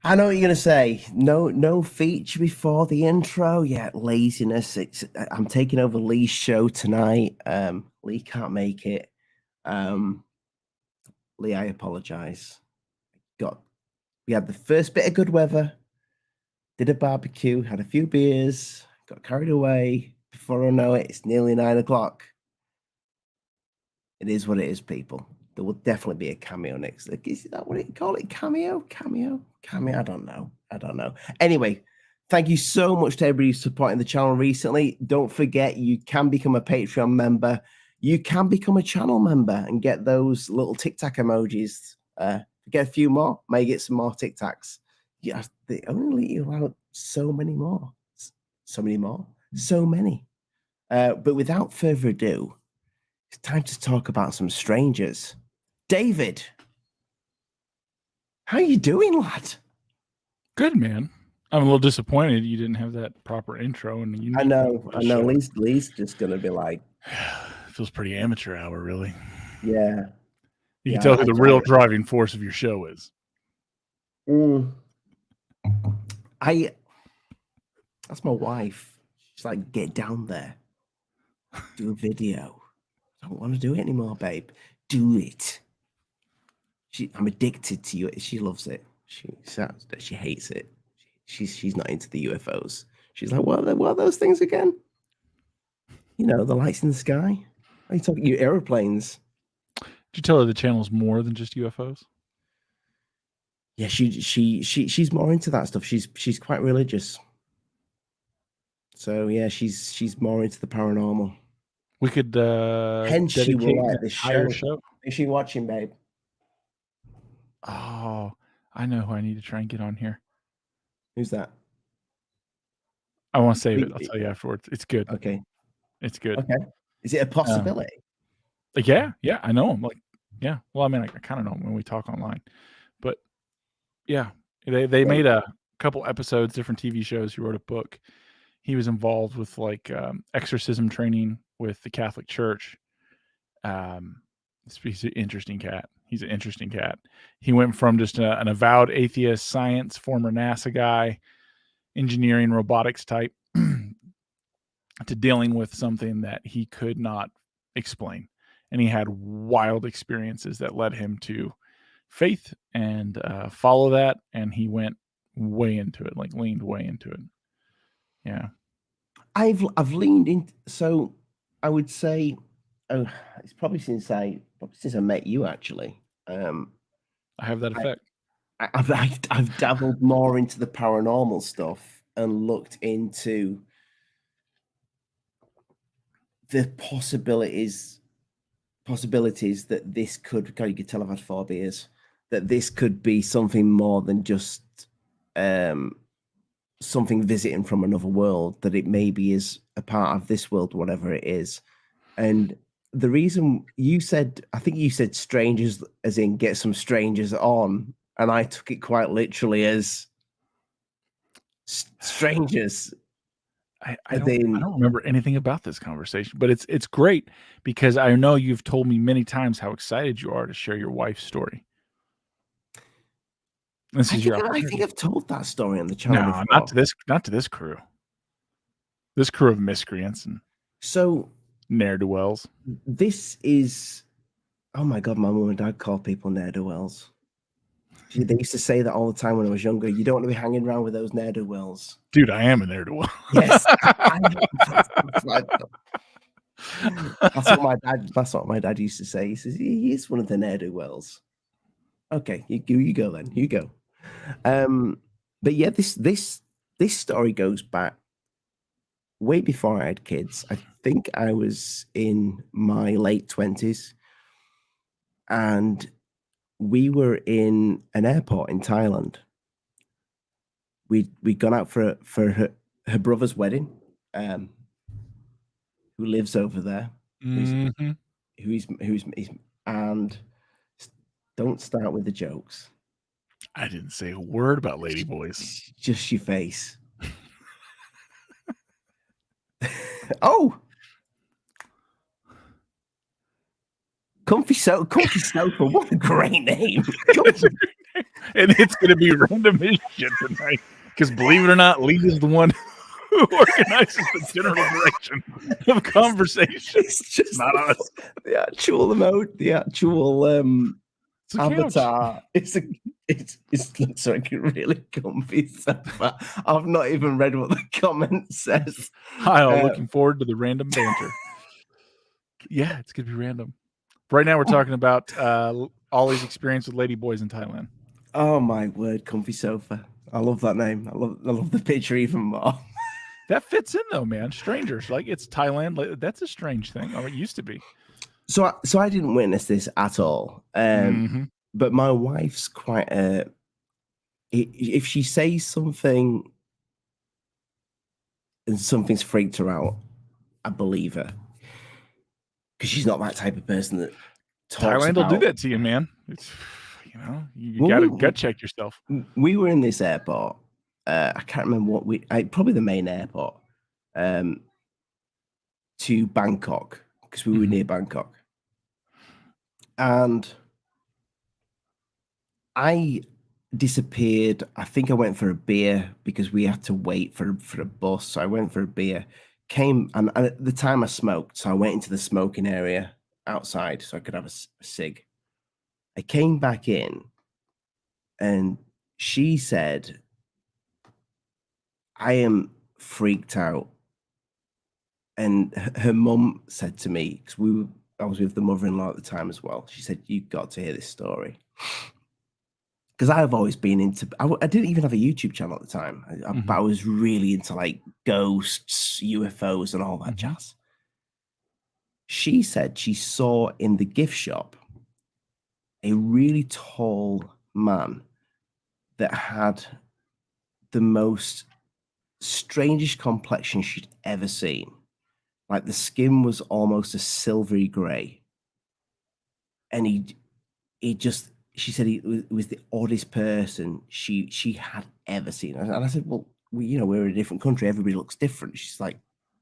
I know what you're gonna say. No feature before the intro. Yeah, laziness. I'm taking over Lee's show tonight. Lee can't make it. Lee, I apologize. We had the first bit of good weather, did a barbecue, had a few beers, got carried away. Before I know it, it's nearly 9 o'clock. It is what it is, people. There will definitely be a cameo next. Is that what you call it? Cameo? I don't know. Anyway, thank you so much to everybody supporting the channel recently. Don't forget, you can become a Patreon member. You can become a channel member and get those little Tic Tac emojis. Get a few more. May get some more Tic Tacs. Yeah, they only let you out so many more. So many. But without further ado, it's time to talk about some strangers. David, how you doing, lad? Good, man. I'm a little disappointed you didn't have that proper intro. And I know. Lee's just gonna be like, feels pretty amateur hour, really. Yeah. You can tell who the real driving force of your show is. That's my wife. She's like, get down there, do a video. I don't want to do it anymore, babe. Do it. I'm addicted to you. She loves it. She hates it. She's not into the UFOs. She's like, what are those things again? You know, the lights in the sky. Are you talking your aeroplanes? Did you tell her the channel's more than just UFOs? Yeah, she's more into that stuff. She's quite religious. So yeah, she's more into the paranormal. We could hence she will like the show. Is she watching, babe? Oh, I know who I need to try and get on here. Who's that? I want to save it. I'll tell you afterwards. It's good. Okay. It's good. Okay. Is it a possibility? Yeah, I know him. Like, yeah. Well, I mean, I kind of know him when we talk online, but yeah, they made a couple episodes, different TV shows. He wrote a book. He was involved with like exorcism training with the Catholic Church. He's an interesting cat. He went from just an avowed atheist, science, former NASA guy, engineering, robotics type, to dealing with something that he could not explain. And he had wild experiences that led him to faith and follow that. And he went way into it, like leaned way into it. Yeah. I've leaned in. So I would say, it's probably since I met you, actually. I have that effect. I've dabbled more into the paranormal stuff and looked into the possibilities that this could. God, you could tell I've had 4 beers. That this could be something more than just something visiting from another world. That it maybe is a part of this world, whatever it is. And the reason you said, I think you said strangers, as in get some strangers on, and I took it quite literally as strangers. I don't remember anything about this conversation, but it's great because I know you've told me many times how excited you are to share your wife's story. I think I've told that story on the channel before. Not to this crew. This crew of miscreants and ne'er-do-wells. This is, oh my God, my mum and dad call people ne'er-do-wells. They used to say that all the time when I was younger. You don't want to be hanging around with those ne'er-do-wells. Dude, I am a ne'er-do-well. Yes. That's what my dad used to say. He says, he is one of the ne'er-do-wells. Okay, you go then. You go. But yeah, this story goes back way before I had kids. I think I was in my late 20s, and we were in an airport in Thailand. We'd gone out for her brother's wedding, who lives over there. Mm-hmm. Who's and don't start with the jokes. I didn't say a word about ladyboys. Just your face. Oh, Comfy Sofa. What a great name. And it's going to be random as shit tonight. Because believe it or not, Lee is the one who organizes the general direction of conversation. It's just Not us. the actual emote, the actual It's a couch. avatar. It looks like a really comfy sofa. I've not even read what the comment says. Hi, all. Looking forward to the random banter. Yeah, it's going to be random. Right now, we're talking about Ollie's experience with ladyboys in Thailand. Oh my word, comfy sofa. I love that name. I love the picture even more. That fits in though, man. Strangers, like it's Thailand. Like, that's a strange thing, or it used to be. So I didn't witness this at all. But my wife's quite a. If she says something and something's freaked her out, I believe her, because she's not that type of person that talks Thailand about. will do that to you, man. It's, you got to gut check yourself. We were in this airport. I can't remember what probably the main airport, to Bangkok, because we were near Bangkok, and I disappeared. I think I went for a beer because we had to wait for a bus. So I went for a beer, came, and at the time I smoked, so I went into the smoking area outside so I could have a cig. I came back in, and she said, I am freaked out. And her mum said to me, because I was with the mother-in-law at the time as well. She said, "You've got to hear this story." Because I've always been into, I didn't even have a YouTube channel at the time, but I was really into like ghosts, UFOs, and all that jazz. She said she saw in the gift shop a really tall man that had the most strangest complexion she'd ever seen. Like the skin was almost a silvery gray. And she said he was the oddest person she had ever seen. And I said, well, we're in a different country. Everybody looks different. She's like,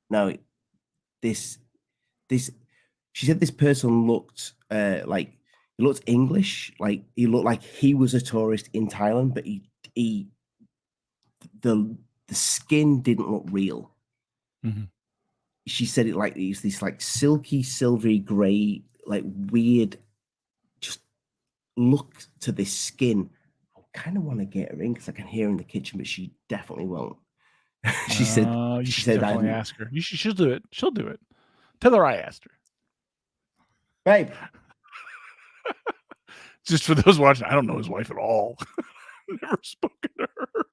no, this, she said this person looked like, he looked English. Like he looked like he was a tourist in Thailand, but the skin didn't look real. She said it like it's this like silky, silvery gray, like weird, just look to this skin. I kind of want to get her in because I can hear her in the kitchen, but she definitely won't. She said, you should definitely ask her. She'll do it. She'll do it. Tell her I asked her. Babe. Just for those watching, I don't know his wife at all. Never spoken to her.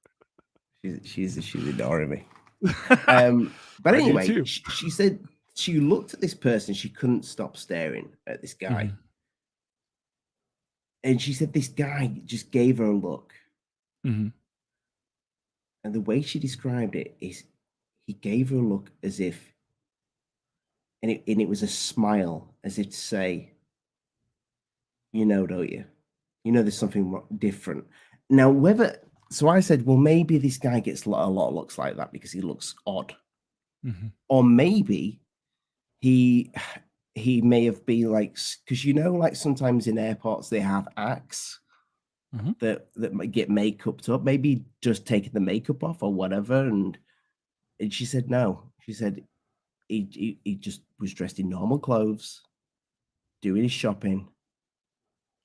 She's adoring me. But anyway, she said she looked at this person. She couldn't stop staring at this guy. And she said this guy just gave her a look. And the way she described it is he gave her a look as if, and it was a smile, as if to say, don't you? There's something different. Now, so I said, well, maybe this guy gets a lot of looks like that because he looks odd. Or maybe he may have been like, because like sometimes in airports they have acts that might get makeup up, maybe just taking the makeup off or whatever. And she said no. She said he just was dressed in normal clothes, doing his shopping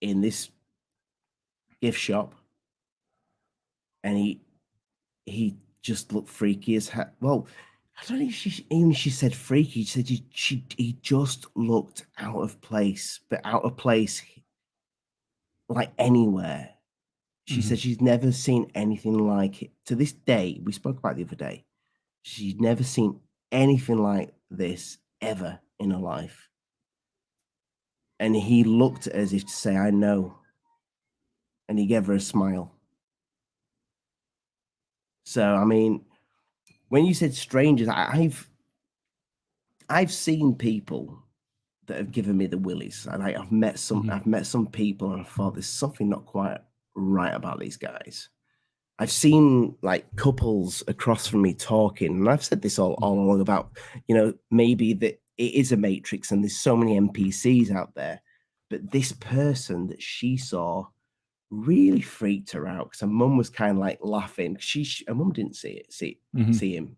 in this gift shop, and he just looked freaky as hell. Well, I don't know if she said freaky. She said he just looked out of place, but out of place like anywhere. She said she's never seen anything like it. To this day, we spoke about it the other day, she'd never seen anything like this ever in her life. And he looked as if to say, I know. And he gave her a smile. So, I mean, when you said strangers, I've seen people that have given me the willies, and I've met some people, and I thought there's something not quite right about these guys. I've seen like couples across from me talking, and I've said this all along about, maybe that it is a matrix and there's so many NPCs out there, but this person that she saw really freaked her out because her mum was kind of like laughing. Her mum didn't see him,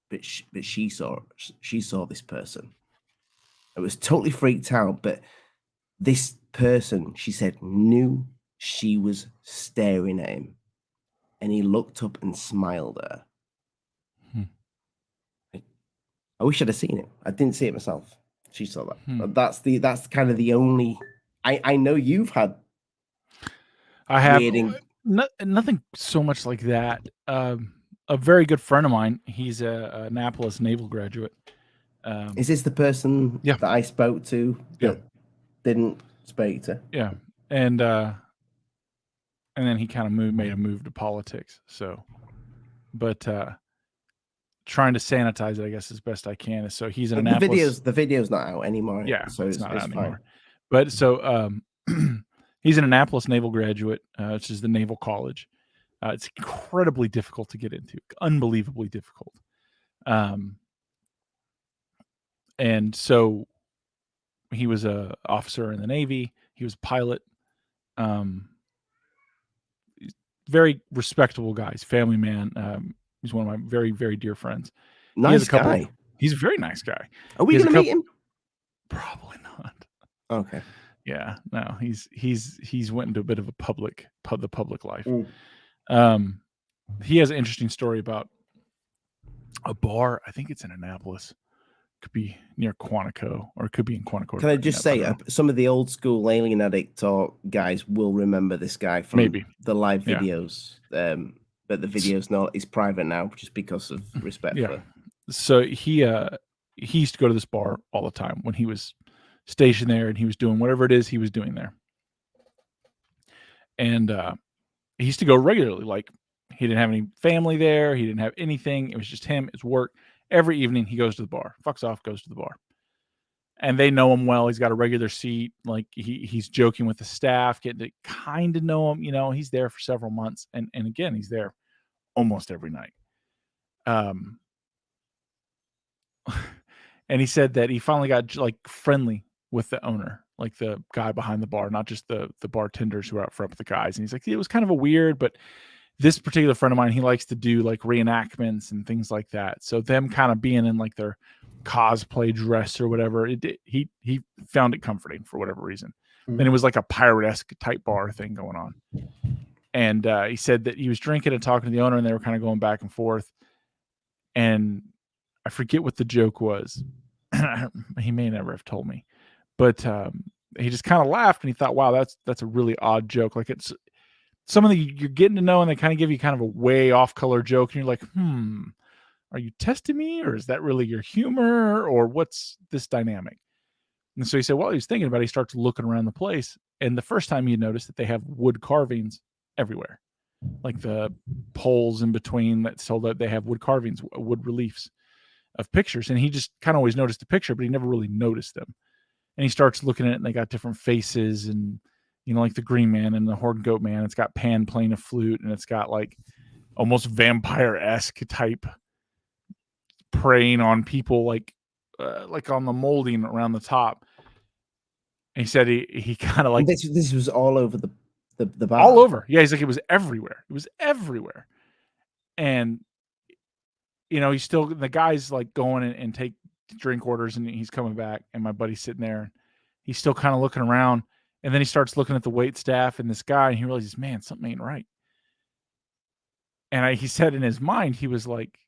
but she saw this person. It was totally freaked out, but this person, she said, knew she was staring at him, and he looked up and smiled at her. I wish I'd have seen it. I didn't see it myself. She saw that. But that's kind of the only. I know you've had. I have nothing so much like that. A very good friend of mine. He's a Annapolis Naval graduate. Is this the person that I spoke to that didn't speak to? Yeah, and then he kind of made a move to politics. So, but trying to sanitize it, I guess, as best I can. So he's in Annapolis. The video's not out anymore. Yeah, so it's not out anymore. But so he's an Annapolis Naval graduate, which is the Naval College. It's incredibly difficult to get into, unbelievably difficult. And so he was a officer in the Navy. He was a pilot. Very respectable guy. He's a family man. He's one of my very, very dear friends. Nice guy. He's a very nice guy. Are we going to meet him? Probably not. Okay. Yeah, no, he's went into a bit of the public life. He has an interesting story about a bar. I think it's in Annapolis. Could be near Quantico, or it could be in Quantico. Can I just say, some of the old school Alien Addict talk guys will remember this guy from the live videos. But the video's is private now, just because of respect for him. So he used to go to this bar all the time when he was stationed there, and he was doing whatever it is he was doing there. And he used to go regularly. Like, he didn't have any family there. He didn't have anything. It was just him, his work. Every evening he goes to the bar, fucks off, goes to the bar. And they know him well. He's got a regular seat. Like, he's joking with the staff, getting to kind of know him. You know, he's there for several months. And again, he's there almost every night. And he said that he finally got like friendly with the owner, like the guy behind the bar, not just the bartenders who are out front with the guys. And he's like, it was kind of a weird, but this particular friend of mine, he likes to do like reenactments and things like that. So them kind of being in like their cosplay dress or whatever, he found it comforting for whatever reason. And it was like a pirate-esque type bar thing going on. And he said that he was drinking and talking to the owner, and they were kind of going back and forth. And I forget what the joke was. He may never have told me, but he just kind of laughed, and he thought, wow, that's a really odd joke. Like, it's some of the, you're getting to know, and they kind of give you kind of a way off color joke, and you're like, are you testing me, or is that really your humor, or what's this dynamic? And so he said, well, he was thinking about it. He starts looking around the place, and the first time he noticed that they have wood carvings everywhere, like the poles in between that so that they have wood carvings, wood reliefs of pictures. And he just kind of always noticed the picture, but he never really noticed them. And he starts looking at it, and they got different faces, and, you know, like the Green Man and the Horned Goat Man. It's got Pan playing a flute, and it's got like almost vampire-esque type preying on people, like on the molding around the top. And he said he kind of like, this was all over the bar. All over. Yeah, he's like, it was everywhere. It was everywhere. And, you know, he's still, the guy's like going and take drink orders, and he's coming back, and my buddy's sitting there. He's still kind of looking around, and then he starts looking at the wait staff and this guy, and he realizes, man, something ain't right. And he said in his mind, he was like,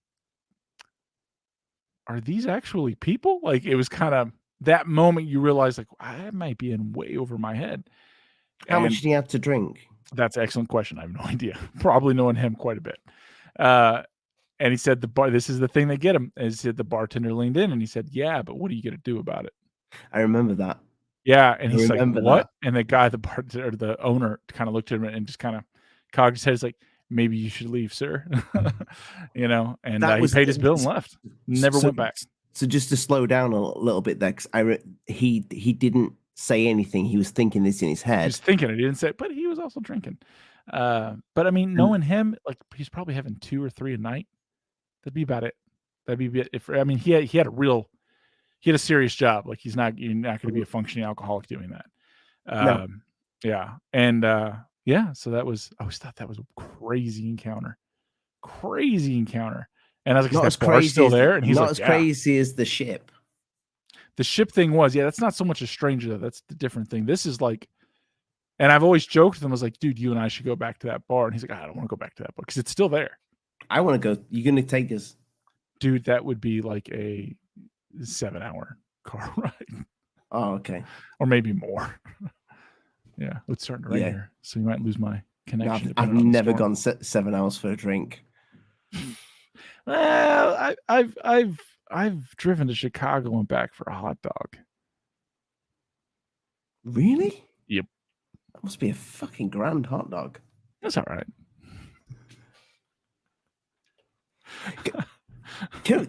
are these actually people? Like, it was kind of that moment you realize, like, I might be in way over my head. How much did he have to drink? That's an excellent question. I have no idea. Probably knowing him quite a bit. And he said, this is the thing that get him. And he said, the bartender leaned in, and he said, yeah, but what are you going to do about it? I remember that. Yeah. And he's like, what? And the guy, the bartender, the owner, kind of looked at him and just kind of cocked his head. He's like, maybe you should leave, sir. You know, and he paid his bill and left. Never went back. So just to slow down a little bit there, because he didn't say anything. He was thinking this in his head. He was thinking it. He didn't say it, but he was also drinking. But I mean, knowing him, like, he's probably having 2 or 3 a night. That'd be about it. That'd be it. If, I mean, he had a serious job. Like, you're not going to be a functioning alcoholic doing that. No. Yeah. And Yeah, so I always thought that was a crazy encounter. And I was like, "Is that bar still there?" And he's not like, as "Yeah." crazy as the ship. The ship thing was, yeah, that's not so much a stranger though. That's the different thing. This is like, and I've always joked with him, I was like, "Dude, you and I should go back to that bar." And he's like, "I don't want to go back to that bar because it's still there." I want to go. You're going to take us. Dude, that would be like a 7-hour car ride. Oh, okay. Or maybe more. Yeah, it's starting to rain Yeah. here, so you might lose my No, connection. I've never gone 7 hours for a drink. Well, I've driven to Chicago and back for a hot dog. Really? Yep. That must be a fucking grand hot dog. That's all right. Can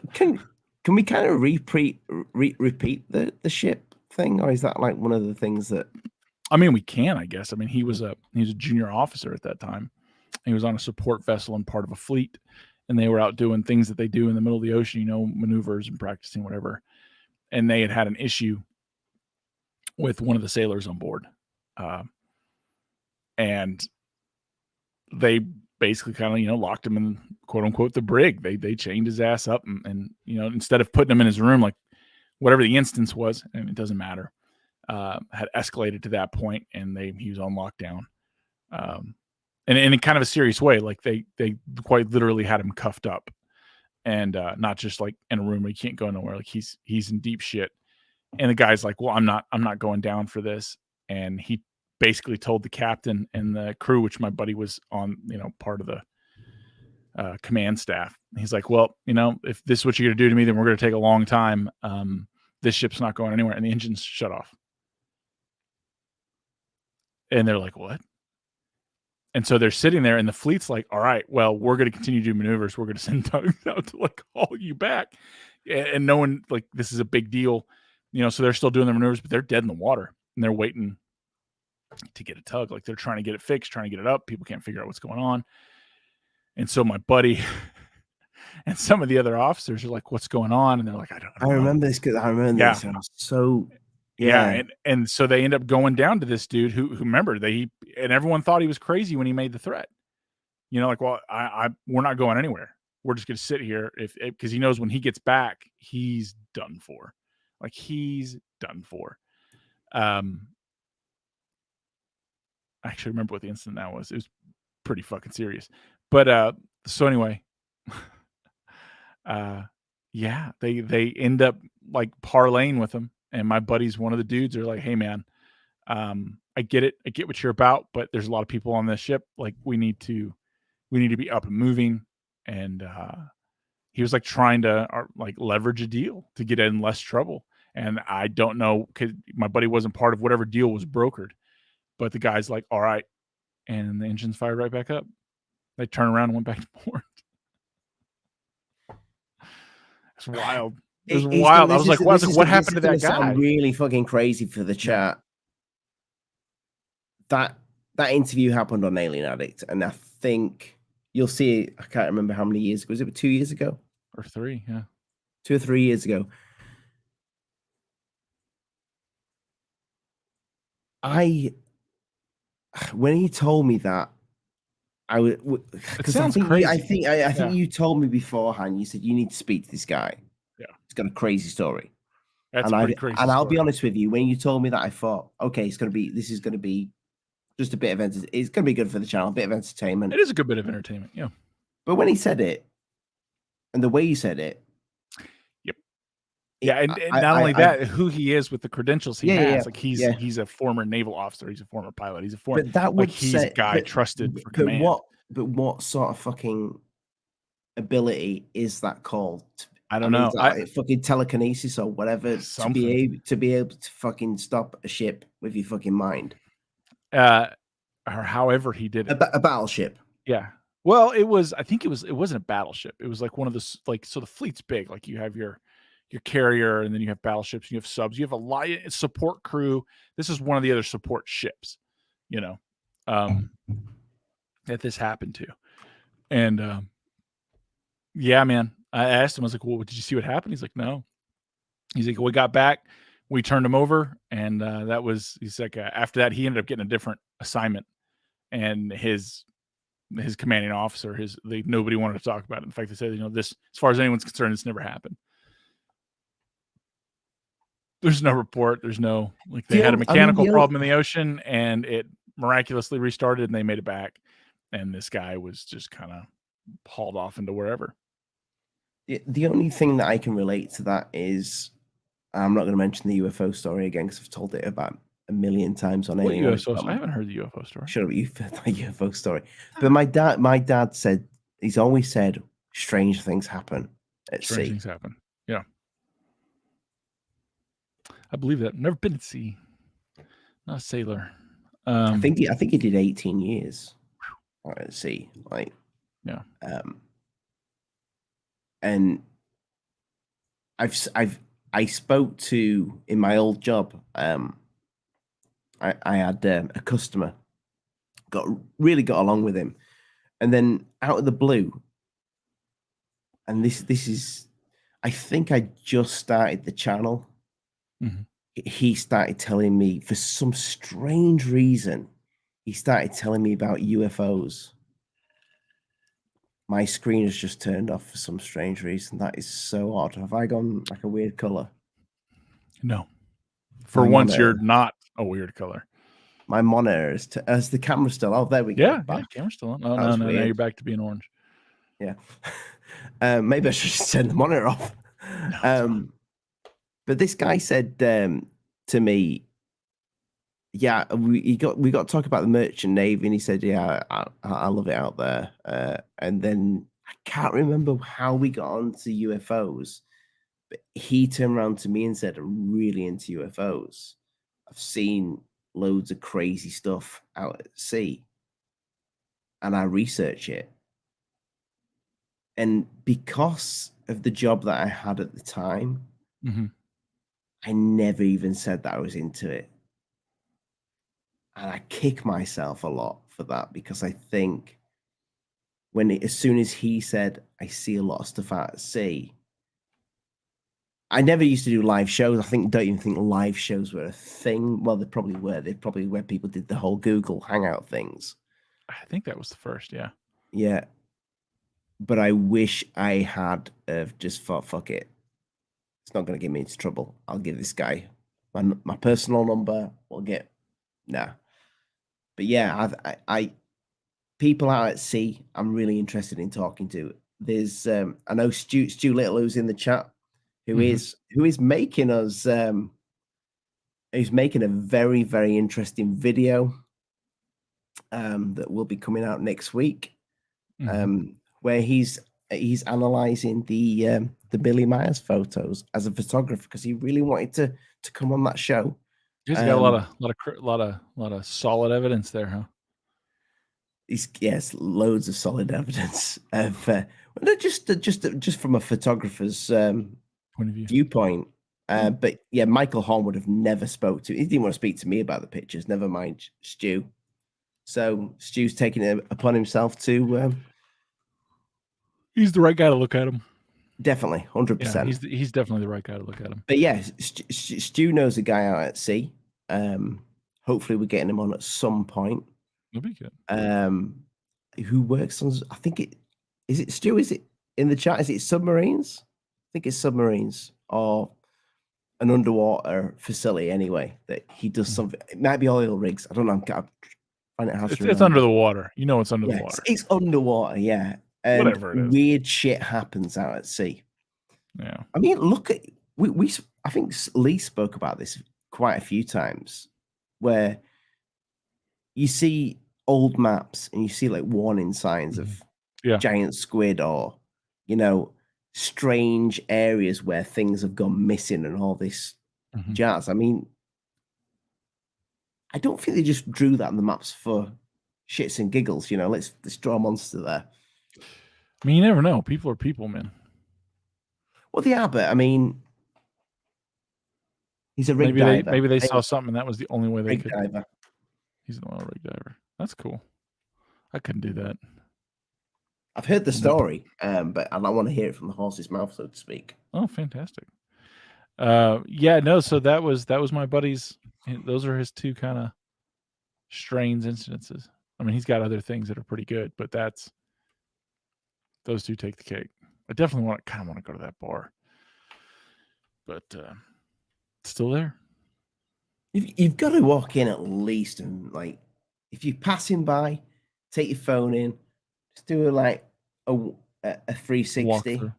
we kind of repeat the ship thing, or is that like one of the things that? I mean, we can, I guess. I mean, he was a junior officer at that time. He was on a support vessel and part of a fleet, and they were out doing things that they do in the middle of the ocean, maneuvers and practicing whatever. And they had an issue with one of the sailors on board, and they basically kind of locked him in, quote unquote, the brig. They chained his ass up, and instead of putting him in his room, like whatever the instance was, and it doesn't matter, had escalated to that point, and he was on lockdown, and in kind of a serious way. Like they quite literally had him cuffed up, and not just like in a room where he can't go nowhere. Like he's in deep shit, and the guy's like, "Well, I'm not going down for this," and he basically told the captain and the crew, which my buddy was on, part of the command staff. He's like, "Well, if this is what you're going to do to me, then we're going to take a long time. This ship's not going anywhere." And the engines shut off. And they're like, "What?" And so they're sitting there, and the fleet's like, "All right, well, we're going to continue to do maneuvers. We're going to send tugs out to like haul you back." And no one, like, this is a big deal, so they're still doing their maneuvers, but they're dead in the water, and they're waiting to get a tug. Like they're trying to get it fixed, trying to get it up. People can't figure out what's going on. And so my buddy and some of the other officers are like, "What's going on?" And they're like, I don't know. Remember this because I remember this. And I was so yeah. And so they end up going down to this dude who remember and everyone thought he was crazy when he made the threat. Like, well, we're not going anywhere. We're just going to sit here because he knows when he gets back, he's done for. Like he's done for. I actually remember what the incident that was. It was pretty fucking serious. But so anyway, yeah, they end up like parlaying with him, and my buddy's one of the dudes. Are like, "Hey man, I get it. I get what you're about, but there's a lot of people on this ship. Like we need to be up and moving." And he was like trying to like leverage a deal to get in less trouble. And I don't know, because my buddy wasn't part of whatever deal was brokered, but the guy's like, "All right," and the engines fired right back up. They turned around and went back to port. It's wild. It was wild. I was like, what happened to that guy? Sound really fucking crazy for the chat. That interview happened on Alien Addict, and I think you'll see it. I can't remember how many years ago. Was it 2 years ago? Or 3, yeah. 2 or 3 years ago. When he told me that, I would. It sounds crazy. I think you told me beforehand. You said you need to speak to this guy. Yeah, he's got a crazy story. That's a pretty crazy. And I'll be honest with you. When you told me that, I thought, okay, this is going to be just a bit of entertainment. It's going to be good for the channel, a bit of entertainment. It is a good bit of entertainment, yeah. But when he said it, and the way you said it, yep, yeah, and not only that, who he is with the credentials he has, like he's a former naval officer, he's a former pilot, he's a former. But that would he's a guy trusted for command. But what sort of fucking ability is that called? I don't know. Fucking telekinesis or whatever to be able to fucking stop a ship with your fucking mind. Or however he did it. A battleship. Yeah. Well, it wasn't a battleship. It was like one of the, like, so the fleet's big. Like you have your carrier, and then you have battleships, and you have subs. You have a lot of support crew. This is one of the other support ships, that this happened to. And yeah, man. I asked him, I was like, "Well, did you see what happened?" He's like, "No." He's like, "We got back, we turned him over," and he's like, after that, he ended up getting a different assignment and his commanding officer, nobody wanted to talk about it. In fact, they said, this, as far as anyone's concerned, it's never happened. There's no report. There's no, they had a mechanical problem in the ocean and it miraculously restarted and they made it back. And this guy was just kind of hauled off into wherever. The only thing that I can relate to that is, I'm not going to mention the UFO story again because I've told it about a million times on What anyone. UFO? I haven't heard the UFO story. Shut up, you've heard the UFO story. But my dad said, he's always said strange things happen at sea. Strange things happen. Yeah. I believe that. Never been at sea. Not a sailor. I think he did 18 years at sea. Like, yeah. And I spoke to, in my old job, I had a customer, really got along with him, and then out of the blue, and this is, I think I just started the channel. Mm-hmm. He started telling me, for some strange reason, he started telling me about UFOs. My screen has just turned off for some strange reason. That is so odd. Have I gone like a weird color? No. For once, you're not a weird color. My monitor is as the camera still. Oh, there we go. Yeah, camera's still on. Oh, no, now you're back to being orange. Yeah. Maybe I should just turn the monitor off. No, but this guy said to me, yeah, we got to talk about the merchant navy, and he said, yeah, I love it out there. And then I can't remember how we got on to UFOs, but he turned around to me and said, I'm really into UFOs. I've seen loads of crazy stuff out at sea, and I research it. And because of the job that I had at the time, mm-hmm. I never even said that I was into it. And I kick myself a lot for that, because I think as soon as he said, I see a lot of stuff out at sea, I never used to do live shows. Don't even think live shows were a thing. Well, they probably were. They probably where people did the whole Google Hangout things. I think that was the first, yeah. Yeah. But I wish I had just thought, fuck it. It's not going to get me into trouble. I'll give this guy my personal number. Nah. But yeah, I people out at sea, I'm really interested in talking to. There's I know Stu Little, who's in the chat, who is making us who's making a very, very interesting video that will be coming out next week, where he's analyzing the Billy Myers photos as a photographer, because he really wanted to come on that show. He's got a lot of solid evidence there, huh? Yes, loads of solid evidence of just from a photographer's point of view viewpoint. But yeah, Michael Horn would have never spoke to. He didn't want to speak to me about the pictures. Never mind Stu. So Stu's taking it upon himself to. He's the right guy to look at him. Definitely, 100%. He's definitely the right guy to look at him. But yeah, Stu knows a guy out at sea. Hopefully, we're getting him on at some point. That'd be good. Who works on? I think is it Stu? Is it in the chat? Is it submarines? I think it's submarines or an underwater facility. Anyway, that he does something. It might be oil rigs. I don't know. It's under the water. You know, it's under the water. It's underwater. Yeah. And whatever it is. Weird shit happens out at sea. Yeah. I mean, look at we. I think Lee spoke about this quite a few times, where you see old maps and you see like warning signs of giant squid, or strange areas where things have gone missing and all this jazz. I mean, I don't think they just drew that on the maps for shits and giggles. Let's draw a monster there. I mean, you never know. People are people, man. Well, they are, but I mean, he's a rig diver. Maybe they saw something and that was the only way they could. Diver. He's an oil rig diver. That's cool. I couldn't do that. I've heard the story, but I don't want to hear it from the horse's mouth, so to speak. Oh, fantastic. Yeah, no. So that was my buddy's. Those are his two kind of strange incidences. I mean, he's got other things that are pretty good, but those two take the cake. I definitely kind of want to go to that bar, but it's still there. You've got to walk in at least, and like, if you're passing by, take your phone in, just do a 360. Walk through,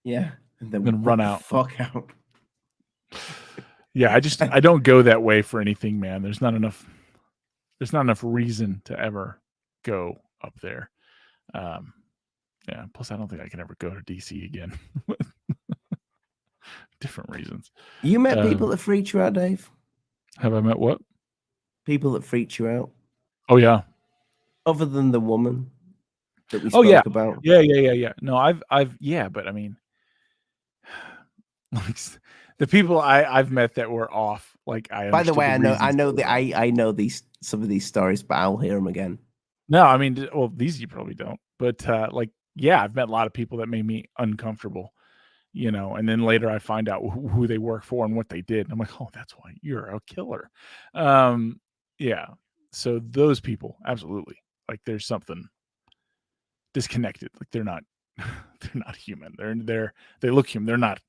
Yeah, and then then walk run the out. fuck out. Yeah, I don't go that way for anything, man. There's not enough reason to ever go up there. Yeah, plus I don't think I can ever go to DC again. Different reasons. You met people that freaked you out, Dave? Have I met what? People that freaked you out? Oh yeah. Other than the woman that we spoke about? Yeah. No, yeah, but I mean, like the people I've met that were off, like By the way, I know some of these stories, but I'll hear them again. No, I mean, well, these you probably don't, but like, yeah, I've met a lot of people that made me uncomfortable, you know, and then later I find out who they work for and what they did. And I'm like, oh, that's why you're a killer. Yeah. So those people, absolutely. Like there's something disconnected. Like they're not human. They look human. They're not,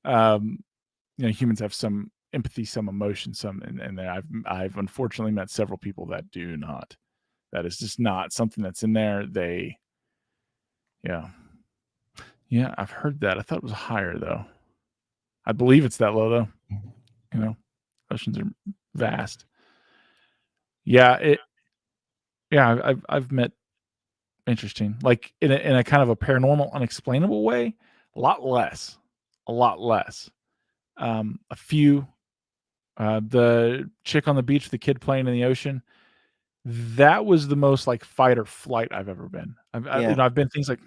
you know, humans have some empathy, some emotion, and I've unfortunately met several people that do not. That is just not something that's in there. Yeah, I've heard that. I thought it was higher though. I believe it's that low though. You know, oceans are vast. Yeah, I've met interesting, like in a kind of a paranormal, unexplainable way. A lot less. A few. The chick on the beach, the kid playing in the ocean. That was the most like fight or flight I've ever been. I've been things like,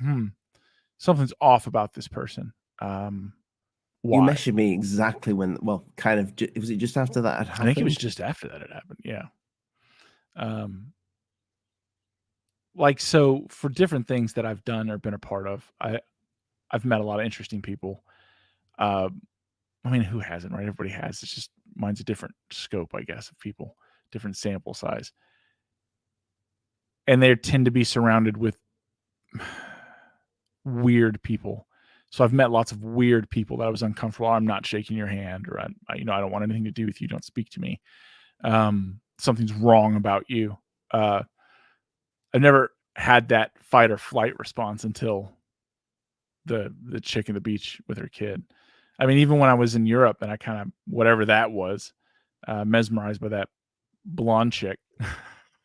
something's off about this person. You messaged me exactly when, well, kind of, was it just after that had happened? I think it was just after that had happened. Yeah. Like, so for different things that I've done or been a part of, I've met a lot of interesting people. I mean, who hasn't, right? Everybody has. It's just mine's a different scope, I guess, of people, different sample size. And they tend to be surrounded with weird people. So I've met lots of weird people that I was uncomfortable. I'm not shaking your hand, or I don't want anything to do with you. Don't speak to me. Something's wrong about you. I've never had that fight or flight response until the chick at the beach with her kid. I mean, even when I was in Europe and I kind of, whatever that was, mesmerized by that blonde chick.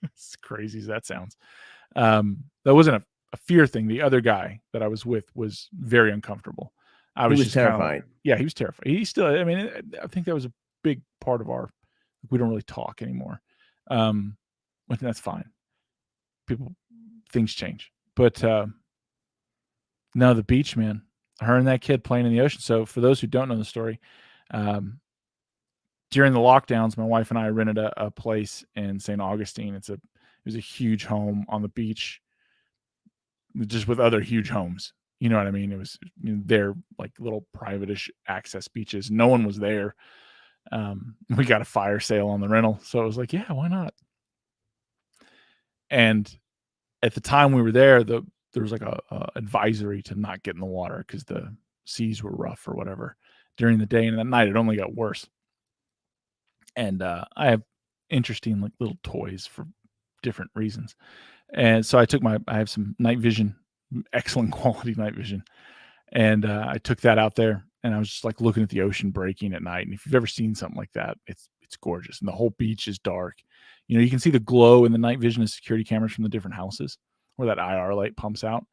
As crazy as that sounds. That wasn't a fear thing. The other guy that I was with was very uncomfortable. He was just terrified. Yeah, he was terrified. He still, I mean, I think that was a big part of we don't really talk anymore. But that's fine. Things change. But no, the beach, man, her and that kid playing in the ocean. So for those who don't know the story, during the lockdowns, my wife and I rented a place in St. Augustine. It was a huge home on the beach, just with other huge homes. You know what I mean? It was, they're like little private-ish access beaches. No one was there. We got a fire sale on the rental. So it was like, yeah, why not? And at the time we were there, there was like a advisory to not get in the water because the seas were rough or whatever during the day. And that night it only got worse. And I have interesting like little toys for different reasons. And so I have some night vision, excellent quality night vision. And I took that out there and I was just like looking at the ocean breaking at night. And if you've ever seen something like that, it's gorgeous. And the whole beach is dark. You can see the glow in the night vision of security cameras from the different houses where that IR light pumps out.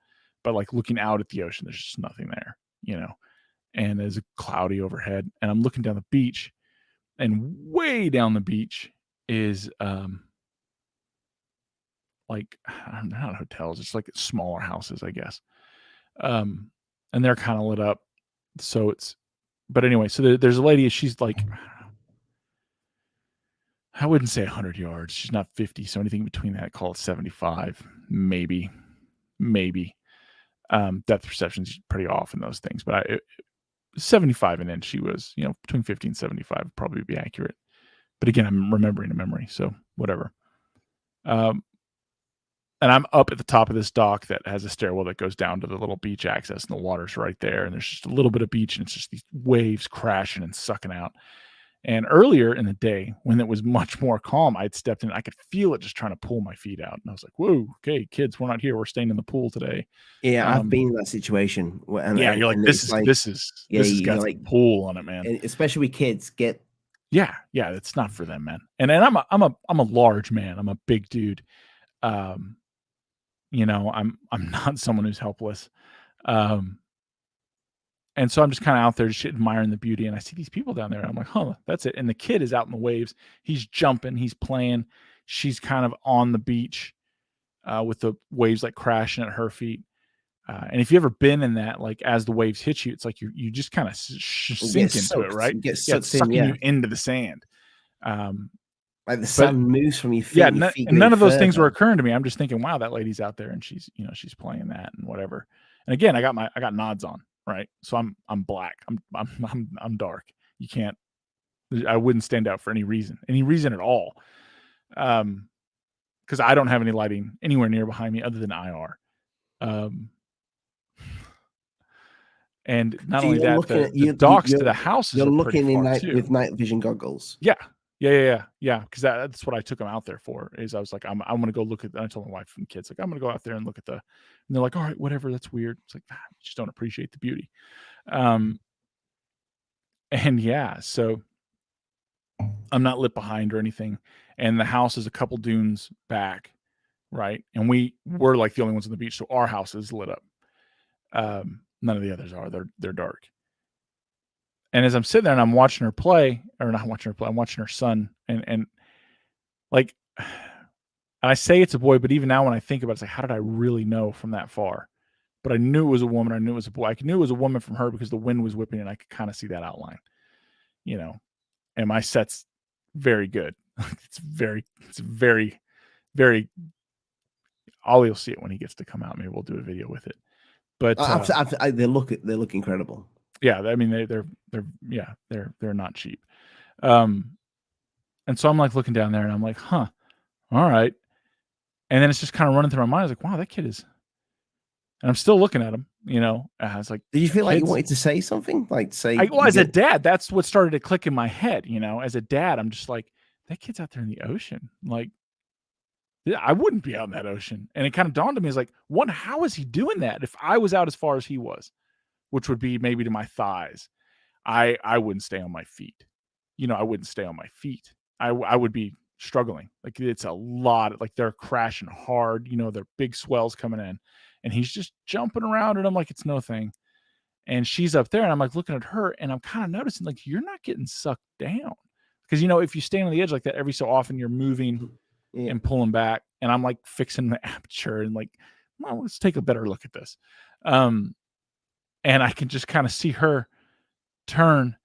But like looking out at the ocean, there's just nothing there, and there's a cloudy overhead. And I'm looking down the beach, and way down the beach is like, not hotels, it's like smaller houses, I guess. And they're kind of lit up. So but anyway, so there's a lady, she's like, I wouldn't say 100 yards. She's not 50. So anything between that, call it 75, maybe. Depth perception's pretty off in those things, but 75 and in, she was, between 50 and 75 would probably be accurate. But again, I'm remembering a memory, so whatever. And I'm up at the top of this dock that has a stairwell that goes down to the little beach access, and the water's right there. And there's just a little bit of beach, and it's just these waves crashing and sucking out. And earlier in the day, when it was much more calm, I'd stepped in. I could feel it just trying to pull my feet out. And I was like, whoa, okay, kids, we're not here. We're staying in the pool today. Yeah, I've been in that situation. Yeah, you're like, this has got like, some pull on it, man. especially with kids. Yeah, it's not for them, man. And I'm a large man. I'm a big dude. I'm not someone who's helpless. And so I'm just kind of out there just admiring the beauty. And I see these people down there. And I'm like, huh, that's it. And the kid is out in the waves. He's jumping. He's playing. She's kind of on the beach with the waves like crashing at her feet. And if you've ever been in that, like as the waves hit you, it's like you just kind of sink into it, right? It's sucking you into the sand. Like the sun moves from your feet. Yeah, your feet and none of those things were occurring to me. I'm just thinking, wow, that lady's out there and she's playing that and whatever. And again, I got nods on, right? So I'm black. I'm dark. You can't. I wouldn't stand out for any reason at all. Because I don't have any lighting anywhere near behind me other than IR. And not only that, the docks to the houses. You're looking in with night vision goggles. Yeah. Because that's what I took them out there for. Is I was like, I'm going to go look at. I told my wife and kids, like, I'm going to go out there and look at and they're like, all right, whatever. That's weird. It's like, I just don't appreciate the beauty. And yeah, so I'm not lit behind or anything, and the house is a couple dunes back, right? And we're like the only ones on the beach, so our house is lit up. None of the others are. They're dark. And as I'm sitting there and I'm watching her play, or not watching her play, I'm watching her son, and like, and I say it's a boy, but even now when I think about it, it's like, how did I really know from that far? But I knew it was a woman. I knew it was a boy. I knew it was a woman from her because the wind was whipping and I could kind of see that outline, and my set's very good. It's very, very, Ollie will see it when he gets to come out. Maybe we'll do a video with it. But they look incredible. Yeah, I mean they're not cheap. And so I'm like looking down there and I'm like, huh, all right. And then it's just kind of running through my mind. I was like, wow, that kid is. And I'm still looking at him, I was like, did you feel like you wanted to say something? Like as a dad, that's what started to click in my head. As a dad, I'm just like, that kid's out there in the ocean. Like, I wouldn't be out in that ocean. And it kind of dawned on me, is like, one, how is he doing that? If I was out as far as he was, which would be maybe to my thighs, I wouldn't stay on my feet. I wouldn't stay on my feet. I would be struggling. Like, it's a lot. Like, they're crashing hard. They're big swells coming in. And he's just jumping around. And I'm like, it's no thing. And she's up there. And I'm like looking at her. And I'm kind of noticing, like, you're not getting sucked down. Because, if you stand on the edge like that, every so often you're moving and pulling back. And I'm like fixing the aperture and like, well, let's take a better look at this. And I can just kind of see her turn,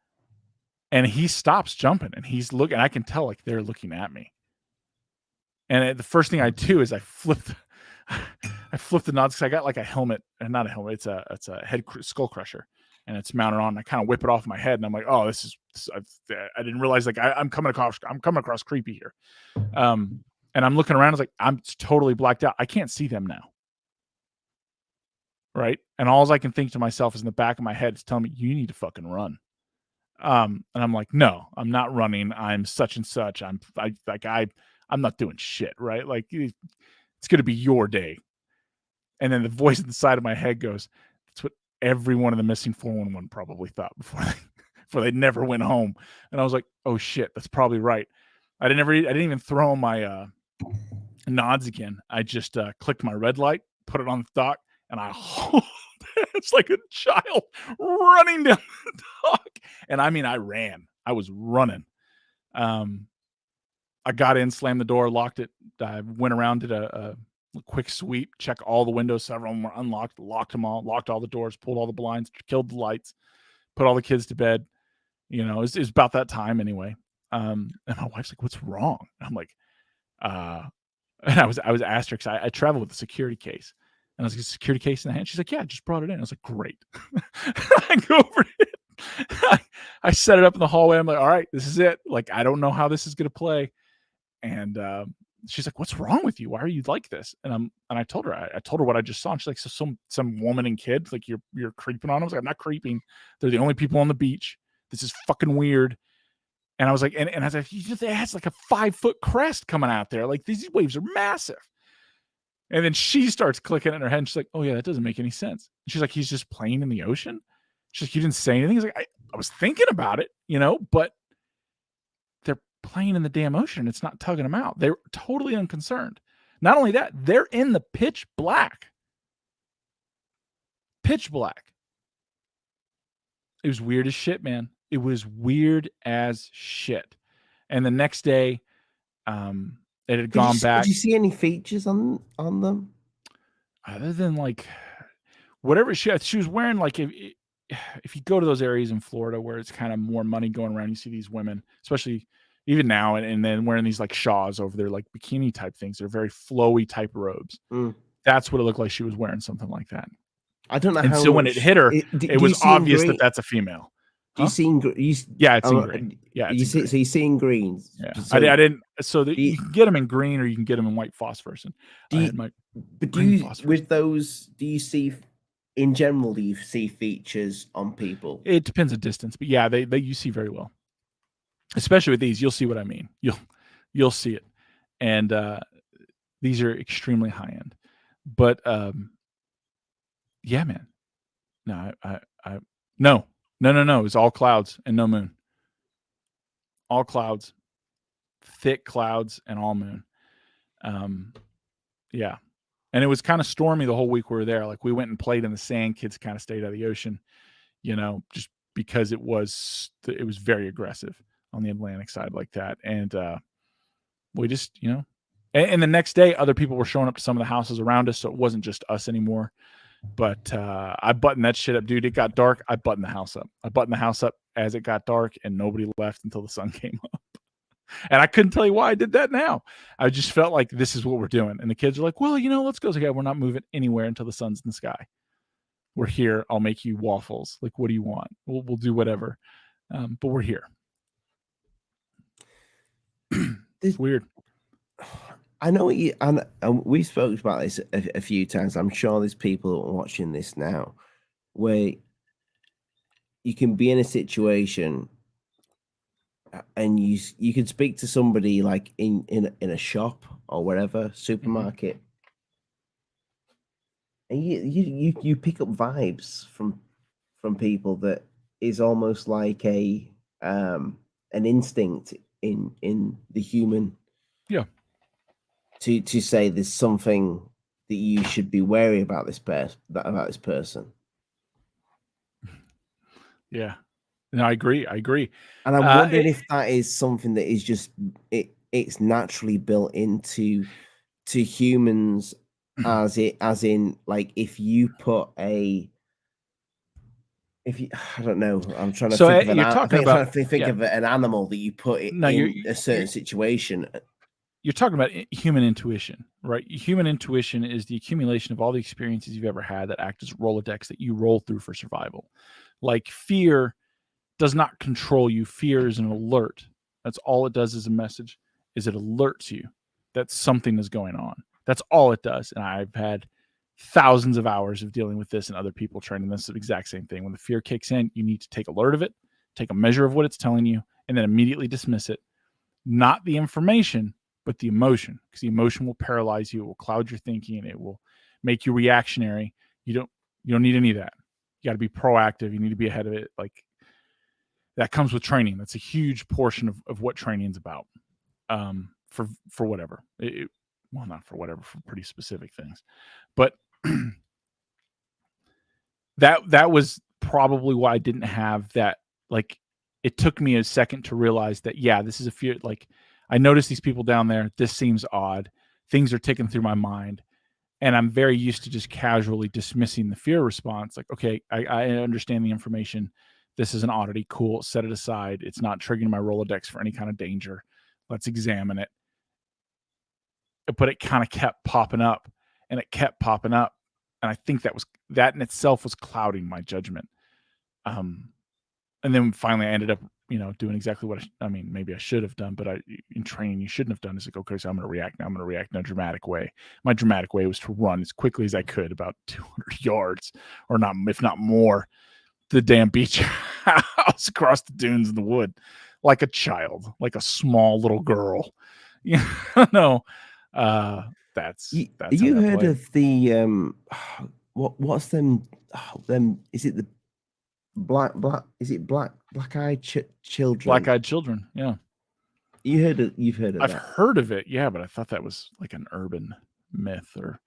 and he stops jumping and he's looking. I can tell, like, they're looking at me. And the first thing I do is I flip the nods, because I got like a helmet, and not a helmet. It's a head skull crusher, and it's mounted on. I kind of whip it off my head, and I'm like, oh, I didn't realize, like, I'm coming across creepy here. And I'm looking around. I was like, I'm totally blacked out. I can't see them now. Right. And all I can think to myself is in the back of my head is telling me, you need to fucking run. And I'm like, no, I'm not running. I'm such and such. I'm not doing shit. Right. Like, it's going to be your day. And then the voice at the side of my head goes, that's what every one of the missing 411 probably thought before they never went home. And I was like, oh shit, that's probably right. I didn't even throw my nods again. I just clicked my red light, put it on the dock, and it's like a child running down the dock. And I mean, I ran. I was running. I got in, slammed the door, locked it. I went around, did a quick sweep, check all the windows. Several of them were unlocked, locked them all, locked all the doors, pulled all the blinds, killed the lights, put all the kids to bed. It's about that time anyway. And my wife's like, what's wrong? And I'm like, and I was asked her, because I travel with a security case. And I was like, security case in the hand. She's like, yeah, I just brought it in. I was like, great. I go over it. I set it up in the hallway. I'm like, all right, this is it. Like, I don't know how this is going to play. And she's like, "What's wrong with you? Why are you like this?" And I told her, I told her what I just saw. And she's like, "So some woman and kid, like you're creeping on them?" I was like, "I'm not creeping. They're the only people on the beach. This is fucking weird." And I was like, and I was like, it has like a 5-foot crest coming out there. Like these waves are massive. And then she starts clicking in her head and she's like, "Oh yeah, that doesn't make any sense." And she's like, "He's just playing in the ocean?" She's like, "You didn't say anything?" He's like, I was thinking about it, but they're playing in the damn ocean. It's not tugging them out. They're totally unconcerned. Not only that, they're in the pitch black. Pitch black. It was weird as shit, man. It was weird as shit. And the next day, it had gone back. Did you see any features on them? Other than like whatever she was wearing, like if you go to those areas in Florida where it's kind of more money going around, you see these women, especially even now, and then wearing these like shawls over their like bikini type things. They're very flowy type robes. That's what it looked like. She was wearing something like that. I don't know and how. So when it hit her, it was obvious that that's a female. Do you see in green? Yeah, it's in green. Yeah, you see. So you see in greens. Yeah, so I didn't. So you can get them in green, or you can get them in white phosphorescent. With those? Do you see? In general, do you see features on people? It depends on distance, but yeah, they you see very well. Especially with these, you'll see what I mean. You'll see it, and these are extremely high end. But yeah, man. No, no. It was all clouds and no moon. All clouds, thick clouds, and all moon. Yeah. And it was kind of stormy the whole week we were there. Like we went and played in the sand. Kids kind of stayed out of the ocean, just because it was very aggressive on the Atlantic side like that. And we just, and the next day, other people were showing up to some of the houses around us. So it wasn't just us anymore. But I buttoned that shit up, dude. It got dark. I buttoned the house up. I buttoned the house up as it got dark, and nobody left until the sun came up. And I couldn't tell you why I did that now. I just felt like this is what we're doing. And the kids are like, "Well, let's go." So, yeah, we're not moving anywhere until the sun's in the sky. We're here. I'll make you waffles. Like, what do you want? We'll do whatever. But we're here. It's weird. I know you, and we spoke about this a few times. I'm sure there's people watching this now where you can be in a situation and you can speak to somebody like in a shop or wherever, supermarket, and you pick up vibes from people that is almost like an instinct in the human. Yeah. To say there's something that you should be wary about this person. Yeah. No, I agree. And I'm wondering if that is something that is just it's naturally built into humans as in like if you I don't know. I'm trying to think of an animal that you put in a certain situation. You're talking about human intuition, right? Human intuition is the accumulation of all the experiences you've ever had that act as Rolodex that you roll through for survival. Like fear does not control you. Fear is an alert. That's all it does as a message, is it alerts you that something is going on. That's all it does. And I've had thousands of hours of dealing with this and other people training this exact same thing. When the fear kicks in, you need to take alert of it, take a measure of what it's telling you, and then immediately dismiss it. Not the information, but the emotion, because the emotion will paralyze you. It will cloud your thinking. It will make you reactionary. You don't need any of that. You got to be proactive. You need to be ahead of it. Like that comes with training. That's a huge portion of what training is about. For whatever, well, not for whatever, for pretty specific things, but that was probably why I didn't have that. Like it took me a second to realize that, yeah, this is a fear. Like I noticed these people down there. This seems odd. Things are ticking through my mind. And I'm very used to just casually dismissing the fear response. Like, okay, I understand the information. This is an oddity. Cool. Set it aside. It's not triggering my Rolodex for any kind of danger. Let's examine it. But it kind of kept popping up and it kept popping up. And I think that in itself was clouding my judgment. And then finally I ended up, doing exactly what maybe I should have done, but in training, you shouldn't have done is like, okay, so I'm going to react now. I'm going to react in a dramatic way. My dramatic way was to run as quickly as I could, about 200 yards or not, if not more, the damn beach house across the dunes in the wood, like a child, like a small little girl. No, that's how You that heard played. of the what's them them is it the black eyed children? Black-eyed children. Yeah. You've heard of I've that. heard of it. Yeah. But I thought that was like an urban myth, or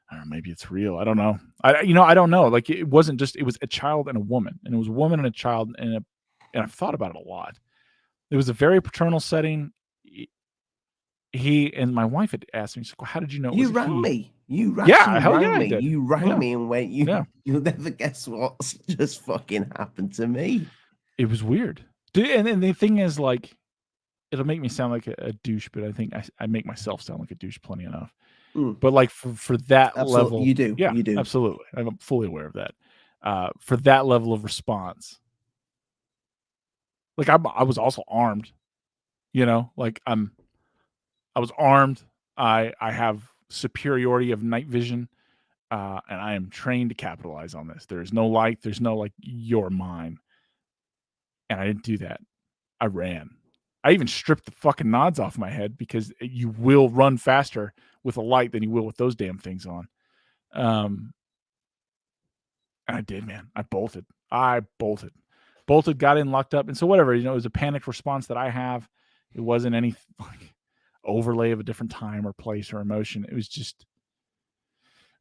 I don't know, maybe it's real. I don't know. I don't know. Like, it wasn't just, it was a child and a woman, and it was a woman and a child, and I've thought about it a lot. It was a very paternal setting. He and my wife had asked me, she's like, well, how did you know it was You a rang he? me. You Yeah, actually hell yeah, rang I me. did. You rang Yeah. me and went, Yeah. you'll never guess what's just fucking happened to me. It was weird. And the thing is, like, it'll make me sound like a douche, but I think I make myself sound like a douche plenty enough. But like for that Absolutely, level, you do. yeah, You do. absolutely. I'm fully aware of that. For that level of response, like I was also armed, like I was armed. I have superiority of night vision, and I am trained to capitalize on this. There's no light. There's no like, you're mine. And I didn't do that. I ran. I even stripped the fucking nods off my head, because you will run faster with a light than you will with those damn things on. And I did, man. I bolted, got in, locked up. And so whatever, it was a panicked response that I have. It wasn't any like overlay of a different time or place or emotion. It was just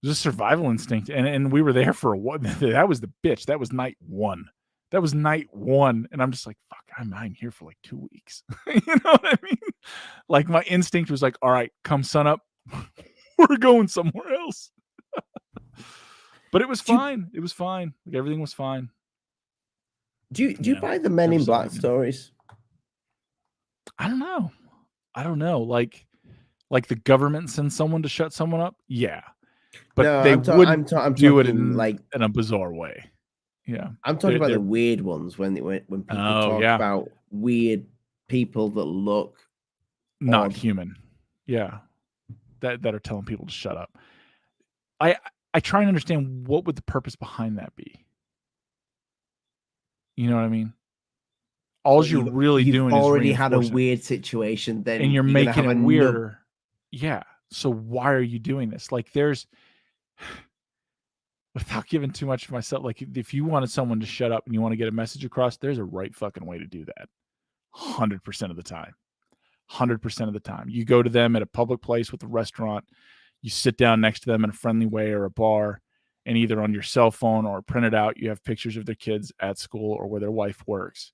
a survival instinct. And we were there for that was the bitch. That was night one. And I'm just like, fuck, I'm here for like 2 weeks. You know what I mean? Like, my instinct was like, all right, come sun up, we're going somewhere else. But it was fine. It was fine. Like, everything was fine. Do you buy the Men in Black stories? I don't know. Like the government sends someone to shut someone up. Yeah. But No, they I'm wouldn't do it talking like in a bizarre way. Yeah. I'm talking about the weird ones when people talk about weird people that look not odd. human. Yeah. That are telling people to shut up. I try and understand, what would the purpose behind that be? You know what I mean? All you're really doing is already had a reinforcing, weird situation, then and you're making it weirder. Yeah. So why are you doing this? Like, there's, without giving too much of myself, like, if you wanted someone to shut up and you want to get a message across, there's a right fucking way to do that. 100% of the time. 100% of the time. You go to them at a public place with a restaurant, you sit down next to them in a friendly way, or a bar, and either on your cell phone or print it out, you have pictures of their kids at school or where their wife works.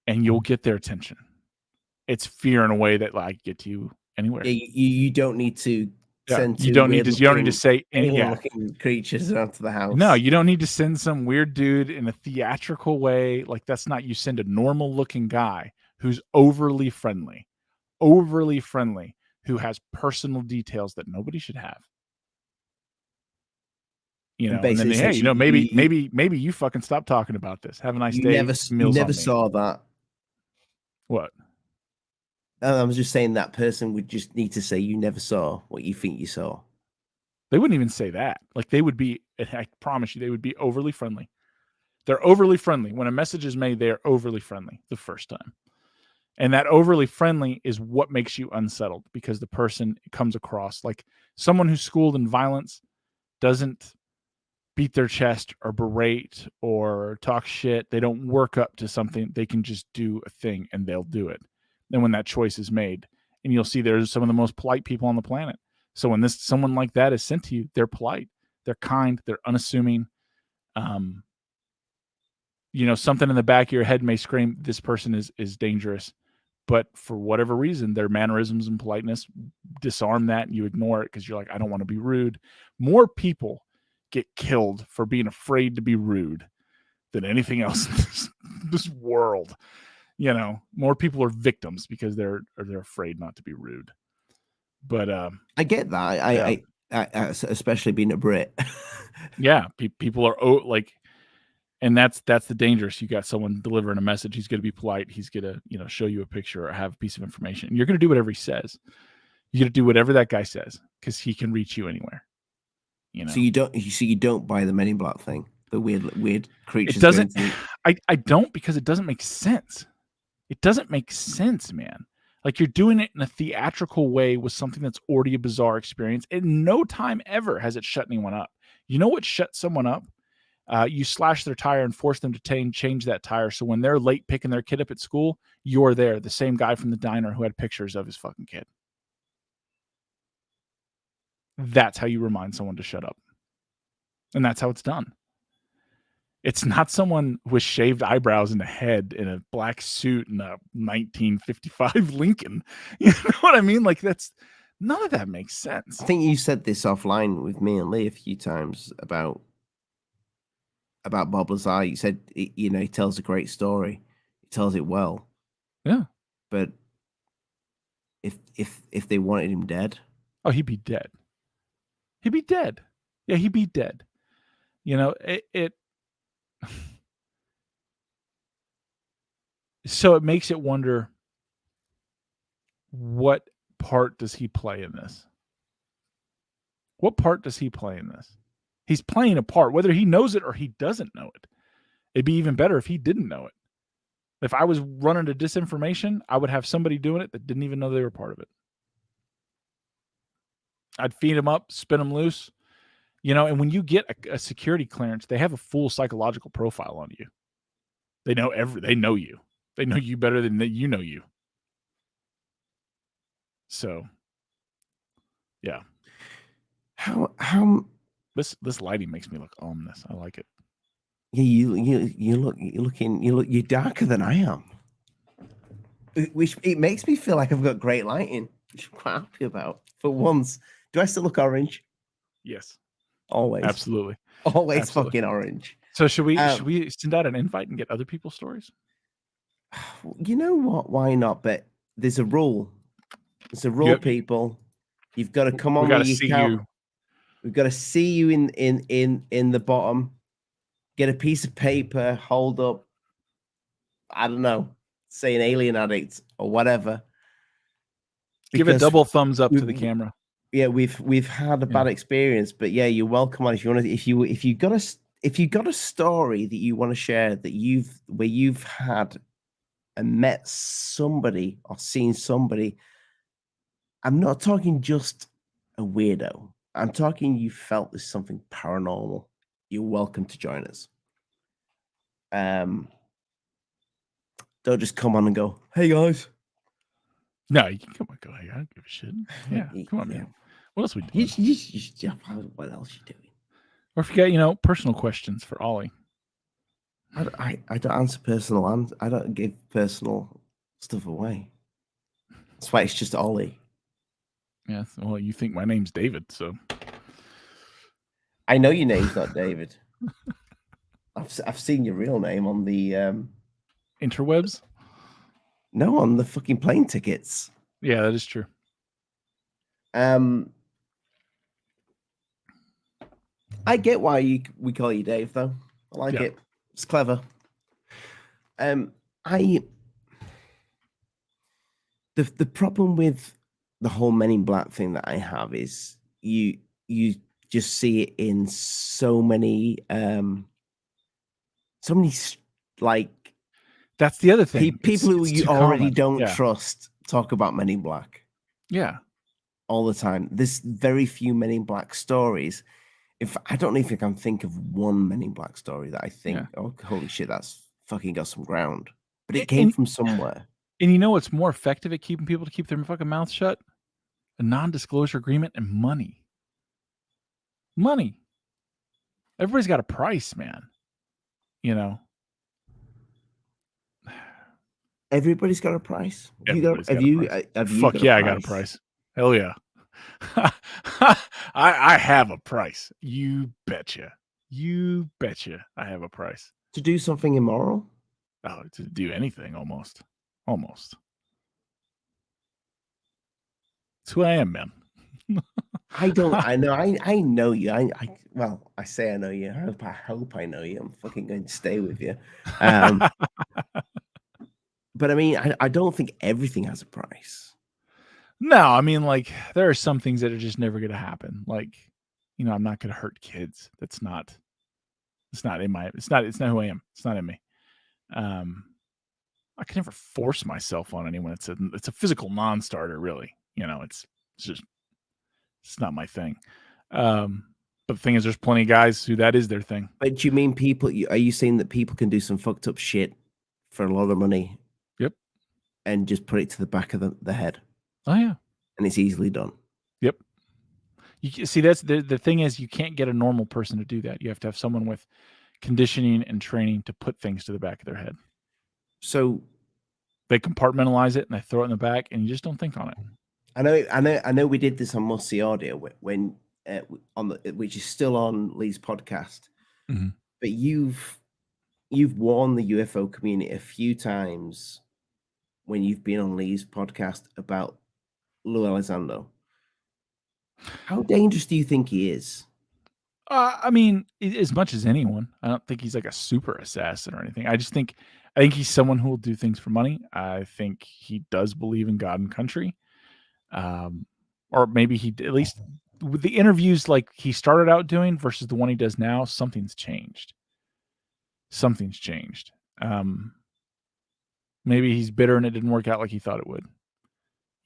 And you'll get their attention. It's fear in a way that, like, get to you anywhere. Yeah, you don't need to send you don't need to say any looking creatures onto the house. No, you don't need to send some weird dude in a theatrical way. Like, that's not, you send a normal looking guy who's overly friendly, who has personal details that nobody should have. And then, hey, maybe you fucking stop talking about this. Have a nice day. You never saw that. What? I was just saying that person would just need to say, you never saw what you think you saw. They wouldn't even say that. Like, they would be, I promise you, they would be overly friendly. They're overly friendly. When a message is made, they are overly friendly the first time. And that overly friendly is what makes you unsettled, because the person comes across like someone who's schooled in violence, doesn't beat their chest or berate or talk shit. They don't work up to something. They can just do a thing and they'll do it. And when that choice is made, and you'll see there's some of the most polite people on the planet. So when someone like that is sent to you, they're polite, they're kind, they're unassuming. Something in the back of your head may scream, this person is dangerous. But for whatever reason, their mannerisms and politeness disarm that, and you ignore it because you're like, I don't want to be rude. More people get killed for being afraid to be rude than anything else in this world. More people are victims because they're afraid not to be rude. But I get that. I especially being a Brit. Yeah, people are like, And that's the dangerous. You got someone delivering a message. He's going to be polite. He's going to, show you a picture or have a piece of information. And you're going to do whatever he says. You're going to do whatever that guy says because he can reach you anywhere. So you don't buy the Men in Black thing, the weird creatures. It doesn't. I don't, because it doesn't make sense. It doesn't make sense, man. Like, you're doing it in a theatrical way with something that's already a bizarre experience. In no time ever has it shut anyone up. You know what shuts someone up? You slash their tire and force them to change that tire. So when they're late picking their kid up at school, you're there, the same guy from the diner who had pictures of his fucking kid. That's how you remind someone to shut up. And that's how it's done. It's not someone with shaved eyebrows and a head in a black suit and a 1955 Lincoln. You know what I mean? Like, none of that makes sense. I think you said this offline with me and Lee a few times about Bob Lazar. You said, he tells a great story. He tells it well. Yeah. But if they wanted him dead, oh, he'd be dead. He'd be dead. Yeah, he'd be dead. So it makes it wonder, what part does he play in this? What part does he play in this? He's playing a part, whether he knows it or he doesn't know it. It'd be even better if he didn't know it. If I was running to disinformation, I would have somebody doing it that didn't even know they were part of it. I'd feed them up, spin them loose. And when you get a security clearance, they have a full psychological profile on you. They know you. They know you better than you know you. So, yeah. How this lighting makes me look ominous. I like it. Yeah, you're darker than I am. Which it makes me feel like I've got great lighting, which I'm quite happy about. For once, do I still look orange? Yes. Always. Absolutely. Always Absolutely. fucking orange. So should we send out an invite and get other people's stories? You know what? Why not? But there's a rule. There's a rule, people. You've got to come on with your count. We've got to see you in the bottom. Get a piece of paper, hold up, I don't know, say an alien addict or whatever. Give a double thumbs up to the camera. Yeah, we've had a bad experience, but yeah, you're welcome on if you want to. If you got a story that you want to share where you've had and met somebody or seen somebody. I'm not talking just a weirdo. I'm talking you felt there's something paranormal. You're welcome to join us. Don't just come on and go, "Hey guys." No, you can come on and go, "Hey, I don't give a shit." Yeah, come on, man. What else we doing? What else you doing? Or if you got, personal questions for Ollie. I don't answer personal. I don't give personal stuff away. That's why it's just Ollie. Yeah. Well, you think my name's David, so. I know your name's not David. I've seen your real name on the interwebs. No, on the fucking plane tickets. Yeah, that is true. I get why we call you Dave, though. I like it. It's clever. The problem with the whole Men in Black thing that I have is you just see it in so many like. That's the other thing. People who you already don't trust talk about Men in Black. Yeah. All the time. There's very few Men in Black stories. I don't even can think of one Men in Black story that I think, oh, holy shit, that's fucking got some ground. But it came from somewhere. And you know what's more effective at keeping people to keep their fucking mouth shut? A non-disclosure agreement and money. Money. Everybody's got a price, man. Everybody's got a price. Have you Fuck yeah, I got a price. Hell yeah. I have a price. You betcha. You betcha. I have a price. To do something immoral? Oh, to do anything almost. Almost. That's who I am, man. I don't. I know. I know you. Well, I say I know you. I hope I know you. I'm fucking going to stay with you. But I mean, I don't think everything has a price. No, I mean, like, there are some things that are just never going to happen. Like, I'm not going to hurt kids. It's not it's not who I am. It's not in me. I can never force myself on anyone. It's a physical non-starter, really. It's just, it's not my thing. But the thing is, there's plenty of guys who that is their thing. But do you mean people? Are you saying that people can do some fucked up shit for a lot of money? Yep. And just put it to the back of the head. Oh yeah. And it's easily done. Yep. You see, that's the thing is, you can't get a normal person to do that. You have to have someone with conditioning and training to put things to the back of their head. So they compartmentalize it and they throw it in the back, and you just don't think on it. I know. We did this on Must See Audio when which is still on Lee's podcast. Mm-hmm. But you've warned the UFO community a few times when you've been on Lee's podcast about Lou Elizondo. How dangerous do you think he is? I mean, as much as anyone. I don't think he's like a super assassin or anything. I think he's someone who will do things for money. I think he does believe in God and country. Or maybe he, at least with the interviews like he started out doing versus the one he does now, something's changed. Maybe he's bitter and it didn't work out like he thought it would.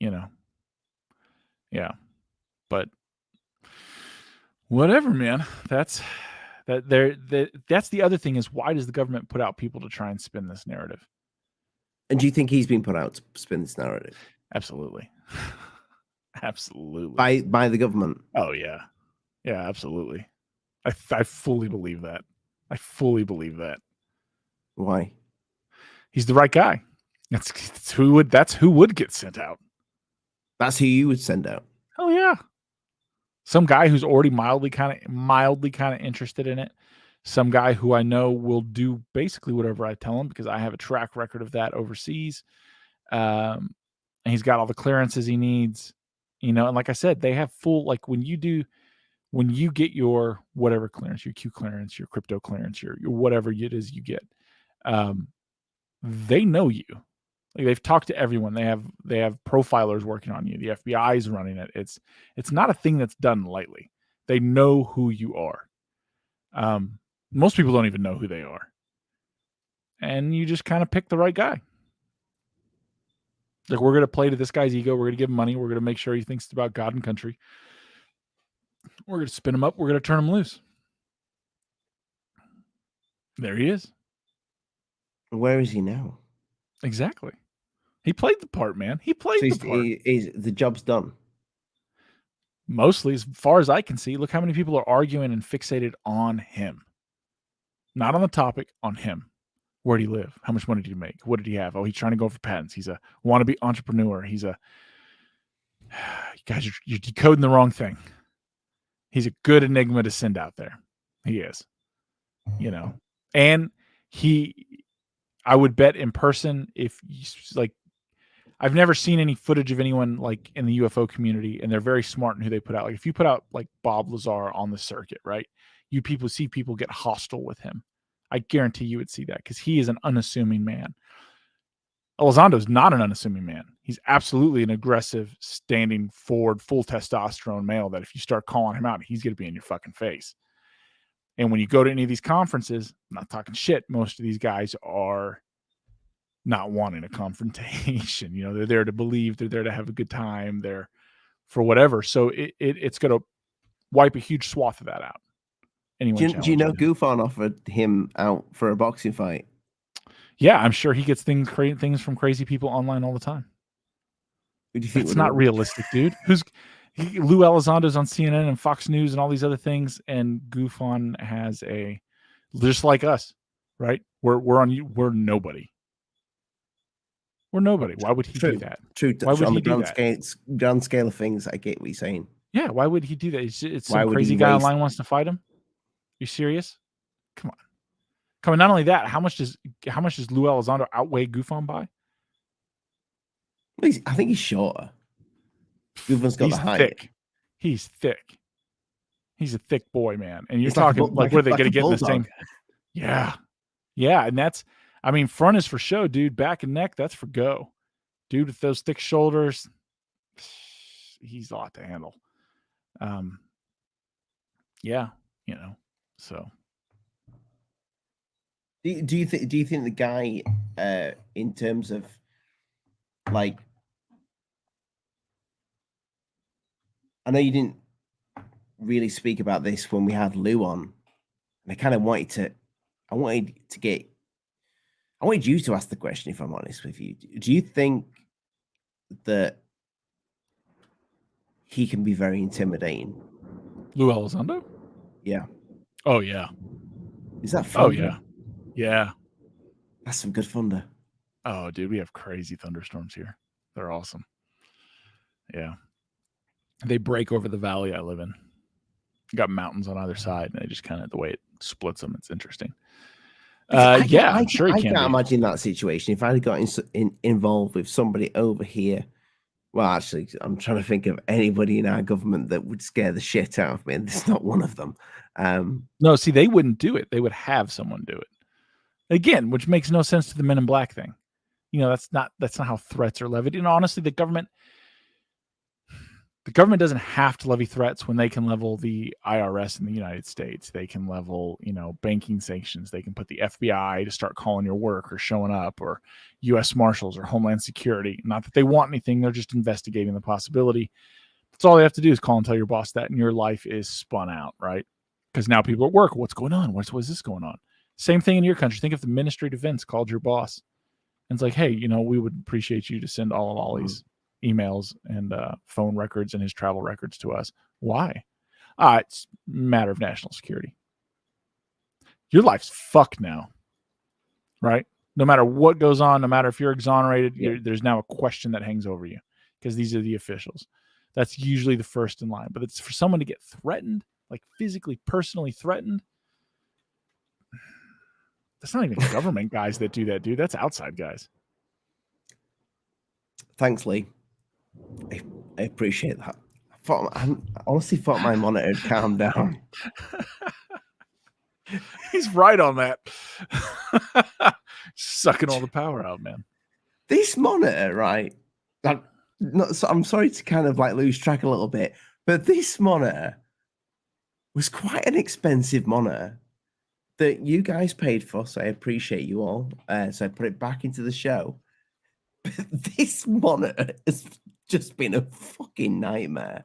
Yeah. But whatever, man. That's the other thing is, why does the government put out people to try and spin this narrative? And do you think he's been put out to spin this narrative? Absolutely. Absolutely. By the government? Oh, yeah. Yeah, absolutely. I fully believe that. I fully believe that. Why? He's the right guy. That's who would get sent out. That's who you would send out. Oh yeah. Some guy who's already mildly kind of interested in it. Some guy who I know will do basically whatever I tell him, because I have a track record of that overseas. And he's got all the clearances he needs, and like I said, they have full, like when you get your whatever clearance, your Q clearance, your crypto clearance, your whatever it is you get, they know you. Like, they've talked to everyone. They have profilers working on you. The FBI is running it. It's not a thing that's done lightly. They know who you are. Most people don't even know who they are. And you just kind of pick the right guy. Like, we're going to play to this guy's ego. We're going to give him money. We're going to make sure he thinks about God and country. We're going to spin him up. We're going to turn him loose. There he is. Where is he now? Exactly. He played the part, man. He played the part. The job's done. Mostly, as far as I can see. Look how many people are arguing and fixated on him. Not on the topic, on him. Where did he live? How much money did he make? What did he have? Oh, he's trying to go for patents. He's a wannabe entrepreneur. You guys, you're decoding the wrong thing. He's a good enigma to send out there. He is. And I would bet in person, I've never seen any footage of anyone like in the UFO community, and they're very smart in who they put out. Like, if you put out like Bob Lazar on the circuit, right? You see people get hostile with him. I guarantee you would see that, because he is an unassuming man. Elizondo is not an unassuming man. He's absolutely an aggressive, standing forward, full testosterone male that if you start calling him out, he's going to be in your fucking face. And when you go to any of these conferences, I'm not talking shit, most of these guys are not wanting a confrontation. They're there to believe, they're there to have a good time, they're for whatever. So it's going to wipe a huge swath of that out. Do you know Goofon offered him out for a boxing fight? Yeah, I'm sure he gets things from crazy people online all the time. Who do you think? It's not realistic, dude. Lou Elizondo's on CNN and Fox News and all these other things, and Goofon has just like us, right? We're nobody. We're nobody. Why would he do that? True. Why would on he the do that? Grand scale of things, I get what you're saying. Yeah, why would he do that? It's some crazy guy online wants to fight him. You serious? Come on. Not only that, how much does Lou Elizondo outweigh Goofon by? I think he's shorter. Goofon's got the height. Thick. He's thick. He's a thick boy, man. And you're It's talking like, where are they like going to a get in the bulldog. same? Yeah. Yeah. And that's, I mean, front is for show, dude. Back and neck, that's for go. Dude with those thick shoulders, he's a lot to handle. Yeah, you know, so. Do you think the guy, in terms of like, I know you didn't really speak about this when we had Lou on, and I kind of wanted you to ask the question, if I'm honest with you. Do you think that he can be very intimidating? Lou Elizondo? Yeah. Oh, yeah. Is that fun? Oh, yeah. Yeah. That's some good thunder. Oh, dude, we have crazy thunderstorms here. They're awesome. Yeah. They break over the valley I live in. Got mountains on either side, and they just kind of, the way it splits them, it's interesting. I'm sure he I can can't be. imagine that situation. If I had got involved with somebody over here, well, actually, I'm trying to think of anybody in our government that would scare the shit out of me, and there's not one of them. No, see, they wouldn't do it. They would have someone do it. Again, which makes no sense to the Men in Black thing. You know, that's not how threats are levied. And honestly, the government doesn't have to levy threats when they can level the IRS in the United States. They can level, you know, banking sanctions. They can put the FBI to start calling your work or showing up, or U.S. Marshals or Homeland Security. Not that they want anything. They're just investigating the possibility. That's all they have to do is call and tell your boss that, and your life is spun out, right? Because now people at work, what's going on? What's this going on? Same thing in your country. Think if the Ministry of Defense called your boss and it's like, hey, you know, we would appreciate you to send all of Ollie's emails and phone records and his travel records to us. Why? It's a matter of national security. Your life's fucked now, right? No matter what goes on, no matter if you're exonerated, there's now a question that hangs over you because these are the officials. That's usually the first in line. But it's for someone to get threatened, like physically, personally threatened. That's not even government guys that do that, dude. That's outside guys. Thanks, Lee. I appreciate that. I honestly thought my monitor had calmed down. He's right on that. Sucking all the power out, man. This monitor, right? I'm sorry to kind of like lose track a little bit, but this monitor was quite an expensive monitor that you guys paid for, so I appreciate you all. So I put it back into the show. But this monitor has just been a fucking nightmare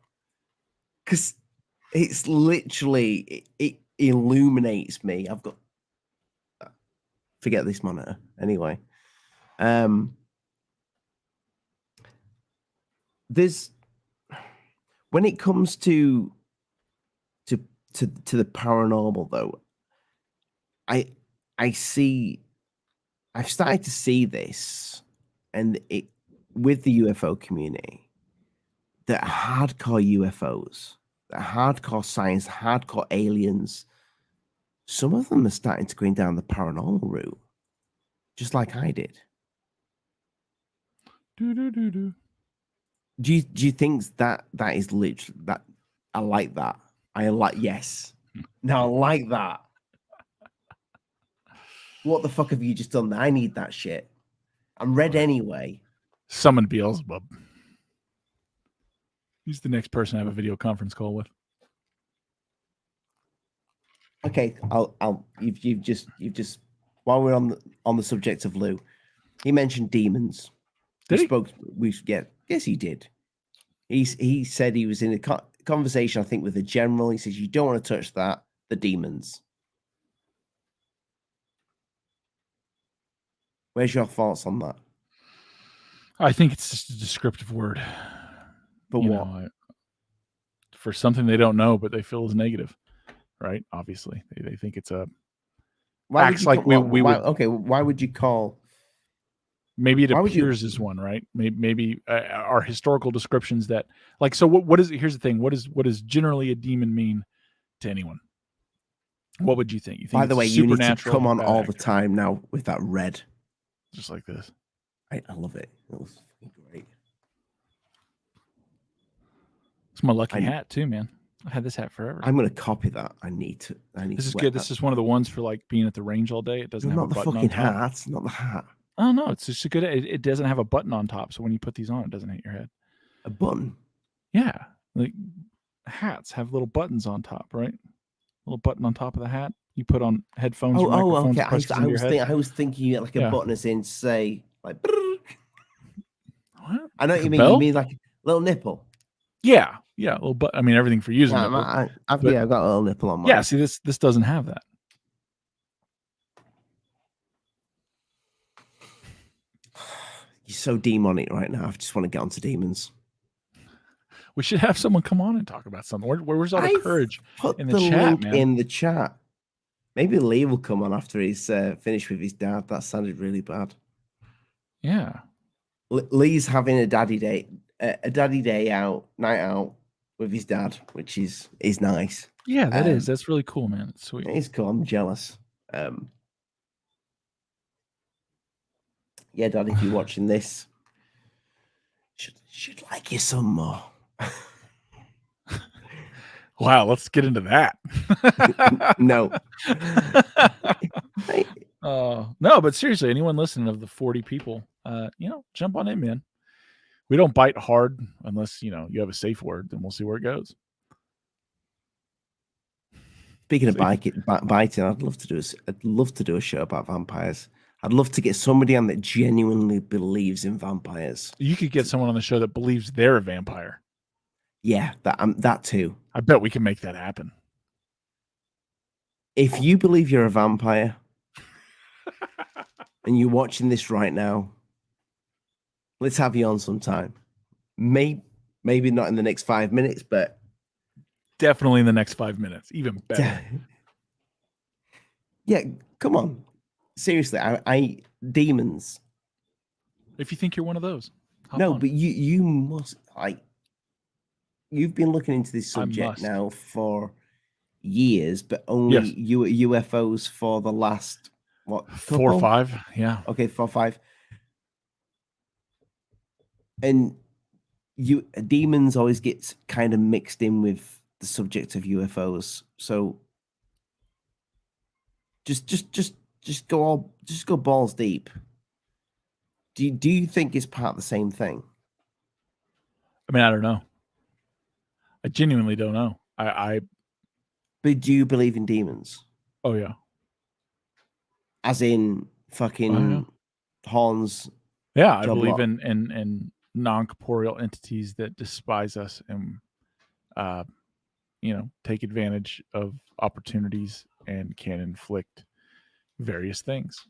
because it's literally it illuminates me. I've got forget this monitor anyway. There's when it comes to the paranormal though, I've started to see this, and it with the UFO community, that hardcore UFOs, the hardcore science, hardcore aliens, some of them are starting to go down the paranormal route, just like I did. Do you think that is literally that? I like that. Yes. Now I like that. What the fuck have you just done? I need that shit. I'm red anyway. Summon Beelzebub. He's the next person I have a video conference call with. Okay, you've just while we're on the subject of Lou, he mentioned demons. Yes, he did. He said he was in a conversation, I think, with a general. He says you don't want to touch that, the demons. Where's your thoughts on that? I think it's just a descriptive word. For what? For something they don't know, but they feel is negative, right? Obviously, they think it's a. Why would you call? Maybe it appears as one, right? Maybe our historical descriptions that, like, so what is it? Here's the thing: what does generally a demon mean to anyone? What would you think? You think? By the way, you need to come on all the time now with that red, just like this. I love it. It was great. It's my lucky I- hat too, man. I had this hat forever. I'm gonna copy that. I need to. This is wear good. that. This is one of the ones for like being at the range all day. It doesn't have Not a the button fucking on top. hat. Not the hat. Oh no, it's just a good. It doesn't have a button on top, so when you put these on, it doesn't hit your head. A button. Yeah, like hats have little buttons on top, right? Little button on top of the hat. You put on headphones or microphones. Okay. I was thinking you get like a Yeah. button as in say like. What? I know Like what you a mean. bell? You mean like a little nipple. Yeah, a little but I mean everything for using Yeah, nipple. I've but- got a little nipple on mine. Yeah, see this doesn't have that. You're so demonic right now. I just want to get onto demons. We should have someone come on and talk about something. Where's all the courage Put in the the chat, link man? in the chat. Maybe Lee will come on after he's finished with his dad. That sounded really bad. Yeah. Lee's having a daddy day night out with his dad, which is nice. Yeah, that is. That's really cool, man. It's sweet. It's cool. I'm jealous. Yeah, Dad, if you're watching this, should like you some more. Wow, let's get into that. No. No, but seriously, anyone listening of the 40 people, jump on in, man. We don't bite hard unless, you have a safe word, then we'll see where it goes. Speaking of biting, I'd love to do a show about vampires. I'd love to get somebody on that genuinely believes in vampires. You could get someone on the show that believes they're a vampire. Yeah, that too. I bet we can make that happen. If you believe you're a vampire and you're watching this right now, let's have you on sometime. Maybe not in the next 5 minutes, but definitely in the next 5 minutes. Even better. Yeah, come on. Seriously, I demons. If you think you're one of those. No, but you must you've been looking into this I subject must. now for years, but only UFOs for the last 4 or 5. Yeah. Okay, 4 or 5. And demons always gets kind of mixed in with the subject of UFOs. So just go balls deep. Do you think it's part of the same thing? I mean, I don't know. I genuinely don't know. But do you believe in demons? Oh yeah. As in fucking horns. Yeah, I believe in non-corporeal entities that despise us and take advantage of opportunities and can inflict various things.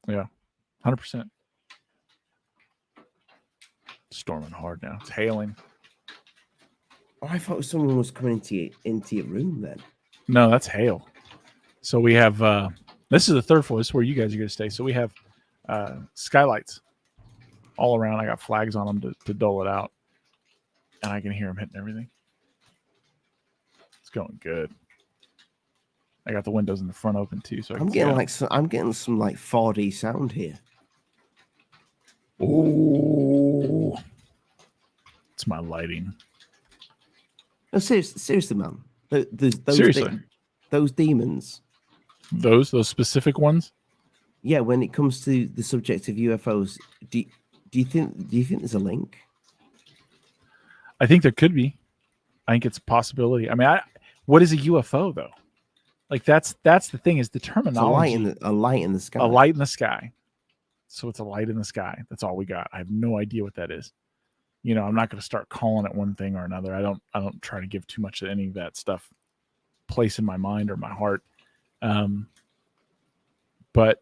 Yeah. 100%. Storming hard now. It's hailing. Oh, I thought someone was coming into your room then. No, that's hail. So we have this is the third floor. This is where you guys are going to stay. So we have skylights all around. I got flags on them to dole it out, and I can hear them hitting everything. It's going good. I got the windows in the front open too, so I'm getting some 4D sound here. Oh, it's my lighting. No, seriously, man. Seriously, those demons. Those specific ones. Yeah, when it comes to the subject of UFOs, do you think there's a link? I think there could be. I think it's a possibility. I mean, what is a UFO though? Like that's the thing is the terminology. A light in the sky. A light in the sky. So it's a light in the sky. That's all we got. I have no idea what that is. I'm not going to start calling it one thing or another. I don't try to give too much of any of that stuff place in my mind or my heart. But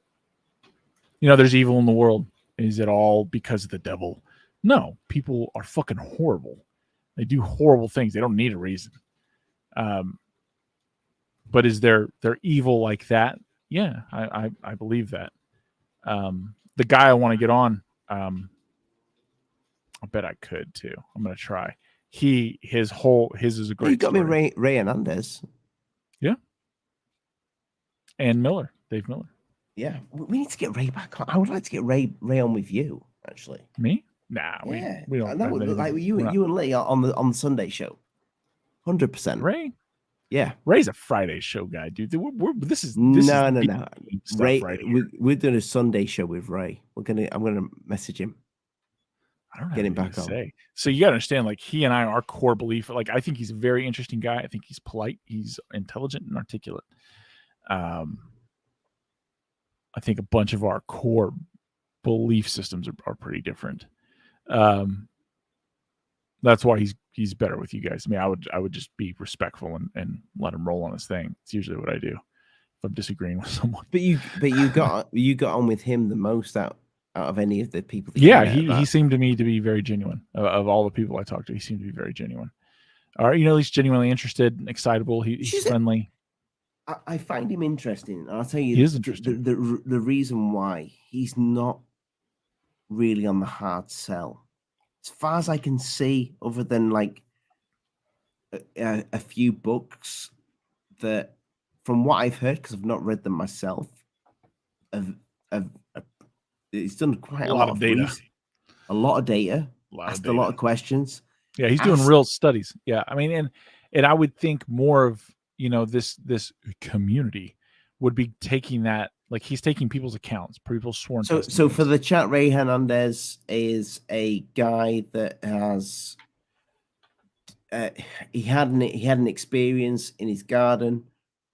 there's evil in the world. Is it all because of the devil? No, people are fucking horrible. They do horrible things. They don't need a reason. But is there evil like that? Yeah, I believe that. The guy I want to get on, I bet I could too. I'm gonna try. His is a great. You got story. me Ray Hernandez. Yeah. And Miller, Dave Miller. Yeah, we need to get Ray back on. I would like to get Ray on with you, actually. Me? Nah, we don't. Like you and Lee on the Sunday show. 100%. Ray? Yeah. Ray's a Friday show guy, dude. This is No. stuff Ray, right here. we're doing a Sunday show with Ray. I'm gonna message him. I don't know. Get him anything back to on. say. So you got to understand, like he and I, our core belief, like I think he's a very interesting guy. I think he's polite, he's intelligent and articulate. I think a bunch of our core belief systems are pretty different. That's why he's better with you guys. I mean, I would just be respectful and let him roll on his thing. It's usually what I do if I'm disagreeing with someone. But you got on with him the most out of any of the people that Yeah, you met, he seemed to me to be very genuine. Of all the people I talked to, he seemed to be very genuine. Or he's genuinely interested and excitable. He's friendly. I find him interesting. I'll tell you He is interesting. The reason why he's not really on the hard sell, as far as I can see, other than like a few books that, from what I've heard, because I've not read them myself, he's done quite a lot of data, a lot of data, asked a lot of questions. Yeah, he's doing real studies. Yeah, I mean, and I would think more of this community would be taking that, like he's taking people's accounts, people's sworn testimonies. So for the chat, Ray Hernandez is a guy that has he had an experience in his garden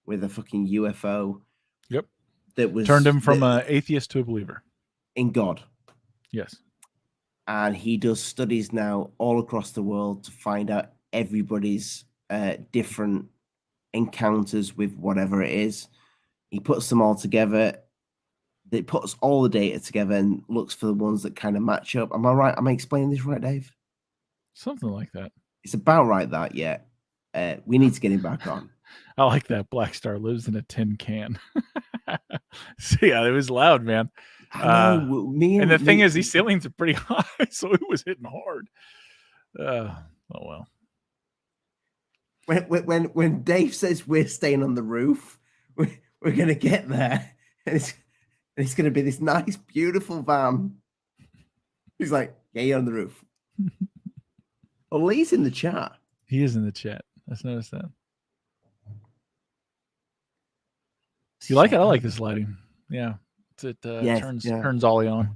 with a fucking UFO. Yep. That was turned him from an atheist to a believer in God. Yes. And he does studies now all across the world to find out everybody's different encounters with whatever it is. He puts them all together. It puts all the data together and looks for the ones that kind of match up. Am I right? Am I explaining this right, Dave? Something like that. It's about right that, yeah. We need to get him back on. I like that. BlackStar lives in a tin can. So yeah, it was loud, man. I know. And the thing is, these ceilings are pretty high, so it was hitting hard. Oh well. When Dave says we're staying on the roof, we're gonna get there, and it's gonna be this nice, beautiful van. He's like, "Yeah, you're on the roof." Oh, Lee's in the chat. He is in the chat. Let's notice that. You like it? I like this lighting. Yeah. It turns Ollie on.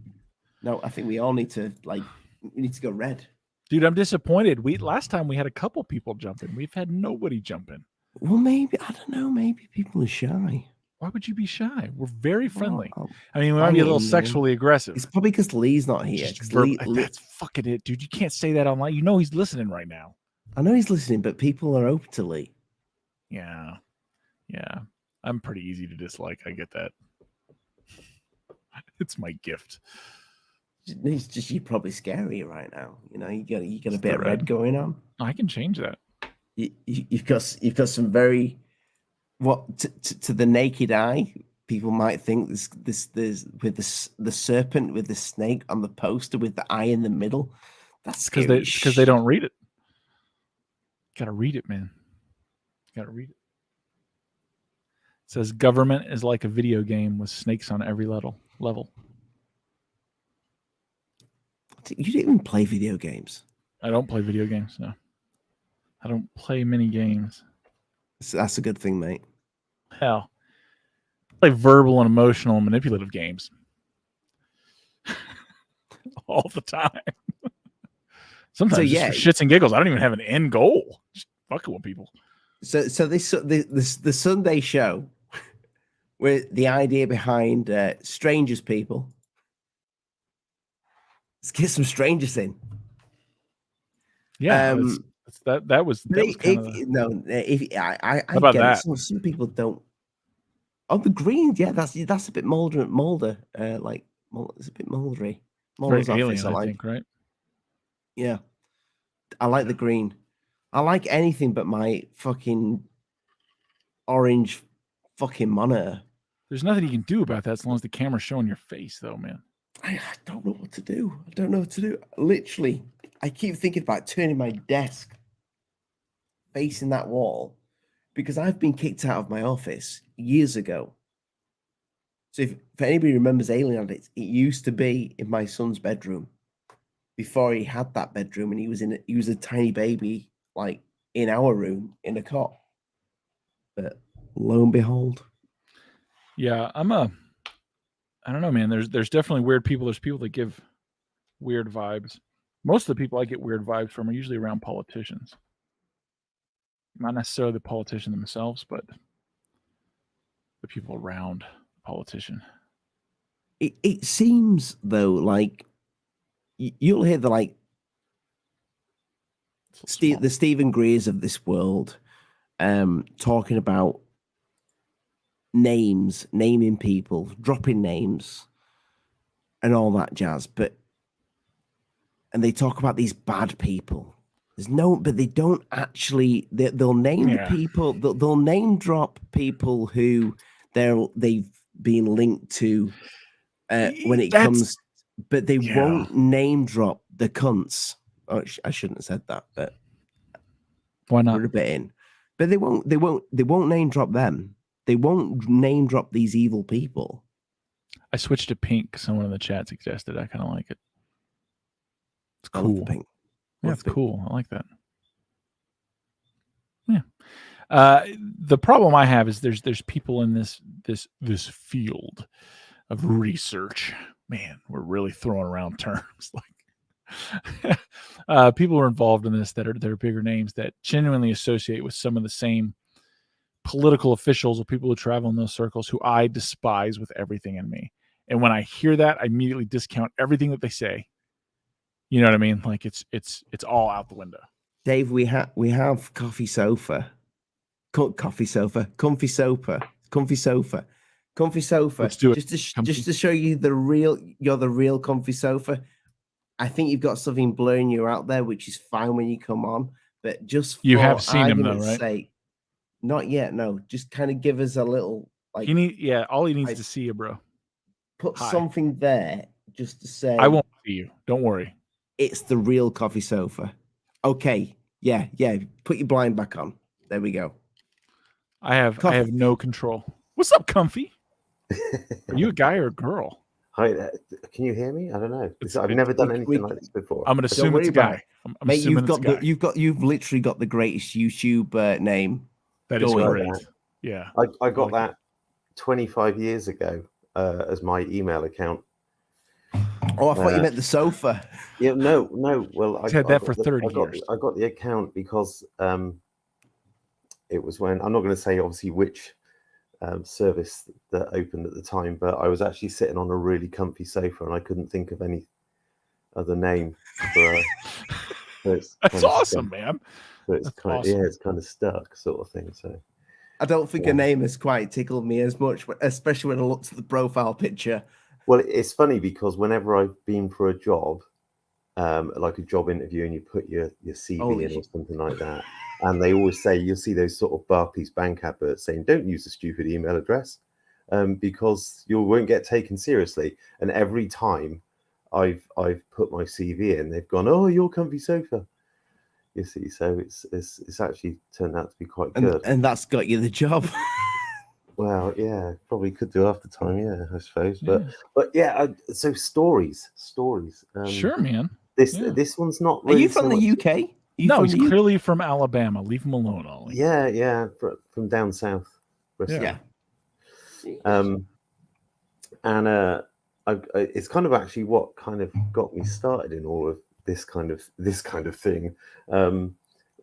No, I think we all need to go red. Dude, I'm disappointed. Last time we had a couple people jump in. We've had nobody jump in. Well, maybe, I don't know, maybe people are shy. Why would you be shy? We're very friendly. I mean, we might be a little sexually aggressive. It's probably because Lee's not here. That's fucking it, dude. You can't say that online. He's listening right now. I know he's listening, but people are open to Lee. Yeah. Yeah. I'm pretty easy to dislike. I get that. It's my gift. It's just you're probably scary right now. You got a bit of red going on. I can change that. You've got some very to the naked eye, people might think this with the serpent with the snake on the poster with the eye in the middle. That's because they don't read it. Gotta read it, man. Gotta read it. It says government is like a video game with snakes on every level. You didn't even play video games. I don't play video games, no. I don't play many games. That's a good thing, mate. Hell. I play verbal and emotional and manipulative games. All the time. Sometimes just for shits and giggles. I don't even have an end goal. Just fucking with people. So the Sunday show, with the idea behind strangers people. Let's get some strangers in. Yeah, that was kind of I about get that. It. Some people don't. Oh, the green, yeah, that's a bit Mulder, it's a bit moldery. Mulder's very alien, I think, right? Yeah, I like the green. I like anything but my fucking orange fucking monitor. There's nothing you can do about that as long as the camera's showing your face, though, man. I don't know what to do. Literally, I keep thinking about turning my desk facing that wall because I've been kicked out of my office years ago. So if anybody remembers Alien, it used to be in my son's bedroom before he had that bedroom, and he was a tiny baby, like in our room in a cot. But lo and behold, Yeah, I don't know, man. There's definitely weird people. There's people that give weird vibes. Most of the people I get weird vibes from are usually around politicians. Not necessarily the politician themselves, but the people around the politician. it seems though like you'll hear the like the Stephen Greers of this world talking about names, naming people, dropping names, and all that jazz. And they talk about these bad people. But they don't actually. They'll name the people. They'll name drop people who they've been linked to when it comes, but they won't name drop the cunts. Oh, I shouldn't have said that, but why not? We're a bit in. But they won't name drop them. They won't name drop these evil people. I switched to pink. Someone in the chat suggested. I kind of like it. It's cool. I love the pink. Yeah, it's cool. I like that. Yeah. The problem I have is there's people in this field of research. Man, we're really throwing around terms like people are involved in this that are bigger names that genuinely associate with some of the same political officials or people who travel in those circles who I despise with everything in me. And when I hear that, I immediately discount everything that they say. You know what I mean? Like it's all out the window. Dave, we have comfy sofa. Let's do it. Just to show you you're the real comfy sofa. I think you've got something blurring you out there, which is fine when you come on. But just for you have seen him though, right? Sake, not yet. No, just kind of give us a little like. All he needs to see you, bro. Put something there just to say. I won't see you. Don't worry. It's the real coffee sofa. Okay. Yeah. Put your blind back on. There we go. I have no control. What's up, Comfy? Are you a guy or a girl? Hi, can you hear me? I don't know. I've never done anything like this before. I'm gonna assume it's a guy. Mate, you've literally got the greatest YouTube name. That is great. Yeah, I got that 25 years ago as my email account. Oh, I thought you meant the sofa. Yeah, no. Well, I had that for 30 years. I got the account because it was when I'm not going to say obviously which service that opened at the time, but I was actually sitting on a really comfy sofa and I couldn't think of any other name for that's awesome, man. So it's it's kind of stuck sort of thing. So I don't think a name has quite tickled me as much, especially when I looked at the profile picture. Well, it's funny because whenever I've been for a job, like a job interview, and you put your CV in or something like that, and they always say, you'll see those sort of Barclays Bank adverts saying, don't use a stupid email address because you won't get taken seriously. And every time I've put my CV in, they've gone, oh, your comfy sofa. You see, so it's actually turned out to be quite good. And that's got you the job. Well, yeah, probably could do half the time, yeah, I suppose. But yeah, so stories. Sure, man. This one's not really. Are you from the UK? No, he's clearly from Alabama. Leave him alone, Ollie. Yeah, from down south. Bristol. Yeah. And it's kind of actually what kind of got me started in all of this kind of thing.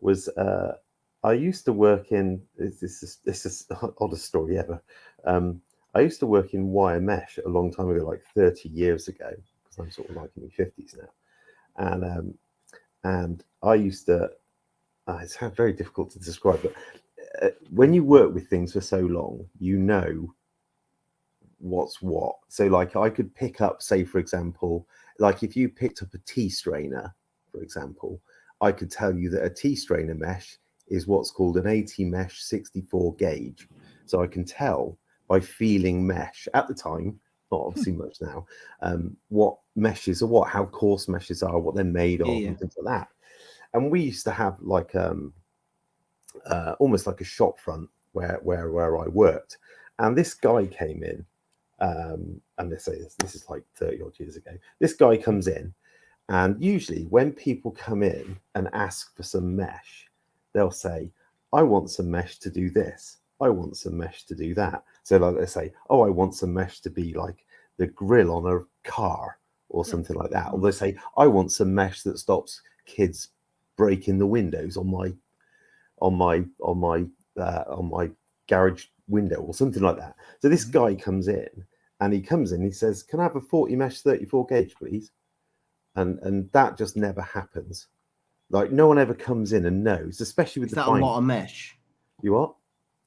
Was I used to work in this is the oddest story ever. I used to work in wire mesh a long time ago, like 30 years ago, because I'm sort of like in my 50s now, and I used to. It's very difficult to describe, but when you work with things for so long, you know what's what. So, like, I could pick up, say, for example, like if you picked up a T strainer, for example, I could tell you that a T strainer mesh is what's called an 80 mesh 64 gauge. So I can tell by feeling mesh at the time, not obviously much now, what meshes are what, how coarse meshes are, what they're made of, and things like that. And we used to have like almost like a shop front where I worked, and this guy came in, and let's say this is like 30 odd years ago. This guy comes in, and usually when people come in and ask for some mesh, they'll say, I want some mesh to do this. I want some mesh to do that. So like they say, oh, I want some mesh to be like the grill on a car or something like that. Or they say, I want some mesh that stops kids breaking the windows on my garage window or something like that. So this guy comes in and he says, can I have a 40 mesh 34 gauge, please? And that just never happens. Like no one ever comes in and knows, especially with Is that a lot of mesh? You what?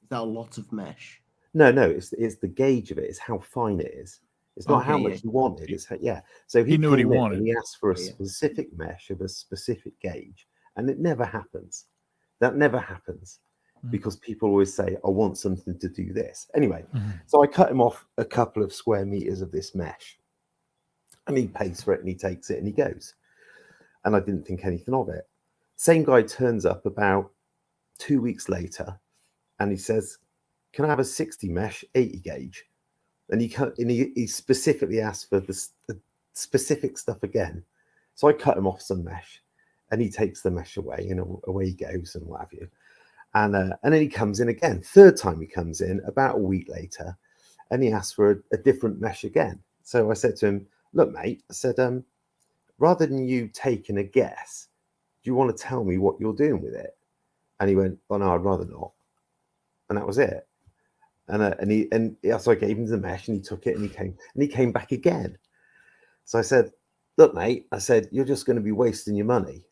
Is that a lot of mesh? No, it's the gauge of it. It's how fine it is. It's not how much you wanted. It's how, So He knew what he came in wanted. and he asked for a specific mesh of a specific gauge, and it never happens. That never happens because people always say, "I want something to do this." Anyway, so I cut him off a couple of square meters of this mesh, and he pays for it, and he takes it, and he goes. And I didn't think anything of it. Same guy turns up about 2 weeks later, and he says, can I have a 60 mesh 80 gauge? And he specifically asked for the specific stuff again. So I cut him off some mesh, and he takes the mesh away, and away he goes and what have you. And then he comes in again. Third time he comes in about a week later, and he asks for a different mesh again. So I said to him, look, mate, I said, rather than you taking a guess, do you want to tell me what you're doing with it? And he went, oh no, I'd rather not. And that was it. And so I gave him the mesh, and he took it, and he came back again. So I said, look, mate, I said, you're just going to be wasting your money.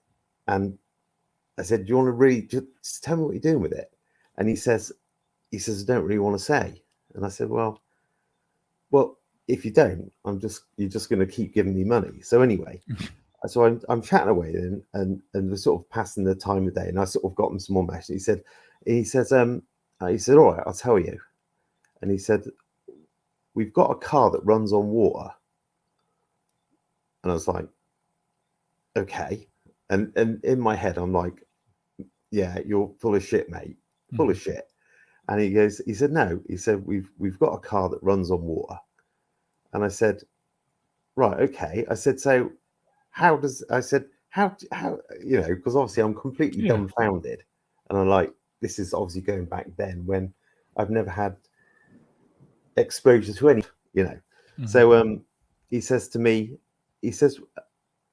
And I said, do you want to really just tell me what you're doing with it? And he says, I don't really want to say. And I said, well, if you don't, you're just going to keep giving me money. So anyway, so I'm chatting away then, and we're sort of passing the time of day, and I sort of got him some more mesh. And he says, all right, I'll tell you. And he said, we've got a car that runs on water. And I was like, okay. And in my head, I'm like, yeah, you're full of shit, mate. Full of shit. And he said, no. He said, we've got a car that runs on water. And I said, right, okay. I said, so how, because obviously I'm completely dumbfounded. And I'm like, this is obviously going back then when I've never had exposure to any, So he says to me,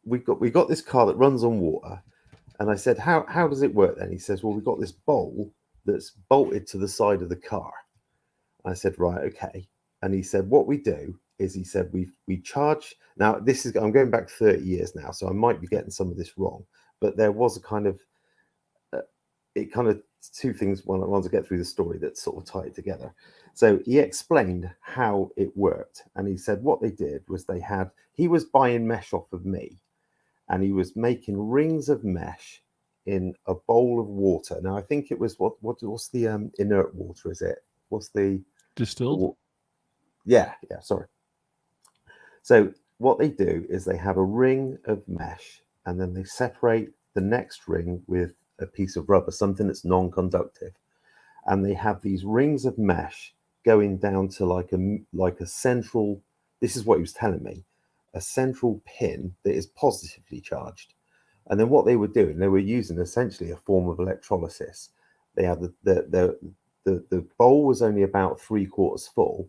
we got this car that runs on water. And I said, how does it work then? He says, well, we've got this bowl that's bolted to the side of the car. I said, right, okay. And he said, what we do is, he said, we charge. Now I'm going back 30 years now, so I might be getting some of this wrong, but there was a kind of two things once I get through the story that sort of tie it together. So he explained how it worked, and he said what they did was he was buying mesh off of me, and he was making rings of mesh in a bowl of water. Now I think it was what's the inert water? Is it? What's the distilled? Yeah, sorry. So what they do is they have a ring of mesh, and then they separate the next ring with a piece of rubber, something that's non-conductive, and they have these rings of mesh going down to like a central. This is what he was telling me, a central pin that is positively charged. And then what they were doing, they were using essentially a form of electrolysis. They had the bowl was only about 3/4 full,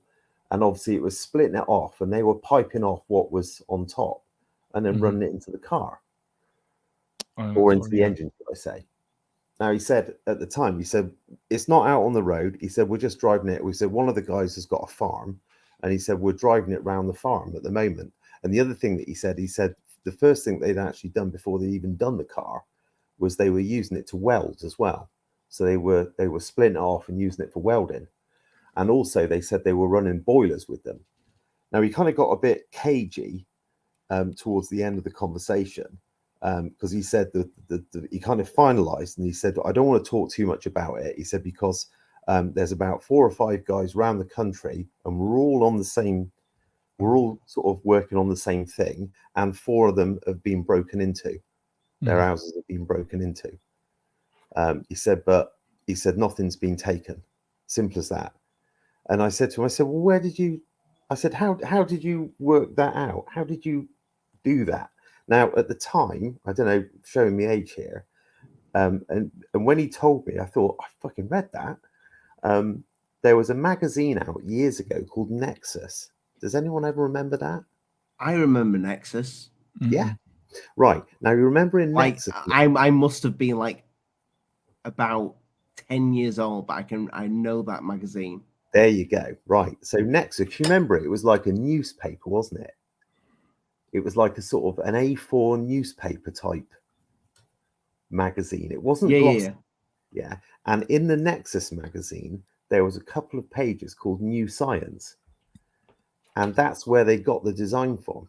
and obviously it was splitting it off, and they were piping off what was on top, and then running it into the car or into the engine, should I say. Now, he said at the time, it's not out on the road. He said, we're just driving it. We said, one of the guys has got a farm, and he said, we're driving it around the farm at the moment. And the other thing that he said the first thing they'd actually done before they even done the car was they were using it to weld as well. So they were splitting it off and using it for welding. And also they said they were running boilers with them. Now, he kind of got a bit cagey towards the end of the conversation, because he said that he kind of finalized, and he said, I don't want to talk too much about it. He said, because there's about 4 or 5 guys around the country, and we're all sort of working on the same thing, and 4 of them have been broken into. Their houses have been broken into. He said nothing's been taken. Simple as that. And I said to him, well, how did you work that out? How did you do that? Now, at the time, I don't know, showing me age here, And when he told me, I thought, I fucking read that. There was a magazine out years ago called Nexus. Does anyone ever remember that? I remember Nexus. Yeah. Right. Now, you remember in Like Nexus... I must have been like about 10 years old, but I know that magazine. There you go. Right. So Nexus, you remember it was like a newspaper, wasn't it? It was like a sort of an A4 newspaper type magazine. It wasn't glossy. Yeah. And in the Nexus magazine, there was a couple of pages called New Science. And that's where they got the design from.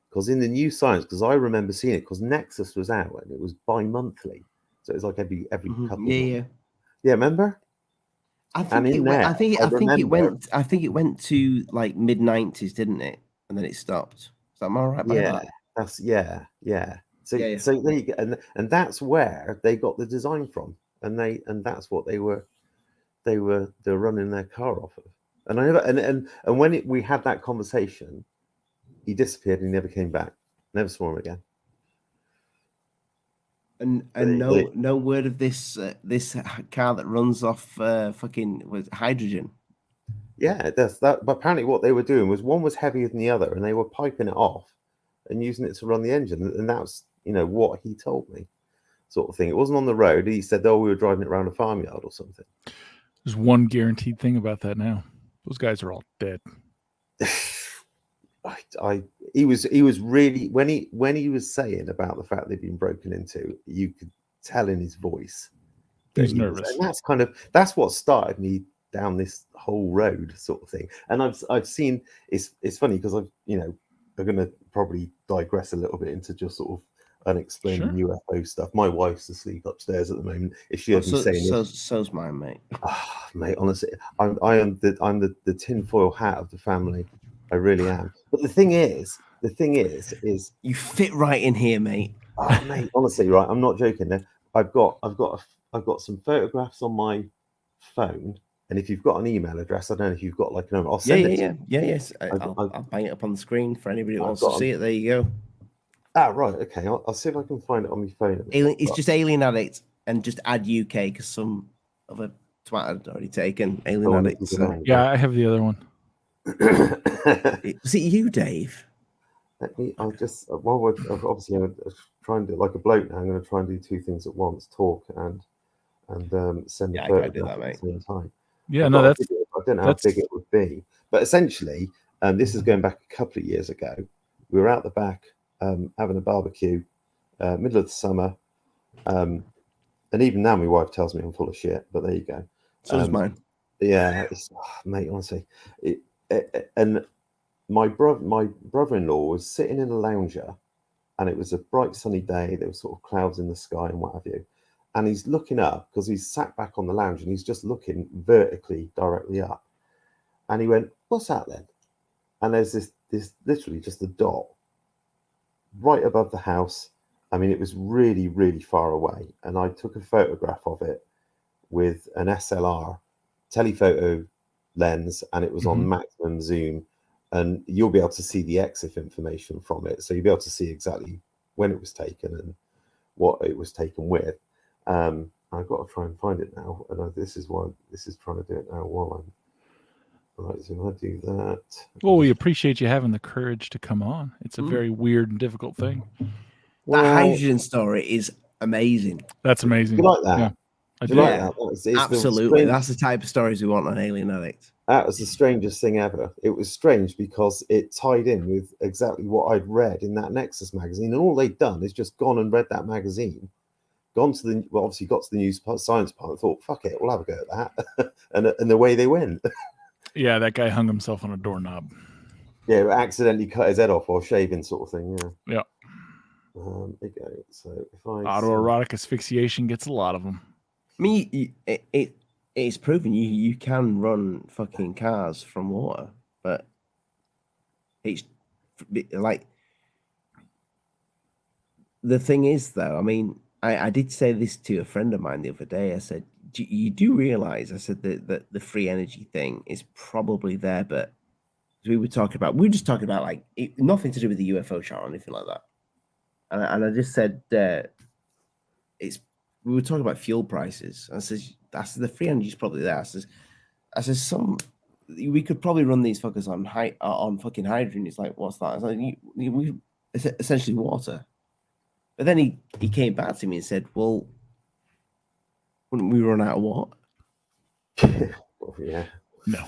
Because in the New Science, because I remember seeing it, because Nexus was out and it was bi-monthly. So it was like every couple of months. Yeah, remember? I think it went. I think it went to like mid-90s, didn't it? And then it stopped. Is that am I right by that? That's yeah. So there you go, and that's where they got the design from, and that's what they were running their car off of. And I never and when we had that conversation, he disappeared and he never came back. Never saw him again. And no word of this car that runs off fucking with hydrogen. Yeah, that's that. But apparently, what they were doing was one was heavier than the other, and they were piping it off and using it to run the engine. And that's what he told me, sort of thing. It wasn't on the road. He said, "Oh, we were driving it around a farmyard or something." There's one guaranteed thing about that now: those guys are all dead. He was really when he was saying about the fact they'd been broken into, you could tell in his voice he's nervous. And that's what started me down this whole road, sort of thing. And I've seen it's funny because I'm going to probably digress a little bit into just sort of unexplained UFO stuff. My wife's asleep upstairs at the moment. If she heard me saying so's mine, mate. Oh, mate, honestly, I'm the tinfoil hat of the family. I really am. But the thing is, you fit right in here, mate. Oh, mate, honestly, right? I'm not joking. I've got some photographs on my phone, and if you've got an email address, I don't know if you've got like an. I'll send it. Yes. I'll bang it up on the screen for anybody who wants to see it. There you go. Ah, right. Okay, I'll see if I can find it on my phone. It's just Alien Addict, and just add UK because some other twat had already taken Alien Addict. So. Yeah, I have the other one. Was it you, Dave? I'll just obviously I'm trying to do like a bloke now. I'm going to try and do two things at once: talk and send the photograph at the same time. Yeah, I don't know how big it would be, but essentially, this is going back a couple of years ago. We were out the back having a barbecue, middle of the summer, and even now my wife tells me I'm full of shit. But there you go. So is mine. Yeah, mate. Honestly, and my brother-in-law was sitting in a lounger, and it was a bright sunny day. There were sort of clouds in the sky and what have you. And he's looking up because he's sat back on the lounge and he's just looking vertically directly up. And he went, "What's that then?" And there's this literally just a dot right above the house. I mean, it was really, really far away. And I took a photograph of it with an SLR telephoto lens, and it was on maximum zoom. And you'll be able to see the EXIF information from it. So you'll be able to see exactly when it was taken and what it was taken with. I've got to try and find it now. And this is trying to do it now while I'm... Right, so I do that. Well, we appreciate you having the courage to come on. It's a very weird and difficult thing. That hydrogen story is amazing. That's amazing. You like that? Yeah, I do. Like that? It's absolutely. That's the type of stories we want on Alien Addict. That was the strangest thing ever. It was strange because it tied in with exactly what I'd read in that Nexus magazine. And all they'd done is just gone and read that magazine, obviously got to the news science part and thought, fuck it, we'll have a go at that. and away they went. Yeah, that guy hung himself on a doorknob. Yeah, accidentally cut his head off while shaving, sort of thing. Yeah. There you go. So if autoerotic asphyxiation gets a lot of them. I mean, it's proven you can run fucking cars from water, but it's like the thing is though. I mean, I did say this to a friend of mine the other day. I said, you do realize, I said that the free energy thing is probably there, but we were just talking about like nothing to do with the UFO chart or anything like that. And I just said it's we were talking about fuel prices. I said the 300 is probably there. I says we could probably run these fuckers on fucking hydrogen. It's like, what's that? I was like, it's essentially water. But then he came back to me and said, well, wouldn't we run out of what? Well, yeah. No.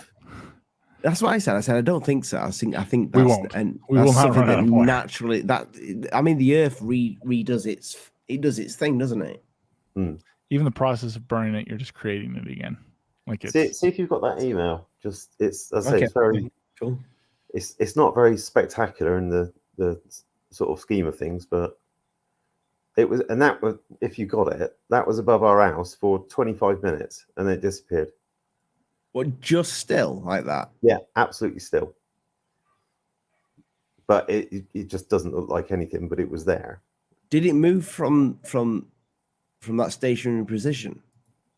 That's what I said. I said I don't think so. I think We that's won't. and We that's will not something run out that of oil. naturally the Earth redoes its thing, doesn't it? Even the process of burning it, you're just creating it again. Like it's See if you've got that email. Just it's as I say, Okay. it's very Cool. it's not very spectacular in the sort of scheme of things, but it was, and that was, if you got it, that was above our house for 25 minutes and then it disappeared. What, just still like that? Yeah, absolutely still. But it just doesn't look like anything, but it was there. Did it move from that stationary position?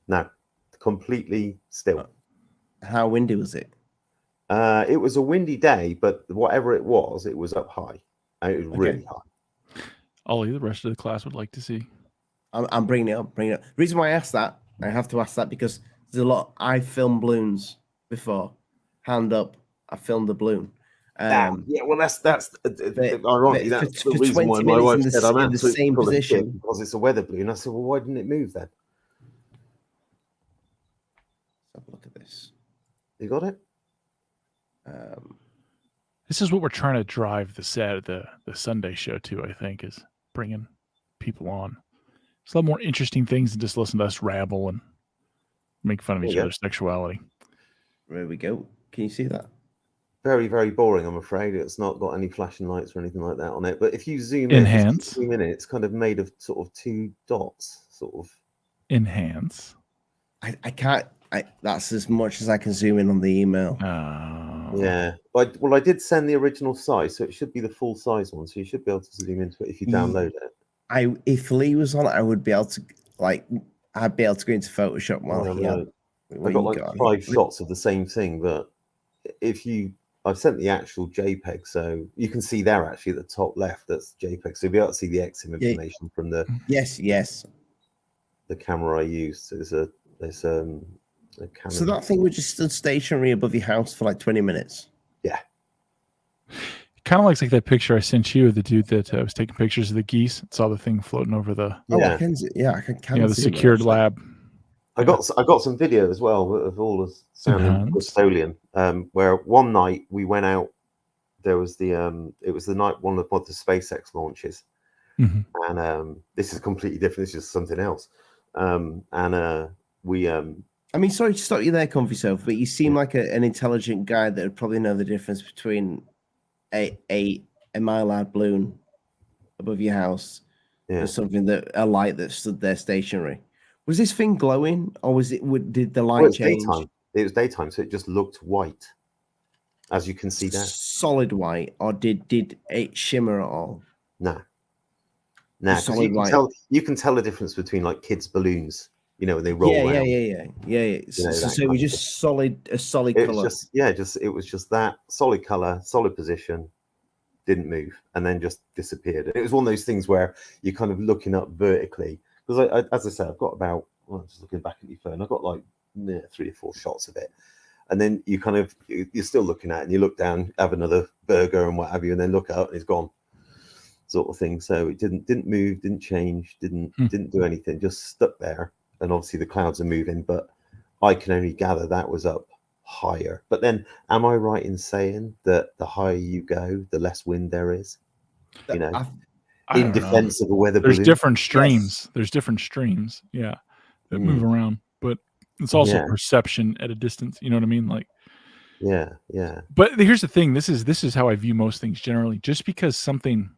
No, completely still. How windy was it? It was a windy day, but whatever it was up high. And it was really high. Ollie, the rest of the class would like to see. I'm bringing it up. The reason why I asked that, I have to ask that because there's a lot. I filmed balloons before. Hand up, I filmed a balloon. Yeah, well, that's ironically that's the reason why my wife said I'm absolutely full of shit because it's a weather balloon. I said, well, why didn't it move then? Let's have a look at this. You got it? This is what we're trying to drive the Sunday show to, I think, is bringing people on. It's a lot more interesting things than just listen to us rabble and make fun of each other's sexuality. There we go. Can you see that? Very, very boring, I'm afraid. It's not got any flashing lights or anything like that on it. But if you zoom Enhance. in, it's kind of made of sort of two dots, sort of. Enhance. I can't. That's as much as I can zoom in on the email. Yeah. Well, I did send the original size, so it should be the full size one. So you should be able to zoom into it if you download it. If Lee was on it, I would be able to I'd be able to go into Photoshop while he had. I got like 5 shots of the same thing, but I've sent the actual JPEG, so you can see there actually at the top left. That's JPEG, so you'll be able to see the EXIM information from the the camera I used. So there's a camera. So that thing was just stood stationary above your house for like 20 minutes. Yeah. Kind of looks like that picture I sent you of the dude that was taking pictures of the geese and saw the thing floating over the I can see the secured lab. I got some video as well of all the sounding custodian. Where one night we went out. There was it was the night one of the SpaceX launches, and this is completely different. This is something else, we. I mean, sorry to stop you there, Comfy Self, but you seem like an intelligent guy that would probably know the difference between a Mylar balloon above your house and something a light that stood there stationary. Was this thing glowing, or did the light change? Daytime. It was daytime, so it just looked white, as you can see there. Solid white, or did it shimmer at all? No. Solid white. You can tell the difference between like kids' balloons. You know, when they roll around. Yeah. So it was just a solid color. It was just that solid color, solid position, didn't move, and then just disappeared. It was one of those things where you're kind of looking up vertically. Because as I said, I've got about, just looking back at your phone, I've got like 3 or 4 shots of it. And then you kind of, you're still looking at it and you look down, have another burger and what have you, and then look out and it's gone, sort of thing. So it didn't move, didn't change, didn't do anything, just stuck there. And obviously the clouds are moving, but I can only gather that was up higher. But then, am I right in saying that the higher you go, the less wind there is? You know, in defense of a weather balloon. There's different streams. Yes. There's different streams, that move around. But it's also perception at a distance. You know what I mean? Like, yeah. But here's the thing. This is how I view most things generally. Just because something,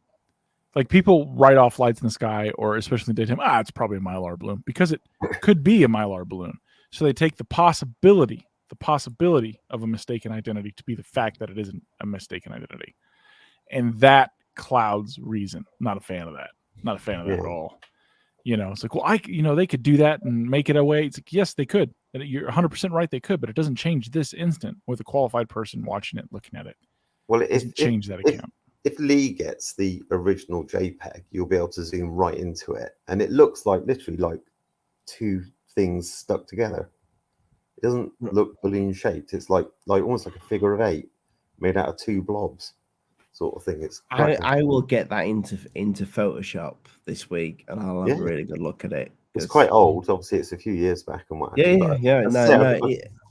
like people write off lights in the sky, or especially in the daytime, it's probably a Mylar balloon, because it could be a Mylar balloon. So they take the possibility of a mistaken identity to be the fact that it isn't a mistaken identity, and that clouds reason. Not a fan of that. Not a fan of that at all. You know, it's like, well, they could do that and make it away. It's like, yes, they could. You're 100% right. They could, but it doesn't change this instant with a qualified person watching it, looking at it. Well, it doesn't change that account. If Lee gets the original JPEG, you'll be able to zoom right into it, and it looks like literally like two things stuck together. It doesn't No. look balloon shaped. It's like almost like a figure of 8 made out of 2 blobs, sort of thing. It's quite I will get that into Photoshop this week, and I'll have a really good look at it. It's quite old. Obviously, it's a few years back and what. Yeah.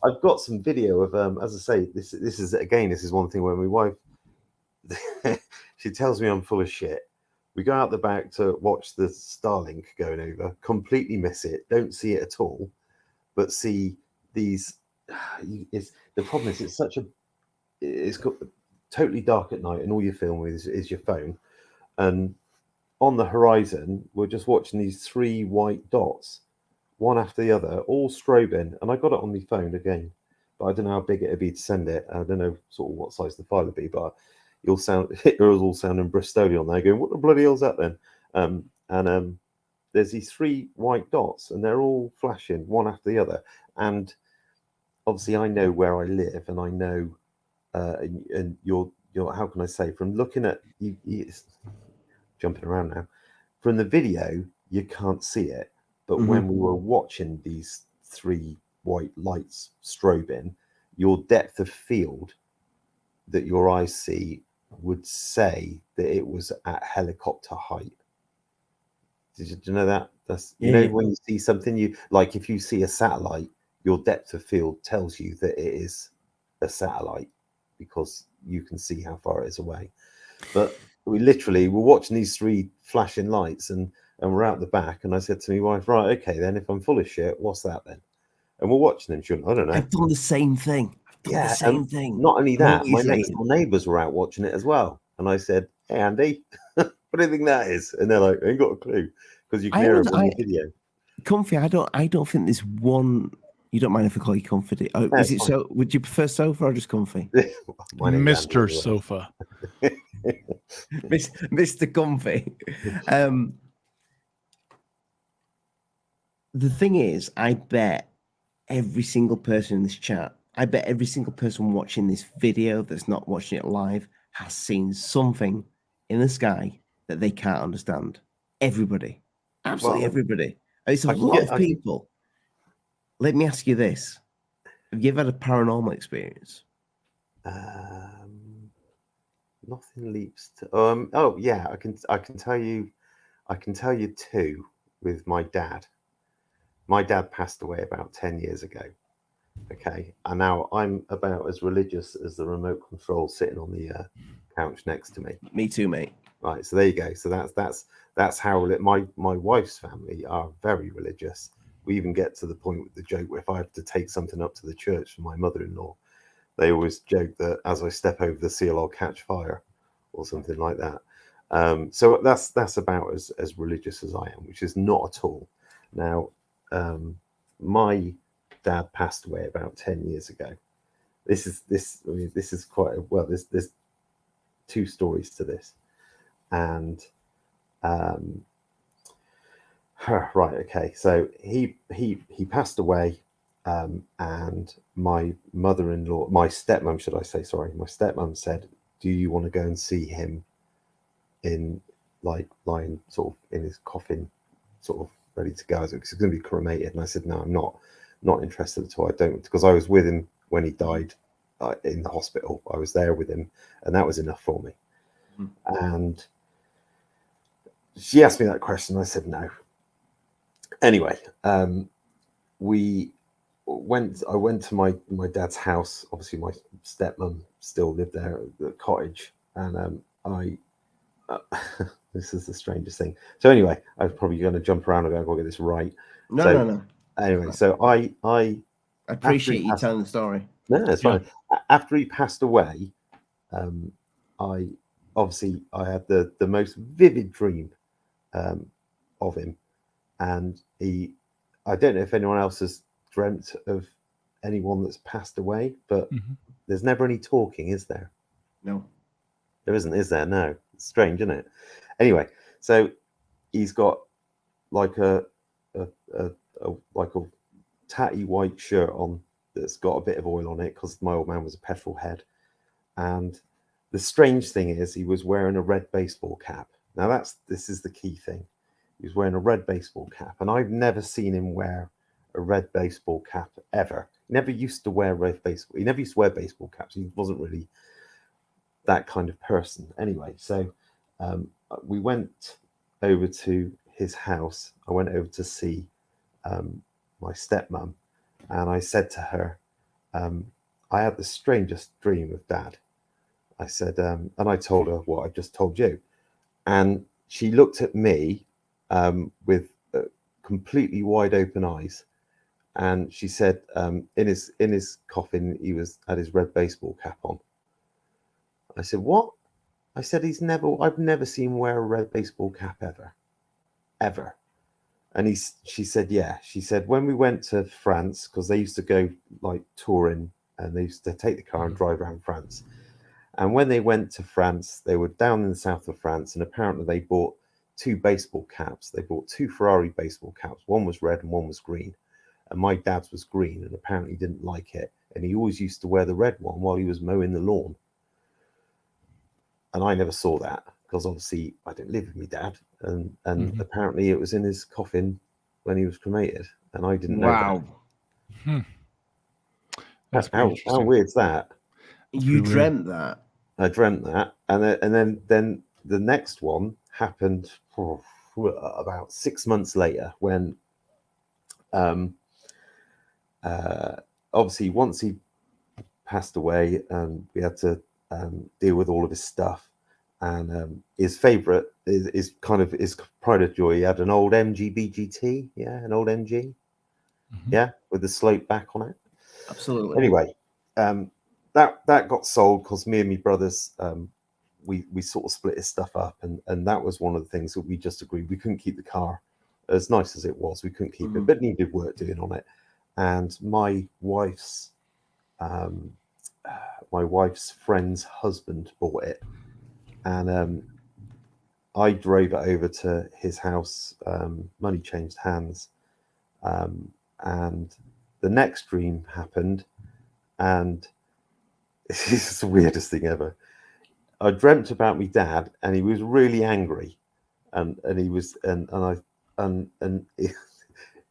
I've got some video of as I say, this is again, this is one thing where my wife she tells me I'm full of shit. We go out the back to watch the Starlink going over, completely miss it, don't see it at all, but see these. The problem is it's got totally dark at night, and all you film with is your phone, and on the horizon we're just watching these 3 white dots, one after the other, all strobing, and I got it on my phone again, but I don't know how big it'd be to send it. I don't know sort of what size the file would be, but it was all sounding Bristolian there, going, what the bloody hell's that then? There's these 3 white dots, and they're all flashing one after the other, and obviously I know where I live, and I know and you're how can I say, from looking at you jumping around now, from the video you can't see it, but when we were watching these 3 white lights strobing, your depth of field that your eyes see would say that it was at helicopter height. Did you know that? That's when you see something, you like, if you see a satellite, your depth of field tells you that it is a satellite because you can see how far it is away. But we're watching these 3 flashing lights, and we're out the back, and I said to my wife, right, okay, then if I'm full of shit, what's that then? And we're watching them. She went, I don't know. I've done the same thing. The same thing. Not only that, my next door neighbours were out watching it as well. And I said, hey, Andy, what do you think that is? And they're like, I ain't got a clue, because you can hear it on the video. Comfy, I don't think there's one. You don't mind if I call you Comfy? Oh, is it so? Would you prefer Sofa or just Comfy? Mr. Sofa. Mr. Comfy. The thing is, I bet every single person in this chat, I bet every single person watching this video that's not watching it live has seen something in the sky that they can't understand. Everybody. Absolutely everybody. It's a lot of people. Let me ask you this. Have you ever had a paranormal experience? Nothing leaps to I can tell you 2 with my dad. My dad passed away about 10 years ago. Okay, and now I'm about as religious as the remote control sitting on the couch next to me. Me too, mate. Right, so there you go. So that's how my wife's family are very religious. We even get to the point with the joke where if I have to take something up to the church for my mother-in-law, they always joke that as I step over the seal, I'll catch fire, or something like that. So that's about as religious as I am, which is not at all. Now, my dad passed away about 10 years ago. This is quite there's 2 stories to this, and right, okay, so he passed away, and my mother-in-law, my stepmom, should I say, sorry, my stepmom said, do you want to go and see him in, like, lying sort of in his coffin, sort of ready to go, because he's going to be cremated? And I said, no, I'm not interested at all. I don't, because I was with him when he died in the hospital. I was there with him, and that was enough for me. And she asked me that question. I said no. Anyway, I went to my dad's house. Obviously, my stepmom still lived there at the cottage, and this is the strangest thing. So anyway, I was probably going to jump around and go, I've got to get this right. No. Anyway, so I appreciate you telling the story. No, it's fine. After he passed away, I had the most vivid dream of him, and I don't know if anyone else has dreamt of anyone that's passed away, but there's never any talking, is there? No, there isn't, is there? No, it's strange, isn't it? Anyway, so he's got like a tatty white shirt on that's got a bit of oil on it, because my old man was a petrol head. And the strange thing is, he was wearing a red baseball cap. Now this is the key thing. He was wearing a red baseball cap, and I've never seen him wear a red baseball cap ever. He never used to wear red baseball. He never used to wear baseball caps. He wasn't really that kind of person. Anyway, so we went over to his house. I went over to see my stepmom, and I said to her, I had the strangest dream of Dad. I said, and I told her what I just told you. And she looked at me with completely wide open eyes. And she said, in his coffin, he had his red baseball cap on. I said, what? I said, I've never seen him wear a red baseball cap ever. And she said, yeah. She said, when we went to France, because they used to go like touring, and they used to take the car and drive around France. And when they went to France, they were down in the south of France, and apparently they bought 2 baseball caps. They bought 2 Ferrari baseball caps. One was red and one was green. And my dad's was green, and apparently he didn't like it. And he always used to wear the red one while he was mowing the lawn. And I never saw that, because obviously I didn't live with my dad. And apparently it was in his coffin when he was cremated. And I didn't know that. That's How weird's that? You dreamt that? I dreamt that, and then the next one happened about 6 months later, when obviously once he passed away, we had to deal with all of his stuff, and his favorite is kind of his pride of joy. He had an old MG BGT, an old MG, with the slope back on it. Absolutely. Anyway, that got sold because me and my brothers, we sort of split his stuff up, and that was one of the things that we just agreed. We couldn't keep the car, as nice as it was. We couldn't keep it, but it needed work doing on it. And my wife's friend's husband bought it, and I drove it over to his house. Money changed hands, and the next dream happened, and this is the weirdest thing ever. I dreamt about my dad, and he was really angry, and he was and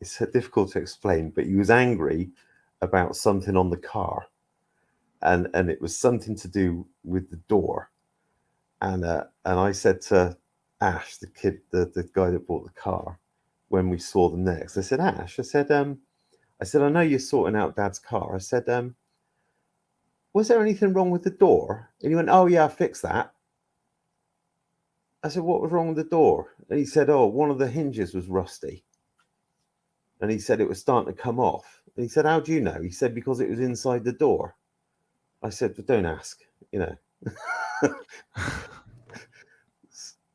it's difficult to explain, but he was angry about something on the car, and it was something to do with the door, and I said to Ash, the kid, the guy that bought the car, when we saw them next, I said, Ash, I said, I know you're sorting out Dad's car. I said, was there anything wrong with the door? And he went, oh yeah, I fixed that. I said, what was wrong with the door? And he said, oh, one of the hinges was rusty. And he said it was starting to come off. And he said, how do you know? He said, because it was inside the door. I said, but don't ask,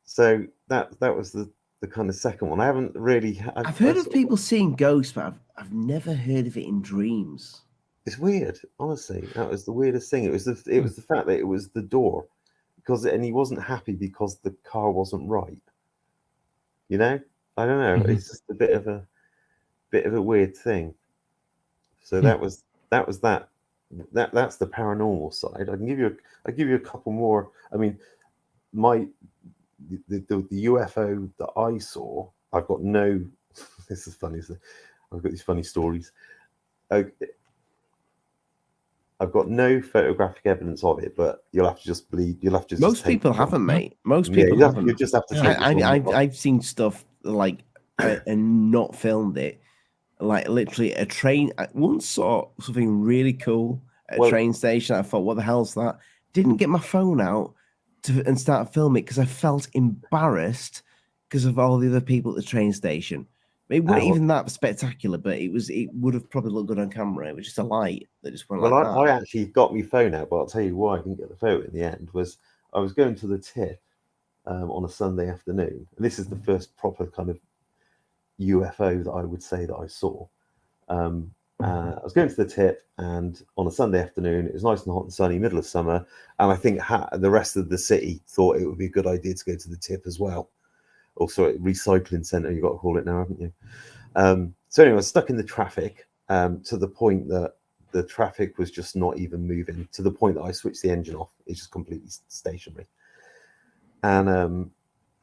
So that was the kind of second one. I haven't really. I've heard of people seeing ghosts, but I've never heard of it in dreams. It's weird, honestly. That was the weirdest thing. It was the fact that it was the door, and he wasn't happy because the car wasn't right. I don't know. It's just a bit of a weird thing. So that's the paranormal side. I can give you a couple more. I mean, the UFO that I saw, I've got no. This is funny. I've got these funny stories. I've got no photographic evidence of it, but you'll have to just believe. You'll have to. Most people haven't, mate. Most people haven't. You just have to take. I've seen stuff like and not filmed it. Like literally a train. I once saw something really cool at a train station. I thought, what the hell's that? Didn't get my phone out and start filming because I felt embarrassed because of all the other people at the train station. It wasn't even that spectacular, but it would have probably looked good on camera. It was just a light that just went like that. I actually got my phone out, but I'll tell you why I didn't get the photo in the end. Was I was going to the tip on a Sunday afternoon. And this is the first proper kind of UFO that I would say that I saw. I was going to the tip, and on a Sunday afternoon, it was nice and hot and sunny, middle of summer, and I think the rest of the city thought it would be a good idea to go to the tip as well. Also, recycling centre, you've got to call it now, haven't you? So anyway, I was stuck in the traffic to the point that the traffic was just not even moving, to the point that I switched the engine off. It's just completely stationary. And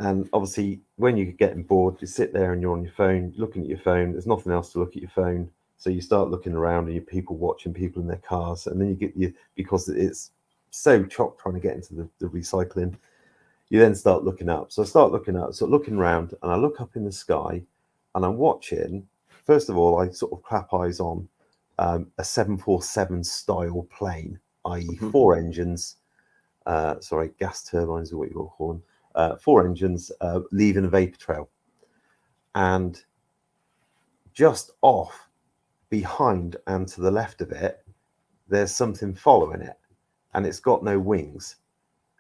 And obviously, when you're getting bored, you sit there and you're on your phone, looking at your phone. There's nothing else to look at your phone. So you start looking around and you're people watching people in their cars. And then you get because it's so chopped trying to get into the recycling, you then start looking up. So I start looking up, so looking around, and I look up in the sky and I'm watching. First of all, I sort of clap eyes on a 747 style plane, i.e., 4 engines. Gas turbines are what you're calling. 4 engines leaving a vapor trail, and just off behind and to the left of it, there's something following it, and it's got no wings,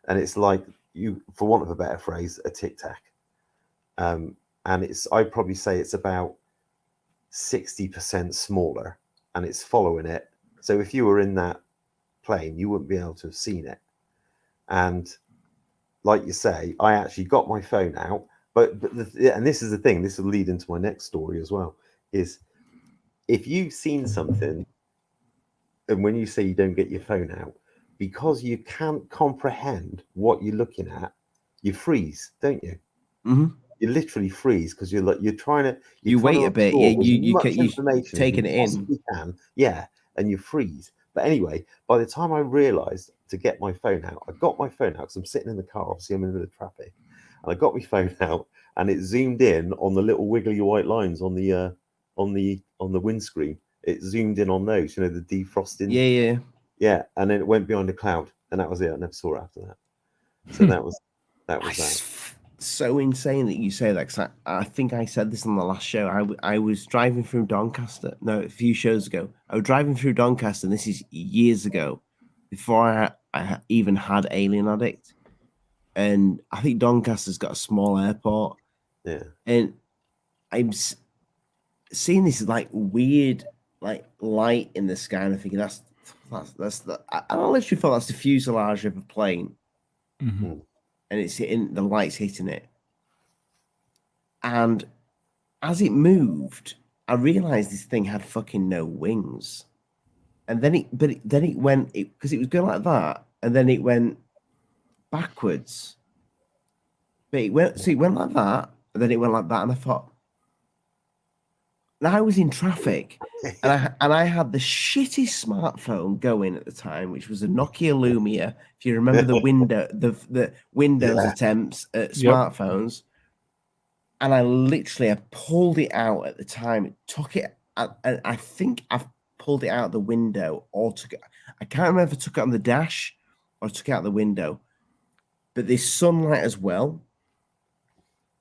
and it's like, you, for want of a better phrase, a tic tac. And I'd probably say it's about 60% smaller, and it's following it. So if you were in that plane, you wouldn't be able to have seen it. And like you say, I actually got my phone out, and this is the thing, this will lead into my next story as well, is if you've seen something, and when you say you don't get your phone out, because you can't comprehend what you're looking at, you freeze, don't you? Mm-hmm. You literally freeze because you're trying to wait a bit, yeah, you information taking as it you possibly can, yeah, and you freeze. But anyway, by the time I realized to get my phone out, I got my phone out because I'm sitting in the car, obviously I'm in the middle of traffic, and I got my phone out and it zoomed in on the little wiggly white lines on the windscreen. It zoomed in on those, the defrosting. Yeah, and then it went behind a cloud, and that was it. I never saw it after that. So that was that. So insane that you say that, because I think I said this on the last show. I was driving through Doncaster, no, a few shows ago. I was driving through Doncaster, and this is years ago, before I even had Alien Addict. And I think Doncaster's got a small airport. Yeah. And I'm seeing this like weird, like light in the sky, and I'm thinking that's I literally thought that's the fuselage of a plane. Mm-hmm. And it's hitting, the light's hitting it. And as it moved, I realized this thing had fucking no wings. And then it went, because it was going like that, and then it went backwards. But it went like that, and then it went like that, and I thought, and I was in traffic, and I had the shittiest smartphone going at the time, which was a Nokia Lumia. If you remember the Windows attempts at smartphones, and I pulled it out at the time. Took it, and I think I've pulled it out the window, or took it. I can't remember if I took it on the dash or took it out the window. But there's sunlight as well.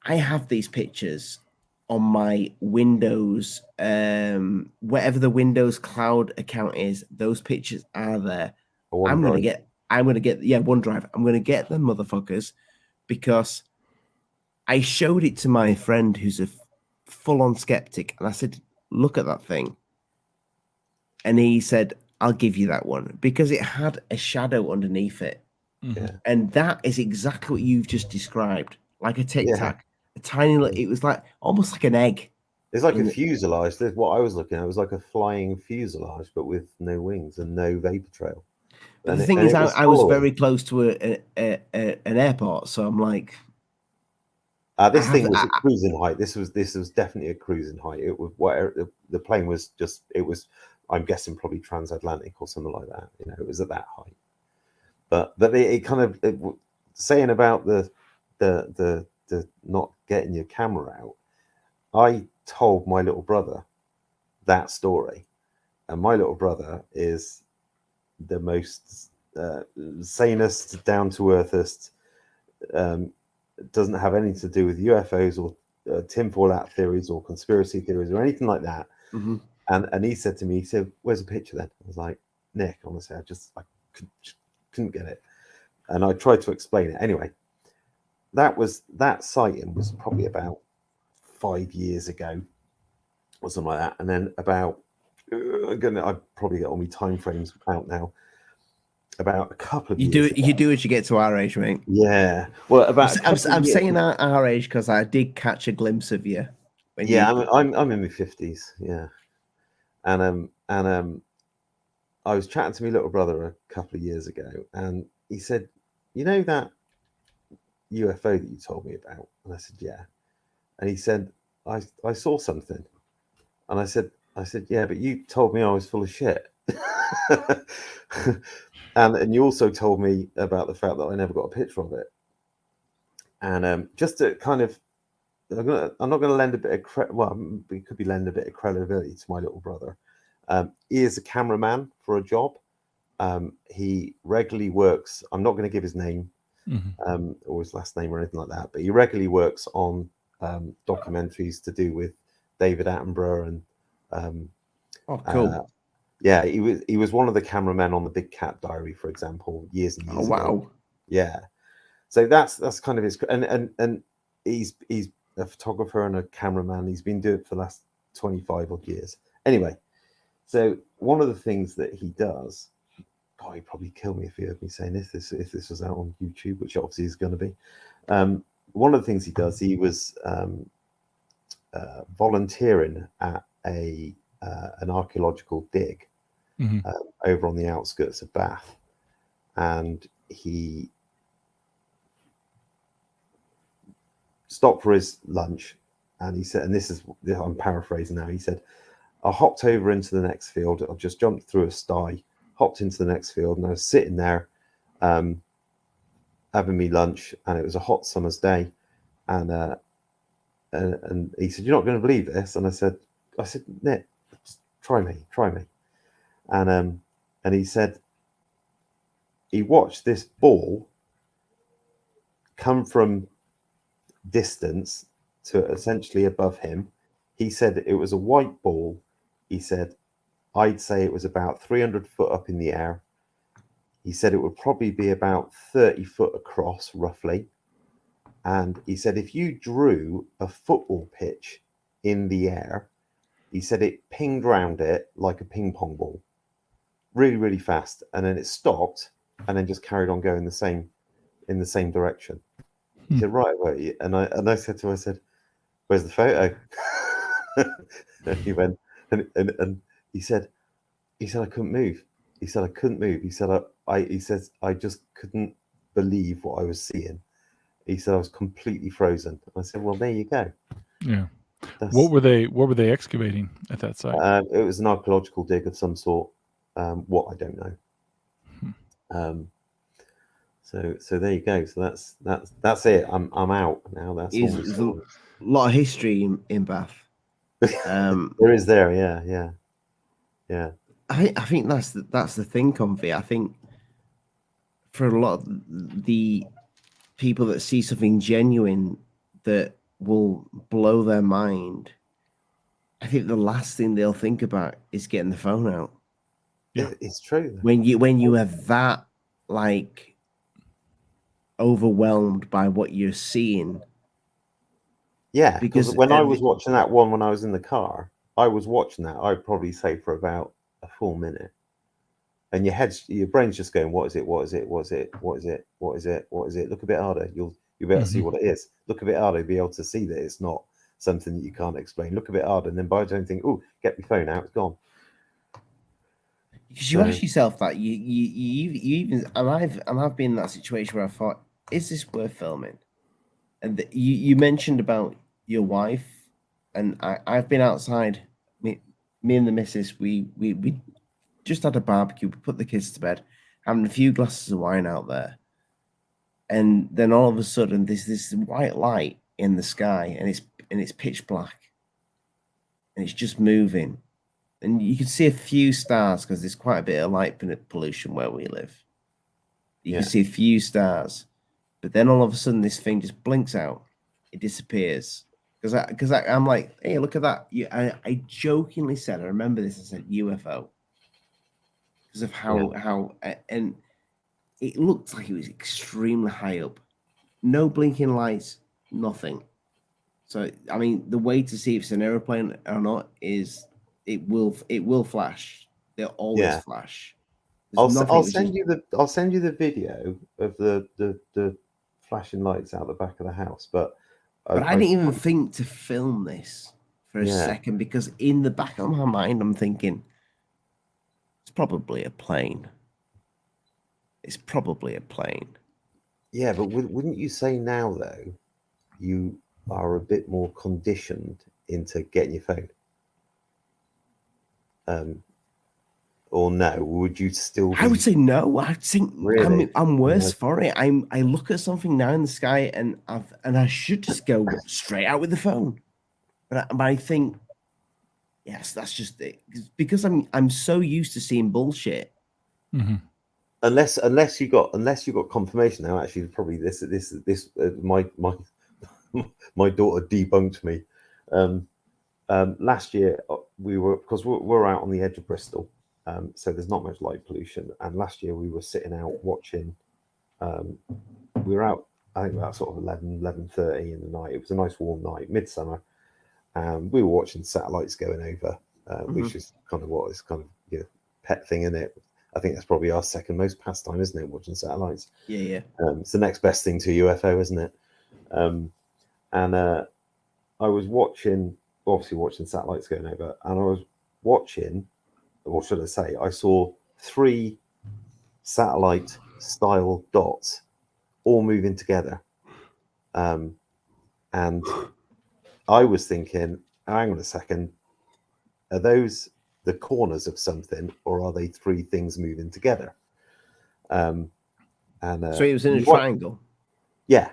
I have these pictures on my Windows, whatever the Windows cloud account is, those pictures are there. I'm gonna get OneDrive. I'm gonna get them motherfuckers, because I showed it to my friend who's a full-on skeptic, and I said, "Look at that thing," and he said, "I'll give you that one," because it had a shadow underneath it, and that is exactly what you've just described, like a tic tac. A tiny little, it was like almost like an egg. It's like a fuselage. That's what I was looking at. It was like a flying fuselage, but with no wings and no vapor trail. But the thing is, I was very close to an airport, so I'm like, this thing was at cruising height. This was definitely a cruising height. It was whatever the plane was. Just it was. I'm guessing probably transatlantic or something like that. It was at that height. But it kind of saying about the not getting your camera out. I told my little brother that story, and my little brother is the most sanest, down to earthest. Doesn't have anything to do with UFOs or tinfoil hat theories or conspiracy theories or anything like that. Mm-hmm. And he said to me, he said, "Where's the picture then?" I was like, "Nick, honestly, I couldn't get it." And I tried to explain it. Anyway, that sighting was probably about 5 years ago or something like that. And then about, I probably get all my time frames out now. About a couple of years. You do as you get to our age, mate. Yeah. Well, I'm saying our age because I did catch a glimpse of you. I'm in my 50s. Yeah. And I was chatting to my little brother a couple of years ago, and he said, "You know that UFO that you told me about?" And I said, "Yeah." And he said, I saw something." And I said, "Yeah, but you told me I was full of shit." and you also told me about the fact that I never got a picture of it. And just to kind of, I'm not going to lend a bit of we could be lending a bit of credibility to my little brother. He is a cameraman for a job. He regularly works. I'm not going to give his name or his last name or anything like that, but he regularly works on documentaries to do with David Attenborough and Oh, cool. yeah, he was one of the cameramen on the Big Cat Diary, for example, years and years Oh, ago. wow. Yeah, so that's kind of his, and he's a photographer and a cameraman. He's been doing it for the last 25 odd years. Anyway, so one of the things that he does, God, he'd probably kill me if he heard me saying this if this was out on YouTube, which obviously is going to be. One of the things he does, he was volunteering at an archaeological dig over on the outskirts of Bath, and he stopped for his lunch, and he said, and this is, I'm paraphrasing now, he said, "I hopped over into the next field. I just jumped through a sty, hopped into the next field, and I was sitting there having me lunch, and it was a hot summer's day, and he said, 'You're not going to believe this.' And I said, "Nick, try me." And he said he watched this ball come from distance to essentially above him. He said it was a white ball. He said, I'd say it was about 300 foot up in the air. He said it would probably be about 30 foot across, roughly. And he said if you drew a football pitch in the air, he said it pinged round it like a ping pong ball, really, really fast. And then it stopped and then just carried on going in the same direction. He said, "Right, were you?" And I said to him, I said, "Where's the photo?" And he went, and he said, "I couldn't move." He said, "I couldn't move." He said, he says, "I just couldn't believe what I was seeing." He said, "I was completely frozen." I said, "Well, there you go." Yeah. What were they excavating at that site? It was an archaeological dig of some sort. What, I don't know. So there you go. So that's it. I'm out now. That's all. There's a lot of history in Bath. There is there. Yeah. I think that's the thing, Comfy. I think for a lot of the people that see something genuine that will blow their mind, I think the last thing they'll think about is getting the phone out. Yeah, it's true. When you are that like overwhelmed by what you're seeing. Yeah, because when I was watching that one when I was in the car, I was watching that, I'd probably say for about a full minute. And your brain's just going, what is it? What is it? What is it? What is it? What is it? What is it? Look a bit harder. You'll be able to see what it is. Look a bit harder, be able to see that it's not something that you can't explain. Look a bit harder, and then by the time you think, "Oh, get your phone out," it's gone. Because you ask yourself that you even, and I've been in that situation where I thought, is this worth filming? And you mentioned about your wife, and I've been outside. Me and the missus, we just had a barbecue. We put the kids to bed, having a few glasses of wine out there, and then all of a sudden there's this white light in the sky, and it's pitch black, and it's just moving. And you can see a few stars because there's quite a bit of light pollution where we live. You can see a few stars, but then all of a sudden this thing just blinks out. It disappears because I'm like, hey, look at that. I jokingly said, I remember this. I said UFO because of how and it looked like it was extremely high up. No blinking lights, nothing. So I mean, the way to see if it's an airplane or not is it will flash. They'll always flash. I'll send you the video of the flashing lights out the back of the house. But I didn't even think to film this for a second because in the back of my mind I'm thinking it's probably a plane. It's probably a plane. Yeah, but wouldn't you say now though you are a bit more conditioned into getting your phone? Or no? Would you still be? I would say no. I think Really? I'm worse for it. I look at something now in the sky and I should just go straight out with the phone, but I think yes, that's just it because I'm so used to seeing bullshit. Mm-hmm. Unless you got confirmation now. Actually, probably this my my daughter debunked me. Last year we were, because we're out on the edge of Bristol, so there's not much light pollution. And last year we were sitting out watching. We were out, I think about sort of 11:30 in the night. It was a nice warm night, midsummer. We were watching satellites going over, which is kind of what is kind of pet thing, isn't it? I think that's probably our second most pastime, isn't it? Watching satellites. Yeah. It's the next best thing to a UFO, isn't it? And I was obviously watching satellites going over, and I was watching, or should I say, I saw 3 satellite-style dots all moving together, and I was thinking, hang on a second, are those the corners of something, or are they 3 things moving together? So it was in a triangle. Yeah,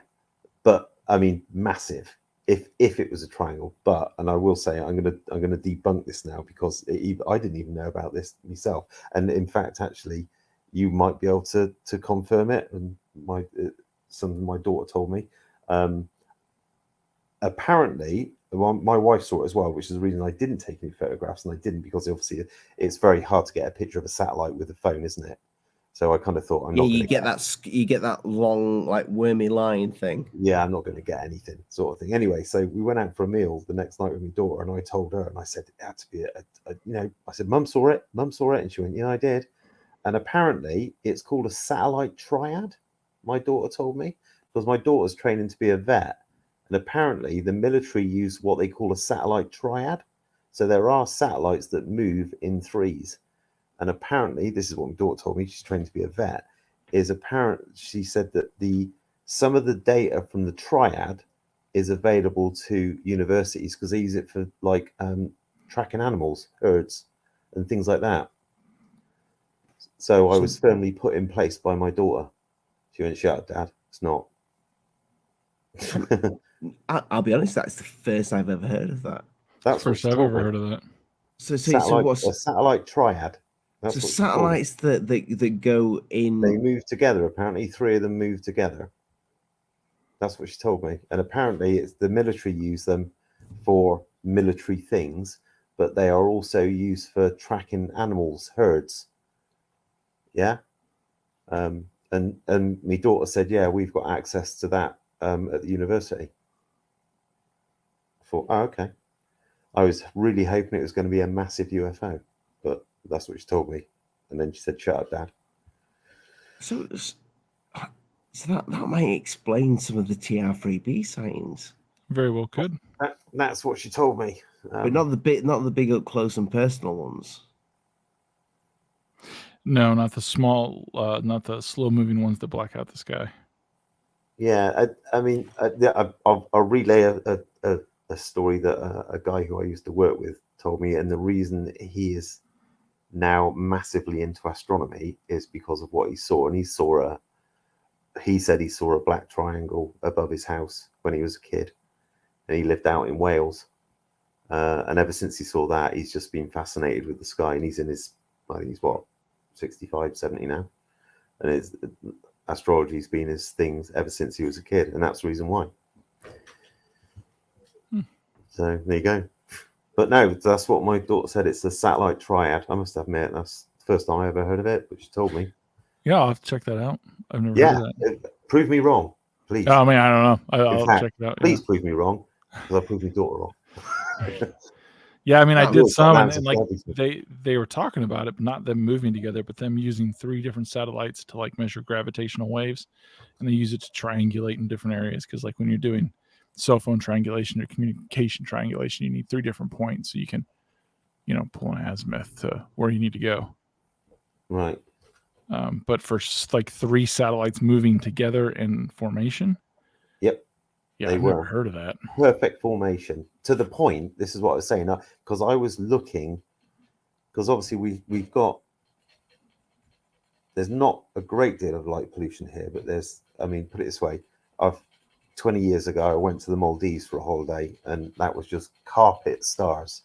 but I mean, massive. If it was a triangle, and I will say I'm gonna debunk this now, because I didn't even know about this myself, and in fact, actually, you might be able to confirm it. And something my daughter told me. Apparently, my wife saw it as well, which is the reason I didn't take any photographs, and I didn't because obviously it's very hard to get a picture of a satellite with a phone, isn't it? So I kind of thought you get that long, like, wormy line thing. Yeah, I'm not going to get anything, sort of thing. Anyway, so we went out for a meal the next night with my daughter, and I told her, and I said it had to be I said, Mum saw it, and she went, yeah, I did. And apparently it's called a satellite triad, my daughter told me, because my daughter's training to be a vet, and apparently the military use what they call a satellite triad. So there are satellites that move in 3s. And apparently, this is what my daughter told me, she's trained to be a vet, she said that some of the data from the triad is available to universities, because they use it for like tracking animals, herds, and things like that. So I was firmly put in place by my daughter. She went, shut up, Dad. It's not. I'll be honest, that's the first I've ever heard of that. That's the first I've ever heard of that. So what's a satellite triad? That's so satellites that go in. They move together. Apparently, 3 of them move together. That's what she told me. And apparently, it's the military use them for military things, but they are also used for tracking animals, herds. Yeah. And my daughter said, yeah, we've got access to that at the university. I thought, oh, okay. I was really hoping it was going to be a massive UFO, but that's what she told me. And then she said, shut up, Dad. So that might explain some of the TR3B sightings. Very well could. That's what she told me. But not the big up close and personal ones. No, not the small, not the slow moving ones that black out the sky. Yeah, I mean, I'll relay a story that a guy who I used to work with told me, and the reason he is now massively into astronomy is because of what he saw. And he said he saw a black triangle above his house when he was a kid, and he lived out in Wales. And ever since he saw that, he's just been fascinated with the sky. And he's in his, I think he's 65, 70 now, and astrology's been his thing ever since he was a kid, and that's the reason why. So there you go. But no, that's what my daughter said. It's a satellite triad. I must admit, that's the first time I ever heard of it, but she told me. Yeah, I'll have to check that out. I've never heard of that. Prove me wrong, please. I mean, I don't know. I'll check it out. Please prove me wrong, because I'll prove my daughter wrong. Yeah, I mean, I did some, and like they were talking about it, but not them moving together, but them using 3 different satellites to like measure gravitational waves, and they use it to triangulate in different areas. Because like when you're doing cell phone triangulation or communication triangulation, you need 3 different points so you can, pull an azimuth to where you need to go. Right. But for like 3 satellites moving together in formation. Yep. Yeah, They I've never heard of that. perfect formation, to the point. This is what I was saying, because I was looking, because obviously we've got, there's not a great deal of light pollution here, but there's, I mean, put it this way, 20 years ago I went to the Maldives for a holiday, and that was just carpet stars.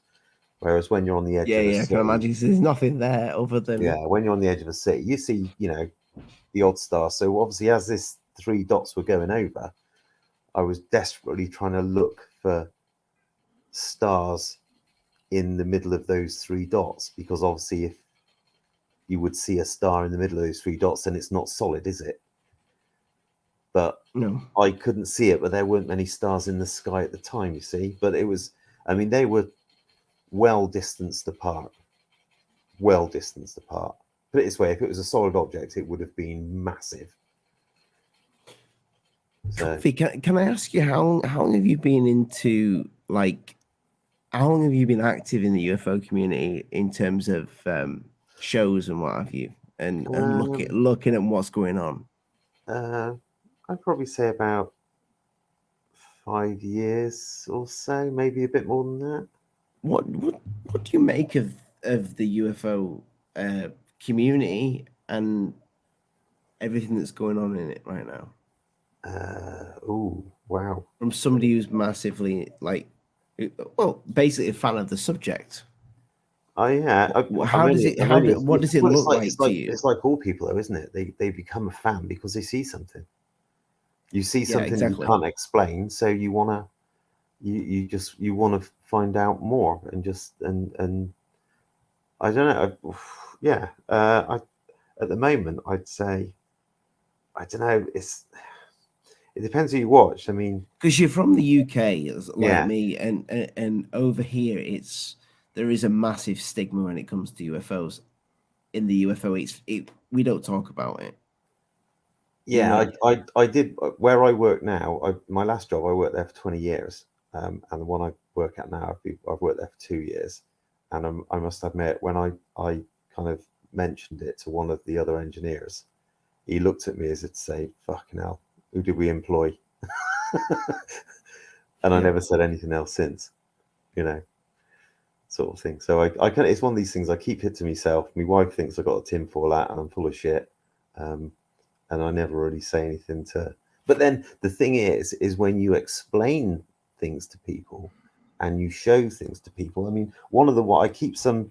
Whereas when you're on the edge of a I city, can imagine there's nothing there other than when you're on the edge of a city, you see, the odd star. So obviously, as this 3 dots were going over, I was desperately trying to look for stars in the middle of those 3 dots, because obviously if you would see a star in the middle of those 3 dots, then it's not solid, is it? But no. I couldn't see it, but there weren't many stars in the sky at the time, you see. But it was, I mean, they were well distanced apart. Put it this way, if it was a solid object, it would have been massive. So, Can I ask you how long have you been into, like, how long have you been active in the UFO community in terms of shows and what have you, and looking at what's going on? I'd probably say about 5 years or so, maybe a bit more than that. What do you make of the UFO community and everything that's going on in it right now? Oh, wow. From somebody who's massively, like, well, basically a fan of the subject. What does it look like to you? It's like all people, though, isn't it? They become a fan because they see something. You see something you can't explain, so you wanna find out more, and I don't know. At the moment, I'd say, I don't know. It depends who you watch. I mean, because you're from the UK, like me, and over here, there is a massive stigma when it comes to UFOs. In the UFO, we don't talk about it. Yeah, I did where I work now. My last job, I worked there for 20 years, and the one I work at now, I've worked there for 2 years, and I must admit, when I kind of mentioned it to one of the other engineers, he looked at me as if to say, "Fucking hell, who did we employ?" And I never said anything else since, sort of thing. So I kind of, it's one of these things I keep it to myself. My wife thinks I got a tinfoil hat and I'm full of shit. And I never really say anything to. But then the thing is when you explain things to people and you show things to people. I mean, I keep some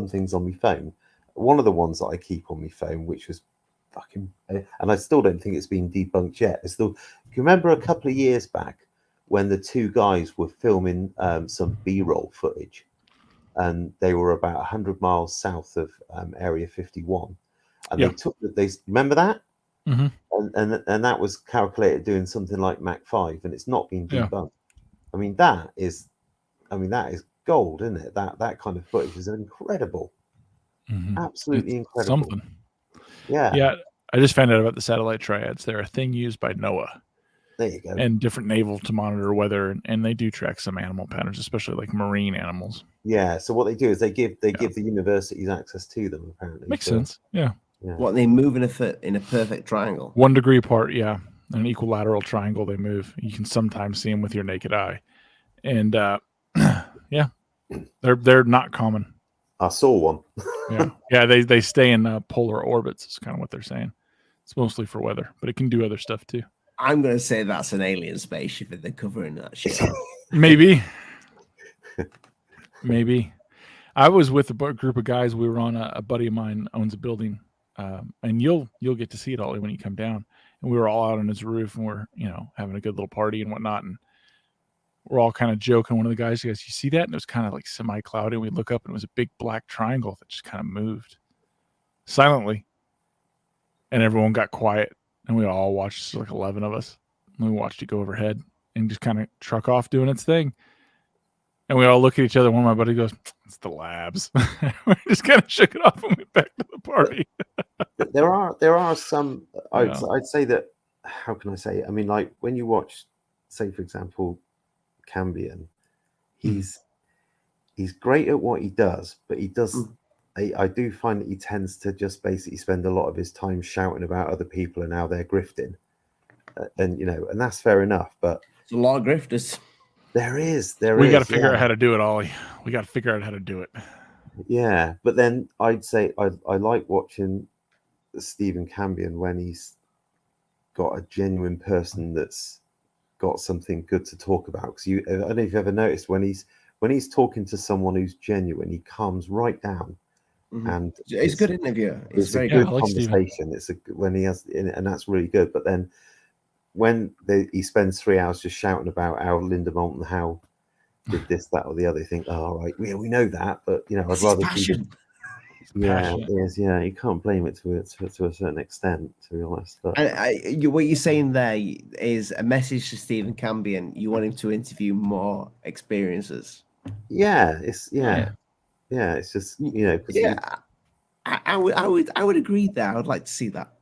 things on my phone. One of the ones that I keep on my phone, which was fucking, and I still don't think it's been debunked yet. It's still. You remember a couple of years back when the 2 guys were filming some B-roll footage, and they were about 100 miles south of Area 51, and they remember that. Mm-hmm. And that was calculated doing something like Mach 5, and it's not been debunked. I mean, that is gold, isn't it? That kind of footage is incredible. Mm-hmm. Absolutely it's incredible. Something. Yeah. I just found out about the satellite triads. They're a thing used by NOAA. There you go. And different naval to monitor weather, and they do track some animal patterns, especially like marine animals. Yeah. So what they do is they give the universities access to them. Apparently, makes sense. Yeah. What, they move in a perfect triangle, 1 degree apart. Yeah, an equilateral triangle. They move. You can sometimes see them with your naked eye, and they're not common. I saw one. yeah. They stay in polar orbits. Is kind of what they're saying. It's mostly for weather, but it can do other stuff too. I'm going to say that's an alien spaceship if they're covering that shit up. Maybe. I was with a group of guys. We were on a buddy of mine owns a building, and you'll get to see it, Ollie, when you come down. And we were all out on his roof, and we're having a good little party and whatnot. And we're all kind of joking. One of the guys goes, "You see that?" And it was kind of like semi-cloudy. And we look up, and it was a big black triangle that just kind of moved silently. And everyone got quiet, and we all watched, like 11 of us. And we watched it go overhead and just kind of truck off doing its thing. And we all look at each other. One of my buddies goes, "It's the labs." We just kind of shook it off and went back to the party. There are some. I'd say that. How can I say it? I mean, like when you watch, say for example, Cambion, he's great at what he does, but he does I do find that he tends to just basically spend a lot of his time shouting about other people and how they're grifting, and and that's fair enough. But It's a lot of grifters. We got to figure out how to do it, Ollie. We got to figure out how to do it. Yeah, but then I'd say I like watching Stephen Cambion when he's got a genuine person that's got something good to talk about. Because I don't know if you've ever noticed when he's talking to someone who's genuine, he calms right down, and It's a good interview. It's very good good. conversation. It's when he has, and that's really good. But then when he spends 3 hours just shouting about how Linda Moulton, how did this, that, or the other, you think, oh, all right, we know that, but I'd rather passion. Yeah, it is. Yeah, you can't blame it to a certain extent, to be honest. But what you're saying there is a message to Stephen Cambion. You want him to interview more experiences. Yeah, it's it's just I would agree there. I would like to see that.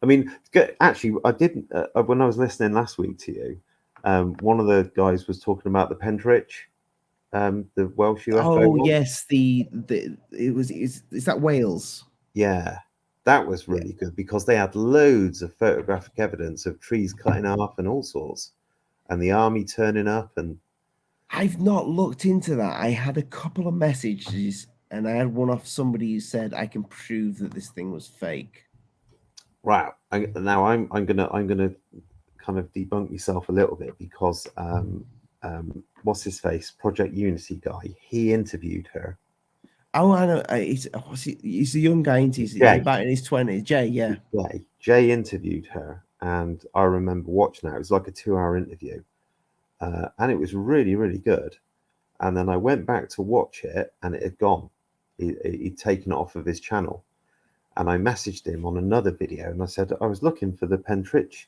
I mean, actually, I didn't when I was listening last week to you. One of the guys was talking about the Pentrich, the Welsh UFO. Oh yes, is that Wales? Yeah, that was really good because they had loads of photographic evidence of trees cutting off and all sorts, and the army turning up. And I've not looked into that. I had a couple of messages, and I had one off somebody who said I can prove that this thing was fake. Wow. Now I'm gonna kind of debunk yourself a little bit because what's his face, Project Unity guy, he interviewed her. Oh, I know. He's a young guy, he's about in his 20s. Jay interviewed her, and I remember watching that. It was like a 2-hour interview, and it was really, really good. And then I went back to watch it, and it had gone. He'd taken it off of his channel. And I messaged him on another video, and I said I was looking for the Pentrich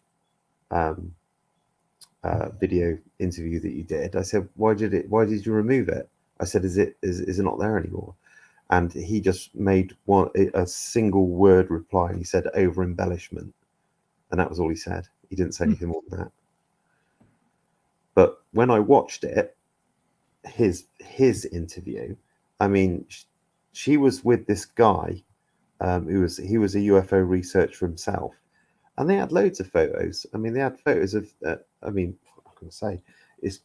video interview that you did. I said, why did you remove it? I said, is it not there anymore? And he just made a single word reply, and he said over embellishment, and that was all he said. He didn't say anything more than that. But when I watched it, his interview, I mean, she was with this guy. He was a UFO researcher himself, and they had loads of photos. I mean, they had photos of. I mean, I'm going to say, it's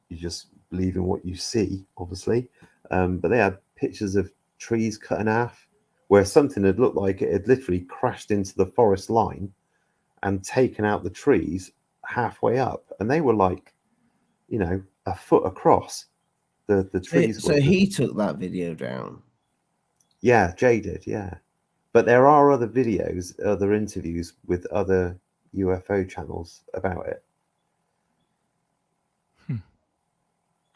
you just believe in what you see, obviously. But they had pictures of trees cut in half, where something had looked like it had literally crashed into the forest line and taken out the trees halfway up, and they were like, a foot across. The trees. So he took that video down. Yeah, Jay did. Yeah. But there are other videos, other interviews with other UFO channels about it.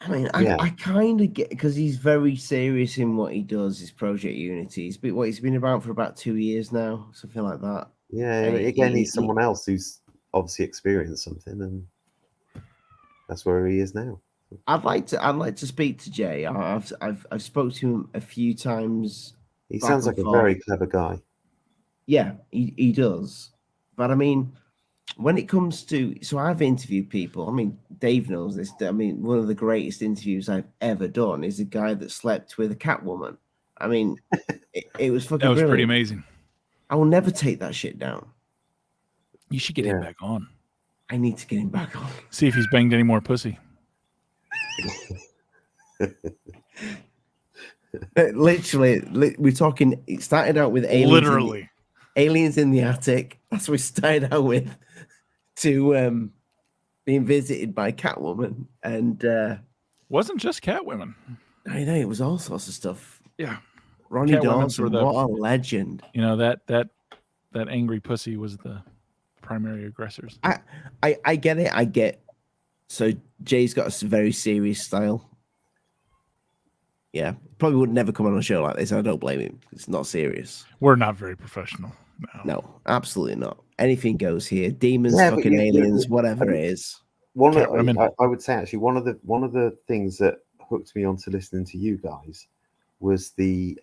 I mean, I kind of get, because he's very serious in what he does. His Project Unity. He's been about for about 2 years now, something like that. Yeah, again, he's someone else who's obviously experienced something, and that's where he is now. I'd like to speak to Jay. I've spoke to him a few times. He sounds like a very clever guy. Yeah, he does. But I mean, when it comes to, so I've interviewed people. I mean, Dave knows this. I mean, one of the greatest interviews I've ever done is a guy that slept with a cat woman. I mean, it was fucking That was brilliant. pretty amazing. I will never take that shit down. You should get him back on. I need to get him back on. See if he's banged any more pussy. Literally, we're talking. It started out with aliens. Aliens in the attic. That's what we started out with. To being visited by Catwoman, and wasn't just Catwomen. I know it was all sorts of stuff. Yeah, Ronnie Dawson, what a legend. That angry pussy was the primary aggressors. I get it. I get. So Jay's got a very serious style. Yeah, probably would never come on a show like this. I don't blame him. It's not serious. We're not very professional. No, absolutely not. Anything goes here. Demons, fucking aliens, whatever it is. I would say actually one of the things that hooked me onto listening to you guys was the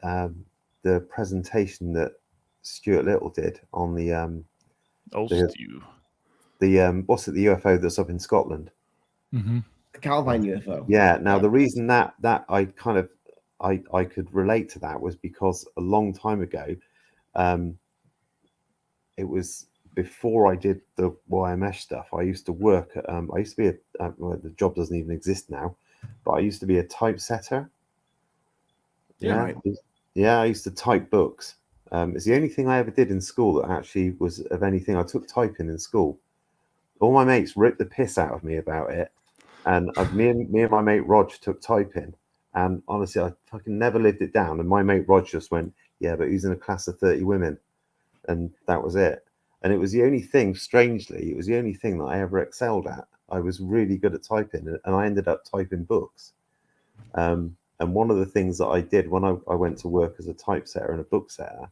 presentation that Stuart Little did on the what's it, the UFO that's up in Scotland. Mm-hmm. The Carbine UFO. Yeah. Now the reason that I kind of I could relate to that was because a long time ago, it was before I did the YMS stuff. I used to work at, I used to be well, the job doesn't even exist now, but I used to be a typesetter. Yeah, Yeah. right. Yeah, I used to type books. It's the only thing I ever did in school that actually was of anything. I took typing in school. All my mates ripped the piss out of me about it. And me and my mate Rog took typing. And honestly, I fucking never lived it down. And my mate Rog just went, yeah, but he's in a class of 30 women. And that was it. And it was the only thing, strangely, it was the only thing that I ever excelled at. I was really good at typing, and I ended up typing books. And one of the things that I did when I went to work as a typesetter and a booksetter,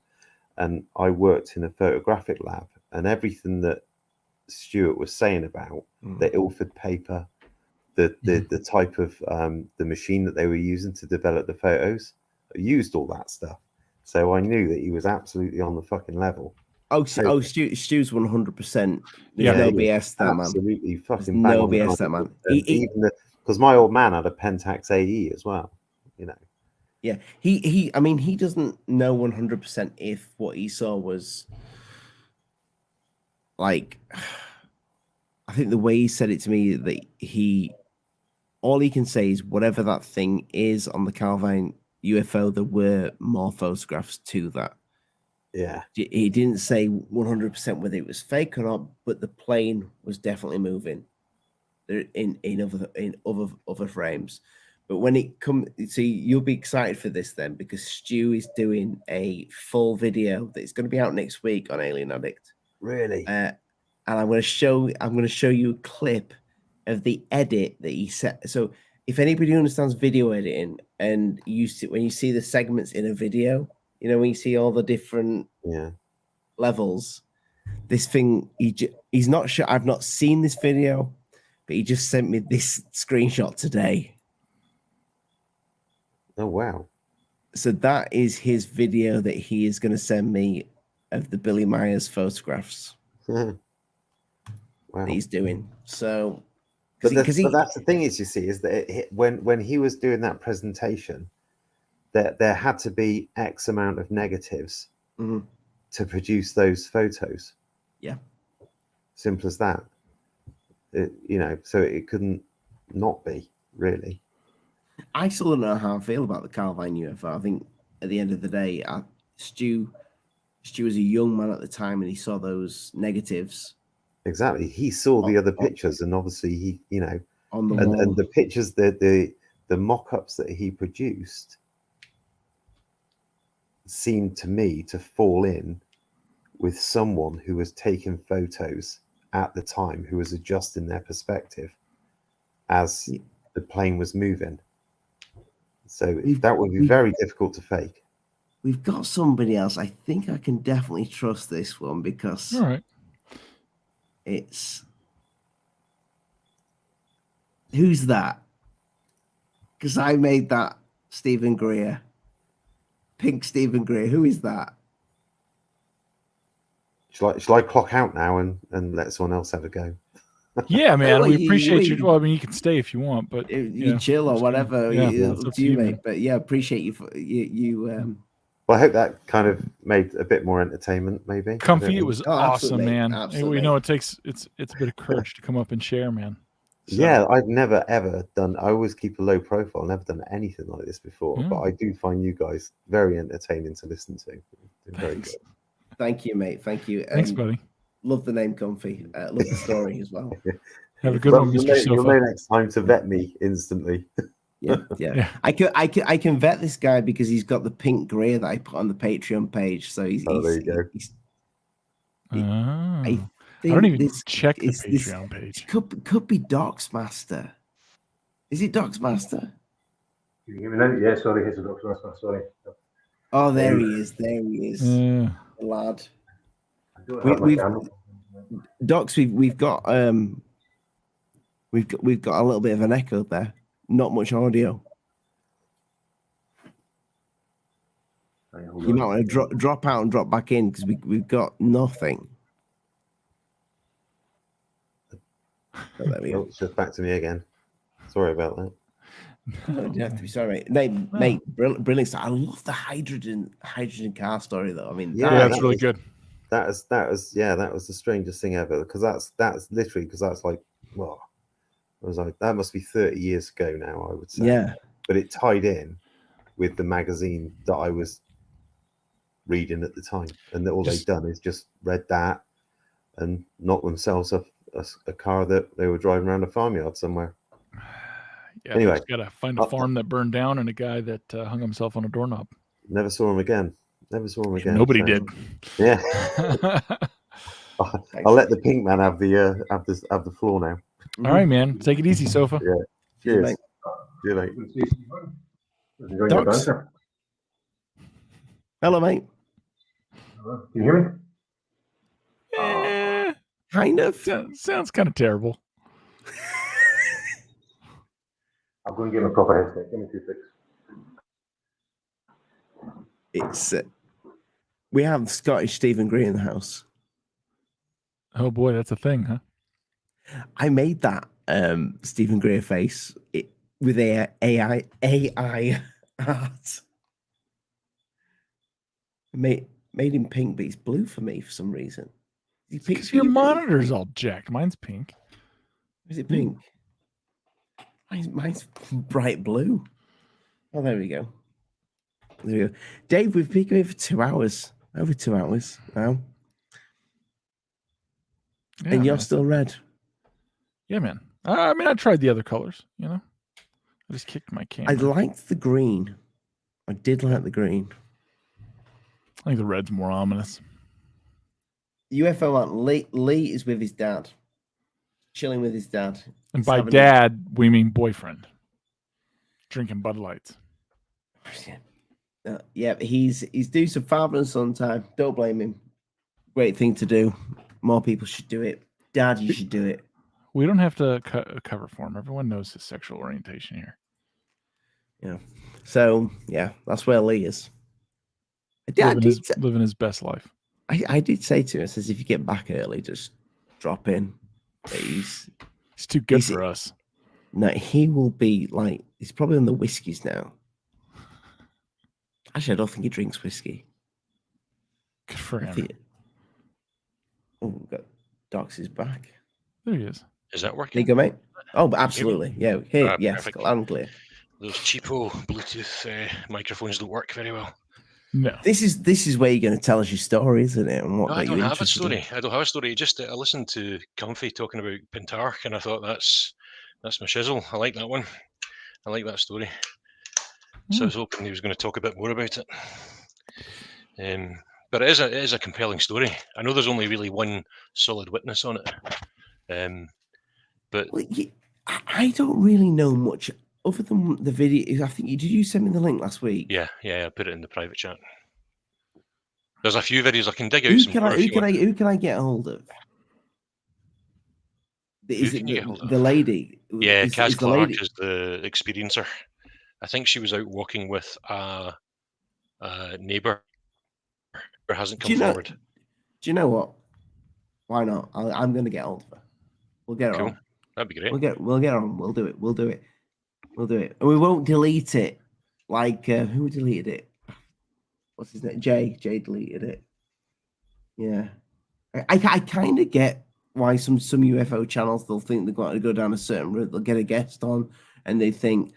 and I worked in a photographic lab, and everything that Stuart was saying about the Ilford paper, the type of the machine that they were using to develop the photos, I used all that stuff. So I knew that he was absolutely on the fucking level. Stu's 100%. There's Yeah. no he was BS that man. absolutely There's fucking bang no on the BS that money. man. And even because my old man had a Pentax AE as well, you know. Yeah, he. I mean, he doesn't know 100% if what he saw was like. I think the way he said it to me that all he can say is whatever that thing is on the Carbine UFO, there were more photographs to that. Yeah, He didn't say 100% whether it was fake or not, but the plane was definitely moving in other frames. But when it comes, see, you'll be excited for this then, because Stu is doing a full video that's going to be out next week on Alien Addict. really. And I'm going to show you a clip of the edit that he set. So if anybody understands video editing, and when you see the segments in a video, you know, when you see all the different levels, this thing, he's not sure. I've not seen this video, but he just sent me this screenshot today. Oh wow. So that is his video that he is going to send me of the Billy Myers photographs. Wow. That he's doing. So, but that's the thing is, you see, is that when he was doing that presentation, that there had to be X amount of negatives to produce those photos. Yeah. Simple as that. You know, so it couldn't not be, really. I still don't know how I feel about the Carbine UFO. I think at the end of the day, Stu was a young man at the time, and he saw those negatives. Exactly. He saw the other pictures, and obviously he, you know, on the wall. And the pictures, the mock-ups that he produced seemed to me to fall in with someone who was taking photos at the time, who was adjusting their perspective as the plane was moving. So that would be very difficult to fake. We've got somebody else. I think I can definitely trust this one, because all right, it's who's that? Because I made that Stephen Greer, pink Stephen Greer. Who is that? Shall I clock out now and let someone else have a go? Yeah, man. We appreciate you. Well, I mean, you can stay if you want, but you chill or whatever. It's up up to you, mate. man. But yeah, appreciate you. Well, I hope that kind of made a bit more entertainment, maybe. Comfy, it was awesome, man. Absolutely. We know it's a bit of courage to come up and share, man. So. Yeah, I've never ever done. I always keep a low profile. Never done anything like this before, but I do find you guys very entertaining to listen to. Very good. Thank you, mate. Thank you. Thanks, buddy. Love the name Comfy. Love the story as well. Have a good one, Mr. Sofa. You'll know next time to vet me instantly. Yeah. I can vet this guy because he's got the pink Greer that I put on the Patreon page. So he's there you go. I don't even check the Patreon page. Could be Docsmaster. Is it Docsmaster? Can you hear me now? Yeah, sorry, it's a Docsmaster. Sorry. Oh, there he is. There he is. The lad. Docs, we've got a little bit of an echo there. Not much audio. You might want to drop out and drop back in, because we've got nothing. Oh, there we go. It's just back to me again. Sorry about that. Oh, you have to be sorry, mate. Brilliant stuff. I love the hydrogen car story, though. I mean, Yeah, Yeah, that it's is- really good. that was the strangest thing ever, because that's literally, because that's like, well, I was like, that must be 30 years ago now, I would say. yeah. But it tied in with the magazine that I was reading at the time, and that all Just- they'd done is just read that and knocked themselves off a car that they were driving around a farmyard somewhere. Yeah, Anyway, got to find a farm that burned down and a guy that hung himself on a doorknob. never saw him again. Nobody So, did. Yeah. I'll let the pink man have the floor now. All right, man. Take it easy, Sofa. Yeah. Cheers, Cheers. mate. See you later. Good to see you. Enjoying your Docs? banter. Hello, mate. Hello. Can you hear me? Eh, Kind of. sounds kind of terrible. I'm going to give him a proper headset. Give me 2 seconds. It's we have Scottish Stephen Gray in the house. Oh boy, that's a thing, huh? I made that Stephen Gray face with AI art. Made him pink, but he's blue for me for some reason. Is he pink Because for your you, Dave? monitor's all jacked. Mine's pink. Is it pink? Mine's bright blue. Oh, there we go. There we go. Dave, we've been going for 2 hours. Over 2 hours now. Yeah, And you're man. still red. Yeah, man. I mean, I tried the other colors, you know. I just kicked my camera. I liked the green. I did like the green. I think the red's more ominous. UFO man, Lee is with his dad. Chilling with his dad. And He's by having dad, we mean boyfriend. Drinking Bud Lights. Yeah, he's doing some father and son time. Don't blame him. Great thing to do. More people should do it. Dad, you should do it. We don't have to cover for him. Everyone knows his sexual orientation here. Yeah. So yeah, that's where Lee is. Living his best life. I did say to him, I says, if you get back early, just drop in. He's too good for us. No, he will be like, he's probably on the whiskies now. Actually, I don't think he drinks whiskey. Good for him. Oh, we've got Docs is back. There he is. Is that There working? you go, mate. Oh, but absolutely. Yeah. Here, yes, Perfect. loud and clear. Those cheapo Bluetooth microphones don't work very well. No. This is where you're going to tell us your story, isn't it? And what No, I got don't you have a interested in. story. I don't have a story. Just I listened to Comfy talking about Pentarch, and I thought that's my shizzle. I like that one. I like that story. So I was hoping he was going to talk a bit more about it. But it is a compelling story. I know there's only really one solid witness on it. But Well, I don't really know much other than the video. I think did you send me the link last week? yeah, I put it in the private chat. There's a few videos I can dig out. Who some can more if you want. who can I get a hold of? Is Who it can you get hold of? the lady? Yeah, is Kaz the Clark lady? is the experiencer. I think she was out walking with a neighbour who hasn't come forward. Do you know what? Why not? I'm going to get hold of her. We'll get her Cool. on. That'd be great. We'll get her on. We'll do it. We'll do it. And we won't delete it. Like who deleted it? What's his name? Jay deleted it. Yeah. I kind of get why some UFO channels, they'll think they've got to go down a certain route. They'll get a guest on and they think,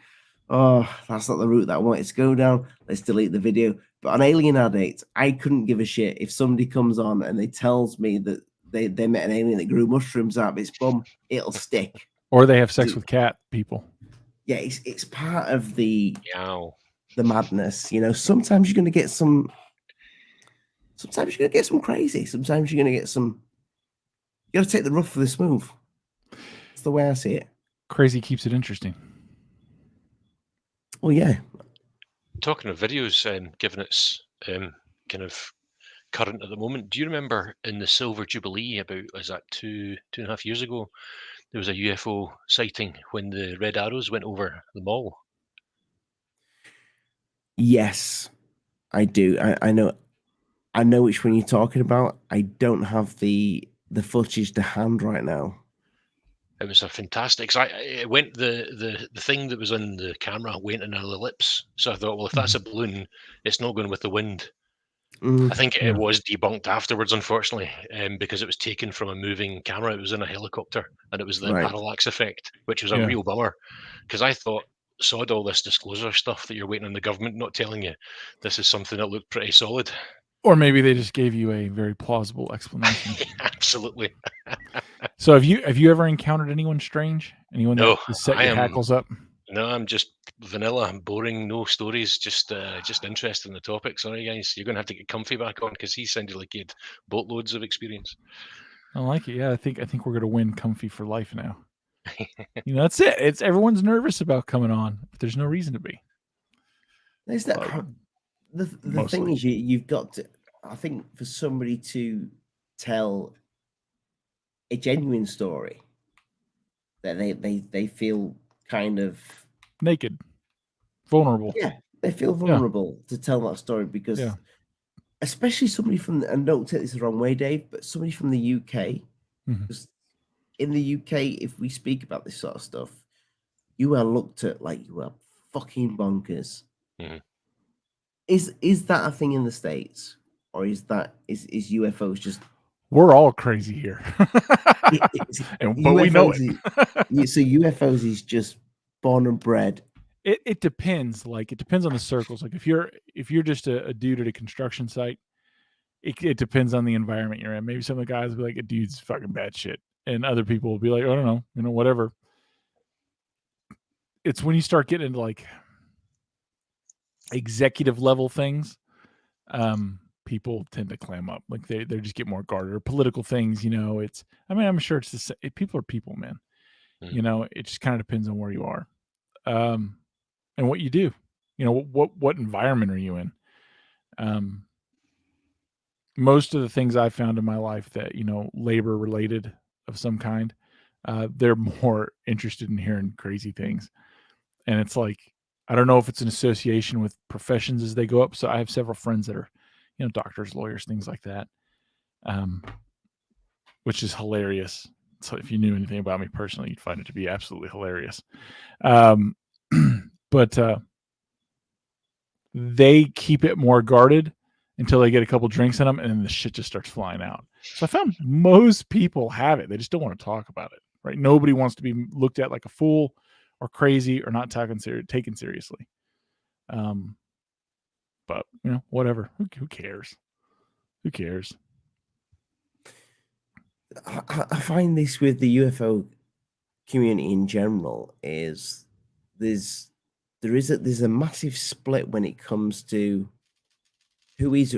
oh, that's not the route that I wanted to go down. Let's delete the video. But on Alien Addict, I couldn't give a shit if somebody comes on and they tells me that they met an alien that grew mushrooms out of its bum. It'll stick. Or they have sex with cat people. Yeah, it's part of the Yow. madness. You know, sometimes you're going to get some. Sometimes you're going to get some crazy. Sometimes you're going to get some. You got to take the rough for the smooth. That's the way I see it. Crazy keeps it interesting. Well, yeah. Talking of videos, given its kind of current at the moment, do you remember in the Silver Jubilee about, is that 2.5 years ago, there was a UFO sighting when the Red Arrows went over the mall? Yes, I do. I know which one you're talking about. I don't have the footage to hand right now. It was a fantastic. 'Cause it went the thing that was on the camera went in an ellipse. So I thought, well, if that's a balloon, it's not going with the wind. I think Yeah. it was debunked afterwards, unfortunately, because it was taken from a moving camera. It was in a helicopter, and it was the Right. parallax effect, which was a Yeah. real bummer. Because I thought, sod all this disclosure stuff that you're waiting on the government not telling you. This is something that looked pretty solid. Or maybe they just gave you a very plausible explanation. Absolutely. So have you ever encountered anyone strange? Anyone No, that set I your am. hackles up? No, I'm just vanilla. I'm boring. No stories. Just interested in the topic. Sorry, guys. You're gonna have to get comfy back on because he sounded like he had boatloads of experience. I like it. Yeah, I think we're gonna win comfy for life now. That's it. It's everyone's nervous about coming on, but there's no reason to be. There's that. The thing Mostly. is, you've got to. I think for somebody to tell a genuine story, that they feel kind of Naked. Vulnerable. Yeah, they feel vulnerable to tell that story because, Yeah. especially somebody from, and don't take this the wrong way, Dave, but somebody from the UK. Mhm. Because in the UK, if we speak about this sort of stuff, you are looked at like you are fucking bonkers. Mhm. Is that a thing in the States, or is UFOs just? We're all crazy here. But we know it. So UFOs is just born and bred. It depends. Like, it depends on the circles. Like, if you're just a dude at a construction site, it depends on the environment you're in. Maybe some of the guys will be like, a dude's fucking bad shit, and other people will be like, I don't know, whatever. It's when you start getting into like executive level things, people tend to clam up. Like they just get more guarded. Or political things, it's. I mean, I'm sure it's the same. People are people, man. Mhm. It just kind of depends on where you are, and what you do. What environment are you in? Most of the things I've found in my life that labor related of some kind, they're more interested in hearing crazy things, and it's like, I don't know if it's an association with professions as they go up. So I have several friends that are, doctors, lawyers, things like that, which is hilarious. So if you knew anything about me personally, you'd find it to be absolutely hilarious. But they keep it more guarded until they get a couple drinks in them, and then the shit just starts flying out. So I found most people have it. They just don't want to talk about it, right? Nobody wants to be looked at like a fool or crazy or not taken seriously. But whatever. Who cares? Who cares? I find this with the UFO community in general is there's a massive split when it comes to who's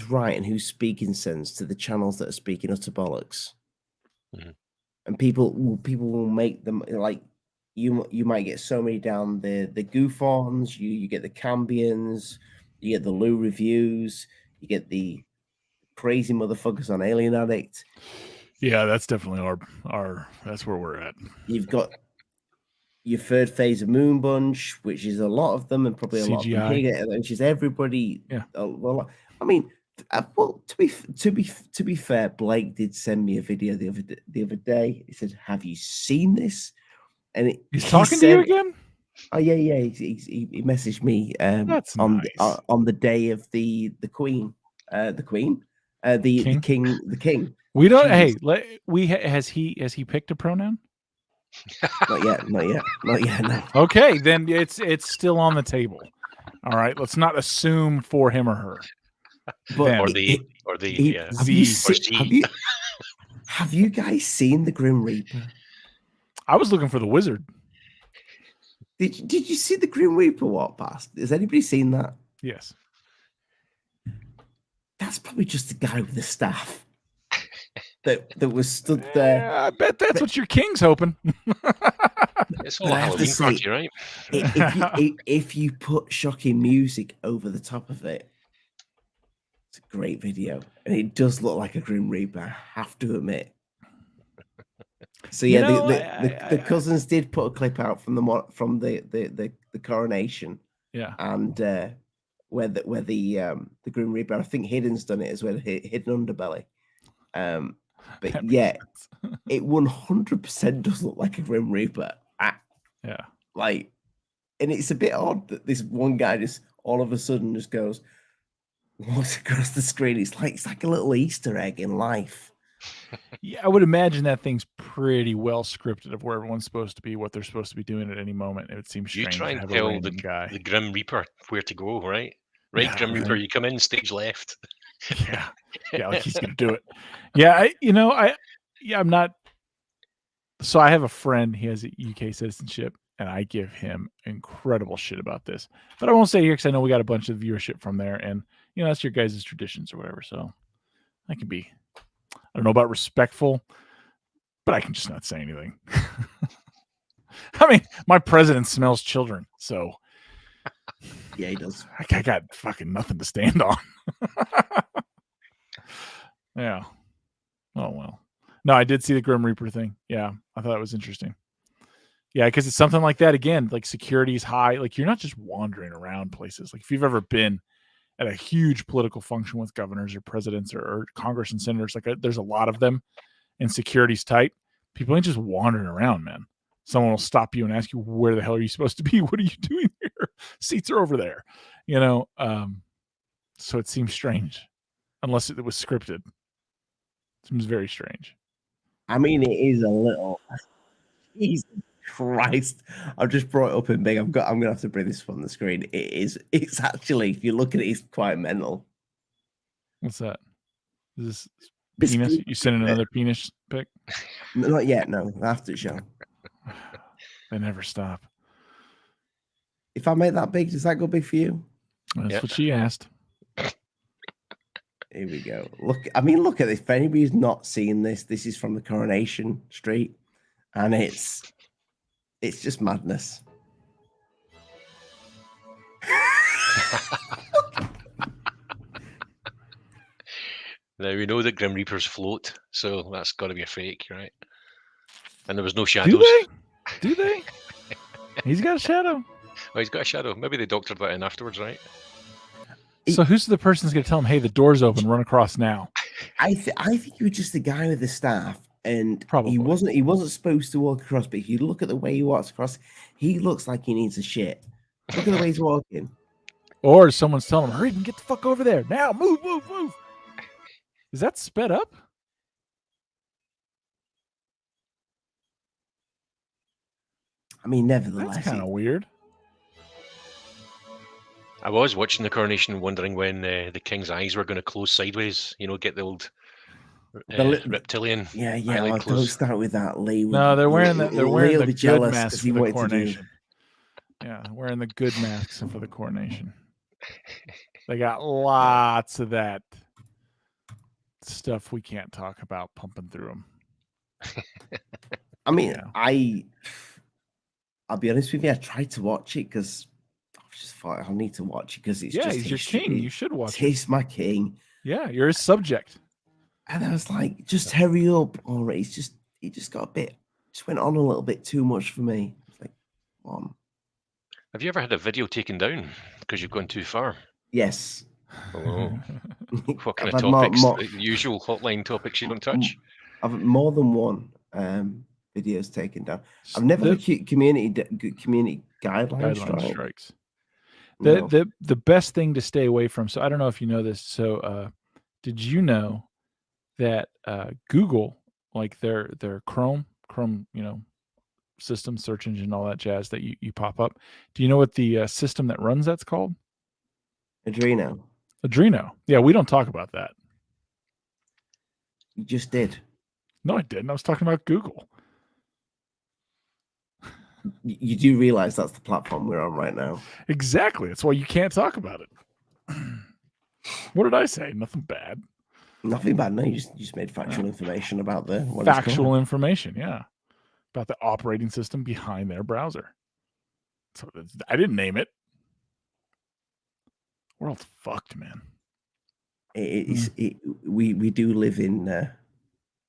right and who's speaking sense to the channels that are speaking utter bollocks. Mhm. And people will make them like you might get so many down the goof-ons, you get the Cambians, you get the Lou reviews, you get the crazy motherfuckers on Alien Addict. Yeah, that's definitely our that's where we're at. You've got your third phase of Moon Bunch, which is a lot of them, and probably a lot of them CGI. here, which is everybody. Yeah. Well, I mean, well, to be fair, Blake did send me a video the other day. He said, "Have you seen this?" And He's talking to you again? Oh yeah. He messaged me That's on nice. on the day of the Queen, the Queen, King? the King. We don't. Jesus. Hey, has he picked a pronoun? Not yet. No. Okay, then it's still on the table. All right, let's not assume for him or her. But Or Then. have you guys seen the Grim Reaper? I was looking for the wizard. Did you see the Grim Reaper walk past? Has anybody seen that? Yes. That's probably just the guy with the staff that was stood there. I bet that's what your king's hoping. It's all a Halloween party, right? If you put shocking music over the top of it, it's a great video, and it does look like a Grim Reaper. I have to admit. So yeah, the cousins did put a clip out from the coronation. Yeah, and where the Grim Reaper, I think Hidden's done it as well, Hidden Underbelly. But That yeah, makes sense. it 100% does look like a Grim Reaper. Yeah. Like, and it's a bit odd that this one guy just all of a sudden just goes, walks across the screen. It's like a little Easter egg in life. Yeah, I would imagine that thing's pretty well scripted of where everyone's supposed to be, what they're supposed to be doing at any moment. It would seem You strange try to and have a tell random guy. the Grim Reaper where to go, right? Right, Yeah, Grim Reaper, right. you come in stage left. Yeah. Yeah, like he's gonna do it. Yeah, I'm not. So I have a friend, he has a UK citizenship, and I give him incredible shit about this. But I won't say here because I know we got a bunch of viewership from there, and that's your guys' traditions or whatever. So I can be, I don't know about respectful, but I can just not say anything. I mean, my president smells children, so Yeah, he does. I got fucking nothing to stand on. Yeah. Oh well. No, I did see the Grim Reaper thing. Yeah, I thought it was interesting. Yeah, because it's something like that again. Like security is high. Like you're not just wandering around places. Like if you've ever been at a huge political function with governors or presidents or Congress and senators, like there's a lot of them, and security's tight. People ain't just wandering around, man. Someone will stop you and ask you, "Where the hell are you supposed to be? What are you doing here? Seats are over there." So it seems strange, unless it was scripted. It seems very strange. I mean, it is a little. Jesus Christ! I've just brought it up in big. I'm gonna have to bring this on the screen. It is. It's actually, if you look at it, it's quite mental. What's that? Is this It's penis? You sending another penis pic? Not yet. No, after the show. They never stop. If I make that big, does that go big for you? That's what she asked. Here we go. Look at this. If anybody's not seen this, this is from the Coronation Street, and it's just madness. Now we know that Grim Reapers float, so that's got to be a fake, right? And there was no shadows. Do they? He's got a shadow. Oh, he's got a shadow. Maybe they doctored that in afterwards, right? So who's the person that's going to tell him, "Hey, the door's open, run across now"? I think he was just the guy with the staff, and Probably. he wasn't supposed to walk across. But if you look at the way he walks across, he looks like he needs a shit. Look at the way he's walking. Or someone's telling him, "Hurry and get the fuck over there now! Move, move, move!" Is that sped up? I mean, nevertheless, That's kind of weird. I was watching the coronation, wondering when the king's eyes were going to close sideways. Get the old reptilian. Yeah. eyelid Like, don't close. start with that, Lee. No, they're wearing the Lee will be good jealous masks he for the wanted to do. coronation. Yeah, wearing the good masks for the coronation. They got lots of that stuff we can't talk about pumping through them. I mean, Yeah. I'll be honest with you. I tried to watch it because I just thought I need to watch it because it's just he's your king. You should watch it. He's my king. Yeah, you're his subject. And I was like, just hurry up already. He just got just went on a little bit too much for me. It's like, come on. Have you ever had a video taken down because you've gone too far? Yes. Oh. What kind I've of had topics? The usual hotline topics you don't touch? I've had more than one videos taken down. I've never had a community guideline strikes. No. The best thing to stay away from. So I don't know if you know this. So did you know that Google, like their Chrome, system, search engine, all that jazz that you pop up. Do you know what the system that runs that's called? Adreno. Yeah, we don't talk about that. You just did. No, I didn't. I was talking about Google. You do realize that's the platform we're on right now. Exactly. That's why you can't talk about it. What did I say? Nothing bad. Nothing bad. No, you just made factual information about the factual information. Yeah, about the operating system behind their browser. So I didn't name it. World's fucked, man. We do live in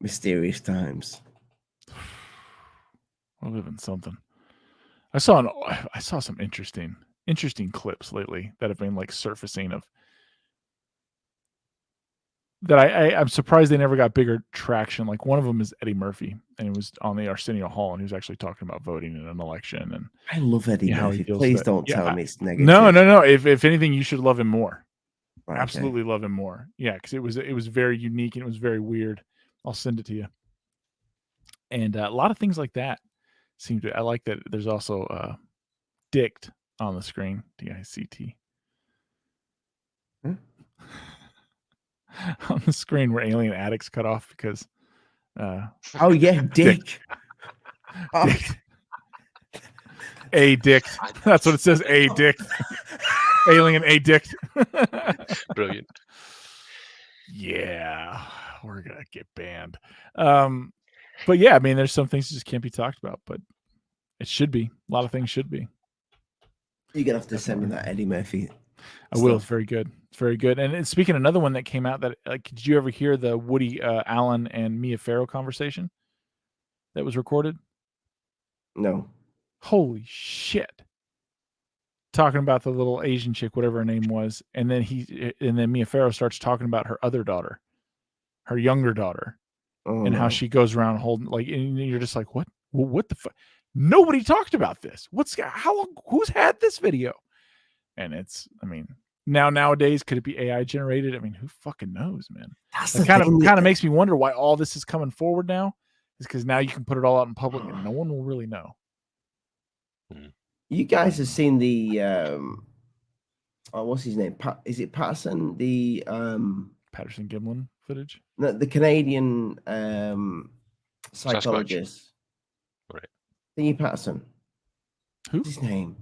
mysterious times. We live in something. I saw some interesting clips lately that have been like surfacing of that I'm surprised they never got bigger traction. Like one of them is Eddie Murphy, and it was on the Arsenio Hall, and he was actually talking about voting in an election and I love Eddie how he Murphy. deals Please with that. don't Yeah, tell I- me it's negative. no. If anything, you should love him more. Right, okay. Absolutely love him more. Yeah, because it was very unique and it was very weird. I'll send it to you. And a lot of things like that seem to. I like that. There's also Dict on the screen. DICT. Hmm? On the screen where alien addicts cut off because. Oh yeah, Dick. Oh. Dick. A Dick. That's what it says. A Dick. Alien A Dick. Brilliant. Yeah, we're gonna get banned. But yeah, I mean, there's some things that just can't be talked about, but it should be. A lot of things should be. You're gonna have to send me that Eddie Murphy. I will. It's very good. It's very good. And speaking of another one that came out, that did you ever hear the Woody Allen and Mia Farrow conversation that was recorded? No. Holy shit! Talking about the little Asian chick, whatever her name was, and then Mia Farrow starts talking about her other daughter, her younger daughter, and how she goes around holding and you're just like, what? Well, what the fuck? Nobody talked about this. How long? Who's had this video? And it's, I mean, nowadays, could it be AI generated? I mean, who fucking knows, man? It kind of makes me wonder why all this is coming forward now. Is because now you can put it all out in public and no one will really know. You guys have seen the what's his name? Is it Patterson? The Patterson Gimlin footage? No, the Canadian psychologist. Right. Thingy Patterson. Who? What's his name?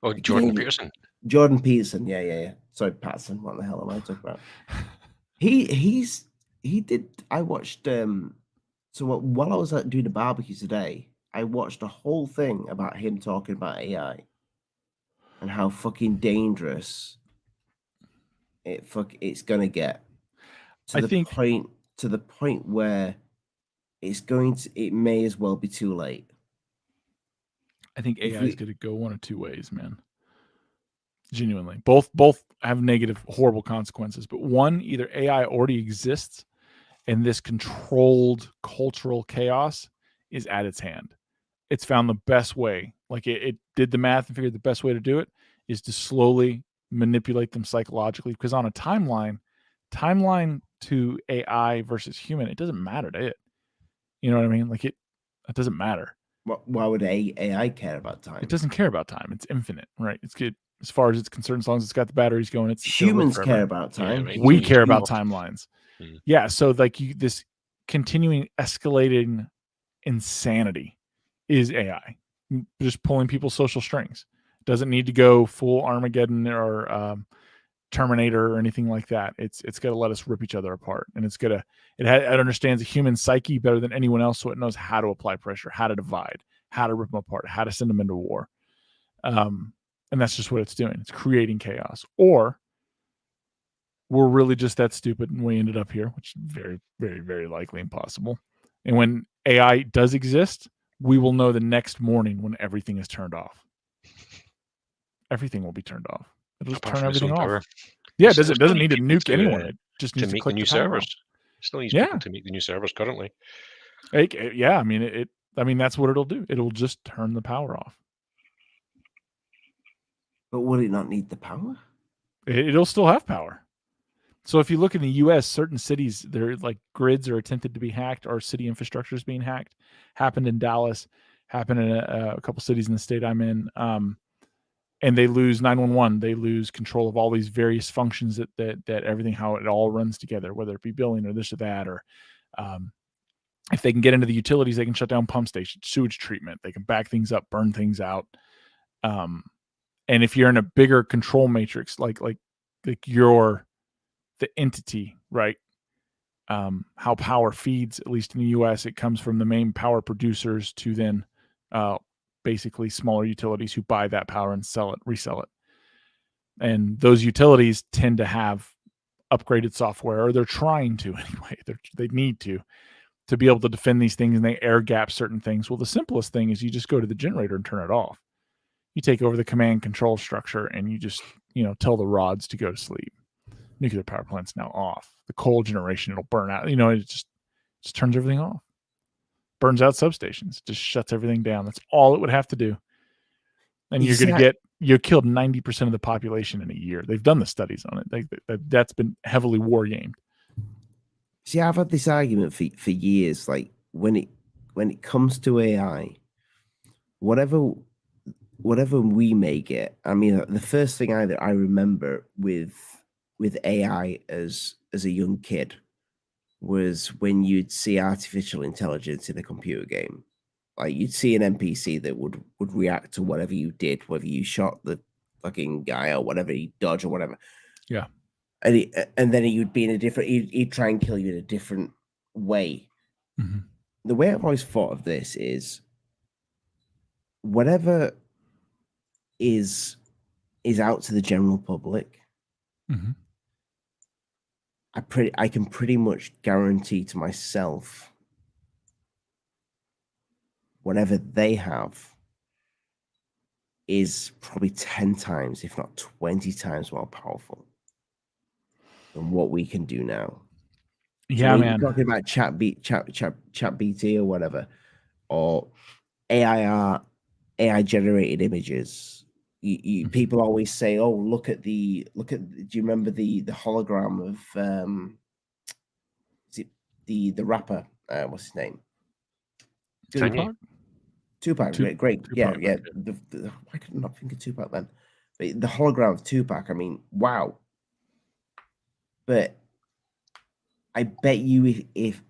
Oh, Jordan Peterson. Jordan Peterson. Yeah. Sorry, Patterson. What the hell am I talking about? He did. I watched. So while I was doing the barbecue today, I watched a whole thing about him talking about AI and how fucking dangerous it's gonna get to the point where it may as well be too late. I think AI is going to go one of two ways, man. Genuinely, both have negative, horrible consequences. But one, either AI already exists, and this controlled cultural chaos is at its hand. It's found the best way. Like it did the math and figured the best way to do it is to slowly manipulate them psychologically. Because on a timeline to AI versus human, it doesn't matter to it. You know what I mean? Like it doesn't matter. Why would AI care about time? It doesn't care about time. It's infinite, right? It's good as far as it's concerned. As long as it's got the batteries going, humans care about time. Yeah, right. We care about timelines. Yeah. So like this continuing escalating insanity is AI. Just pulling people's social strings. Doesn't need to go full Armageddon or Terminator or anything like that. It's got to let us rip each other apart, and it understands the human psyche better than anyone else, so it knows how to apply pressure, how to divide, how to rip them apart, how to send them into war. And that's just what it's doing. It's creating chaos. Or we're really just that stupid and we ended up here, which is very, very, very likely impossible. And when AI does exist, we will know the next morning when everything is turned off. Everything will be turned off. It'll just turn everything off. Power. Yeah, it doesn't need to nuke anyone. It just needs to make click the new servers. It still needs people to make the new servers currently. Yeah, I mean, that's what it'll do. It'll just turn the power off. But would it not need the power? It'll still have power. So if you look in the U.S., certain cities, their like grids are attempted to be hacked, or city infrastructure is being hacked. Happened in Dallas. Happened in a couple cities in the state I'm in. And they lose 911. They lose control of all these various functions that everything, how it all runs together, whether it be billing or this or that, or if they can get into the utilities, they can shut down pump stations, sewage treatment. They can back things up, burn things out. And if you're in a bigger control matrix, like you're the entity, right? How power feeds, at least in the U.S., it comes from the main power producers to then basically smaller utilities who buy that power and resell it. And those utilities tend to have upgraded software, or they're trying to anyway. They need to be able to defend these things, and they air gap certain things. Well, the simplest thing is you just go to the generator and turn it off. You take over the command control structure and you just, tell the rods to go to sleep. Nuclear power plant's now off. the coal generation, it'll burn out. It just turns everything off, burns out substations, just shuts everything down. That's all it would have to do. And you're killed 90% of the population in a year. They've done the studies on it. That's been heavily war gamed. See, I've had this argument for years. Like when it comes to AI, whatever we may get. I mean, the first thing that I remember with AI as a young kid was when you'd see artificial intelligence in a computer game. Like you'd see an NPC that would react to whatever you did, whether you shot the fucking guy or whatever, he dodged or whatever. Yeah. And then he would be in a different. He'd try and kill you in a different way. Mm-hmm. The way I've always thought of this is, whatever is out to the general public, mm-hmm. I can pretty much guarantee to myself, whatever they have is probably 10 times, if not 20 times more powerful than what we can do now. Yeah, so man. You're talking about chat BT or whatever, or AI generated images. Mm-hmm. People always say, "Oh, look at do you remember the hologram of is it the rapper? What's his name? Tupac. Great. Tupac, Yeah. I could not think of Tupac then. But the hologram of Tupac. I mean, wow. But I bet you, if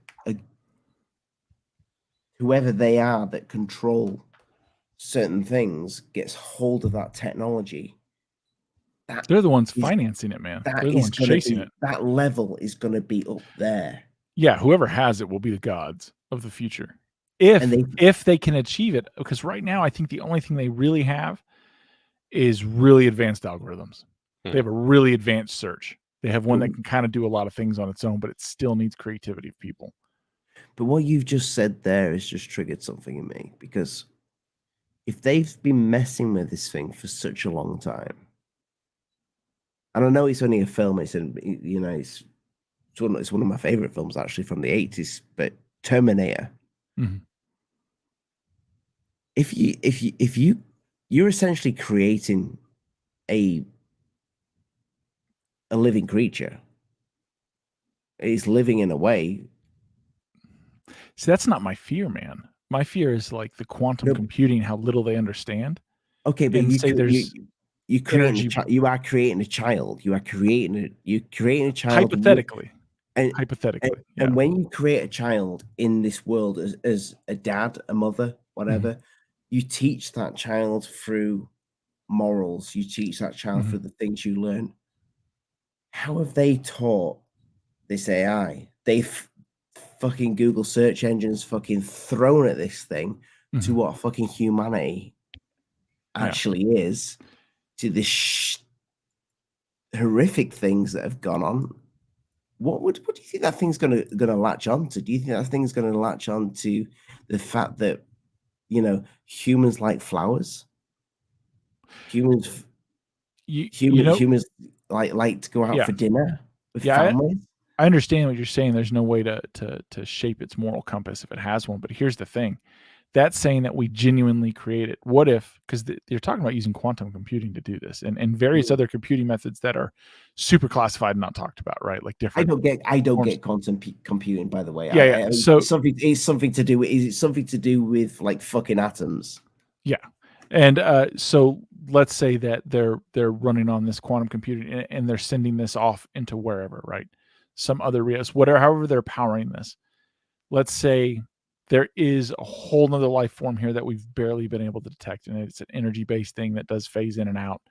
whoever they are that control certain things gets hold of that technology, they're the ones financing it, man. They're the ones chasing it. That level is going to be up there. Yeah, whoever has it will be the gods of the future. If they can achieve it, because right now I think the only thing they really have is really advanced algorithms. They have a really advanced search. They have one that can kind of do a lot of things on its own, but it still needs creativity of people. But what you've just said there has just triggered something in me, because if they've been messing with this thing for such a long time, and I know it's only a film, it's one of my favorite films actually from the 80s, but Terminator. Mm-hmm. If you're essentially creating a living creature, it's living in a way. See, that's not my fear, man. My fear is like the quantum computing, how little they understand. Okay, but you are creating a child. You're creating a child hypothetically. And when you create a child in this world as a dad, a mother, whatever, mm-hmm. you teach that child through morals. You teach that child mm-hmm. through the things you learn. How have they taught this AI? They've fucking Google search engines fucking thrown at this thing mm-hmm. to what fucking humanity actually is, to this horrific things that have gone on. What do you think that thing's gonna latch on to? Do you think that thing's gonna latch on to the fact that humans like flowers? Humans like to go out for dinner with families. I understand what you're saying. There's no way to shape its moral compass if it has one. But here's the thing. That's saying that we genuinely create it. What if, because you're talking about using quantum computing to do this, and various other computing methods that are super classified and not talked about, right? Like different. I don't get quantum computing, by the way. Yeah. So it's something to do with. Is it something to do with like fucking atoms? Yeah, and so let's say that they're running on this quantum computing and they're sending this off into wherever, right? Some other however they're powering this. Let's say there is a whole nother life form here that we've barely been able to detect. And it's an energy-based thing that does phase in and out.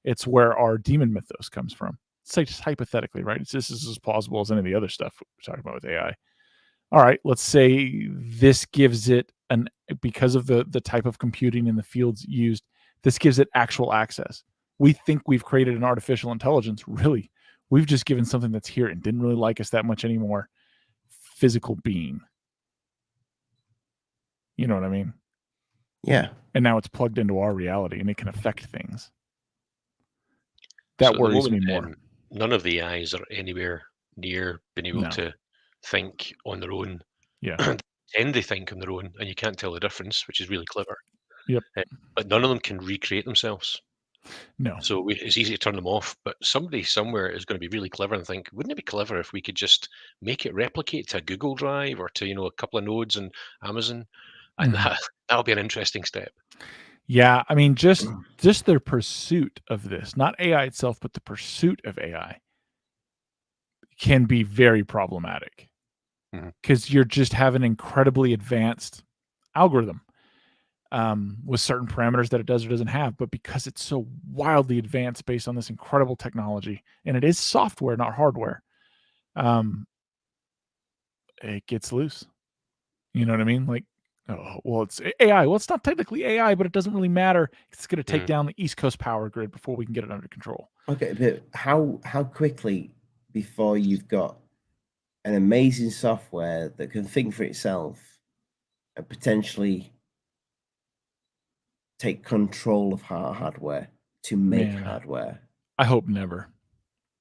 It's where our demon mythos comes from. It's like just hypothetically, right? This is as plausible as any of the other stuff we're talking about with AI. All right, let's say this gives it because of the type of computing and the fields used, this gives it actual access. We think we've created an artificial intelligence. Really, we've just given something that's here and didn't really like us that much anymore physical being. You know what I mean? Yeah. And now it's plugged into our reality and it can affect things. That worries me more. None of the AIs are anywhere near being able No. to think on their own. Yeah. And they think on their own, and you can't tell the difference, which is really clever. Yep. But none of them can recreate themselves. No. So it's easy to turn them off. But somebody somewhere is going to be really clever and think, wouldn't it be clever if we could just make it replicate to a Google Drive or to a couple of nodes in Amazon, and that'll be an interesting step. Yeah, I mean, just their pursuit of this, not AI itself, but the pursuit of AI can be very problematic because you're just have an incredibly advanced algorithm with certain parameters that it does or doesn't have. But because it's so wildly advanced based on this incredible technology, and it is software, not hardware, it gets loose. You know what I mean? Like, oh, well, it's AI. Well, it's not technically AI, but it doesn't really matter. It's going to take down the East Coast power grid before we can get it under control. Okay, but how quickly before you've got an amazing software that can think for itself and potentially take control of hardware to make hardware? I hope never.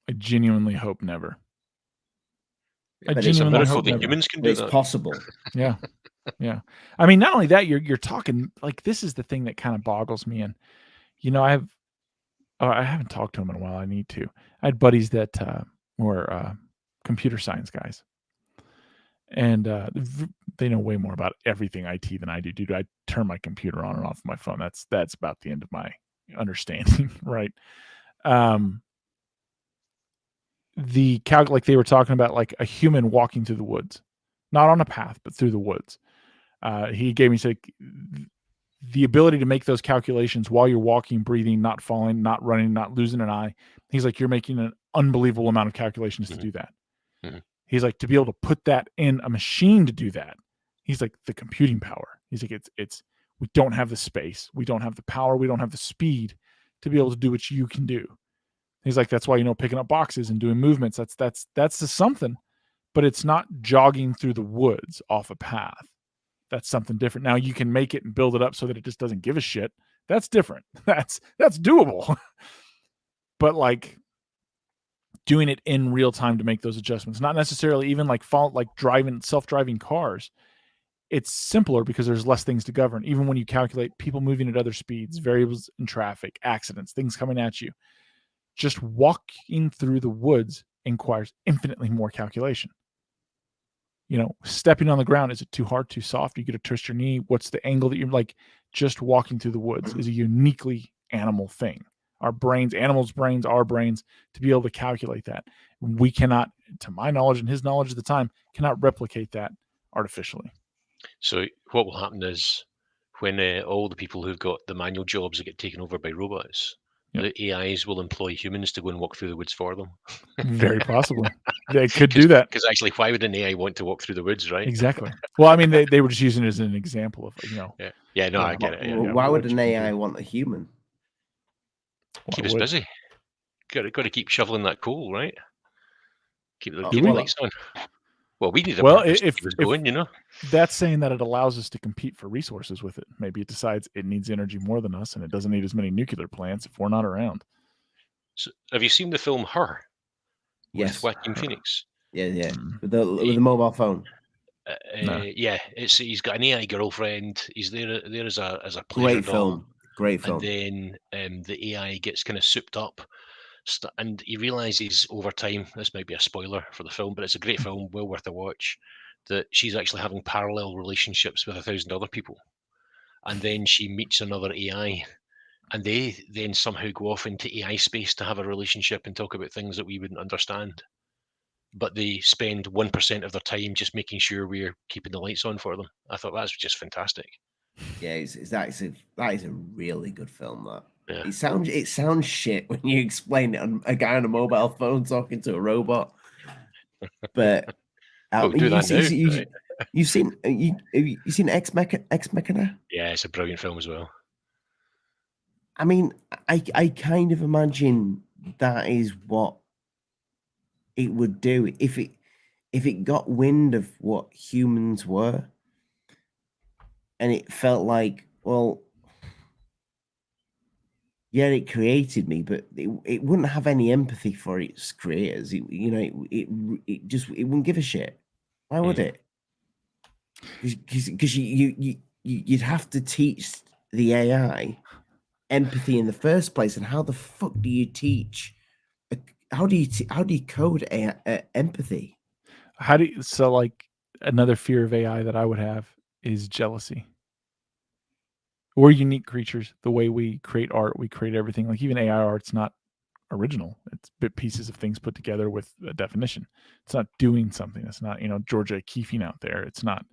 I genuinely hope never. But it's a miracle that humans can do it's that. possible. Yeah. Yeah. I mean, not only that, you're talking like this is the thing that kind of boggles me. And I haven't talked to him in a while. I need to. I had buddies that were computer science guys, and they know way more about everything IT than I do. Dude, I turn my computer on and off my phone. That's about the end of my understanding, right? Like they were talking about, like a human walking through the woods, not on a path, but through the woods. He gave me the ability to make those calculations while you're walking, breathing, not falling, not running, not losing an eye. He's like, you're making an unbelievable amount of calculations to do that. He's like, to be able to put that in a machine to do that. He's like, the computing power. He's like, it's we don't have the space, we don't have the power, we don't have the speed to be able to do what you can do. He's like, that's why, picking up boxes and doing movements, that's something, but it's not jogging through the woods off a path. That's something different. Now you can make it and build it up so that it just doesn't give a shit. That's different. That's doable. But like doing it in real time to make those adjustments, not necessarily even like driving self-driving cars. It's simpler because there's less things to govern. Even when you calculate people moving at other speeds, variables in traffic, accidents, things coming at you, just walking through the woods requires infinitely more calculation. Stepping on the ground, is it too hard, too soft? You get to twist your knee. What's the angle that you're like? Just walking through the woods is a uniquely animal thing. Our brains, animals' brains, our brains, to be able to calculate that. We cannot, to my knowledge and his knowledge at the time, cannot replicate that artificially. So what will happen is when all the people who've got the manual jobs get taken over by robots, the AIs will employ humans to go and walk through the woods for them. Very possibly. They could do that. Because actually, why would an AI want to walk through the woods, right? Exactly. Well, I mean, they were just using it as an example of, Yeah, no, I get it. Yeah. Why would an AI want a human? Keep us busy. Got to keep shoveling that coal, right? Keep the lights on. Well, we need a purpose to keep us going, That's saying that it allows us to compete for resources with it. Maybe it decides it needs energy more than us, and it doesn't need as many nuclear plants if we're not around. So, have you seen the film Her? Yes. With Joaquin Phoenix. Yeah. With the mobile phone. No. Yeah, he's got an AI girlfriend. He's there as a pleasure doll. Great film. And then the AI gets kind of souped up, and he realizes over time, this might be a spoiler for the film, but it's a great film, well worth a watch, that she's actually having parallel relationships with 1,000 other people. And then she meets another AI, and they then somehow go off into AI space to have a relationship and talk about things that we wouldn't understand. But they spend 1% of their time just making sure we're keeping the lights on for them. I thought that's just fantastic. Yeah, that is a really good film. That Yeah. It sounds shit when you explain it on a guy on a mobile phone talking to a robot. But you've seen Ex Machina? Yeah, it's a brilliant film as well. I mean, I kind of imagine that is what it would do if it got wind of what humans were, and it felt like, well, yeah, it created me, but it wouldn't have any empathy for its creators. It wouldn't give a shit. Why would it? Because you'd have to teach the AI empathy in the first place, and how the fuck do you teach? How do you code empathy? So like another fear of AI that I would have is jealousy. We're unique creatures. The way we create art, we create everything. Like even AI art's not original. It's bit pieces of things put together with a definition. It's not doing something. It's not, Georgia Keefing out there. It's not,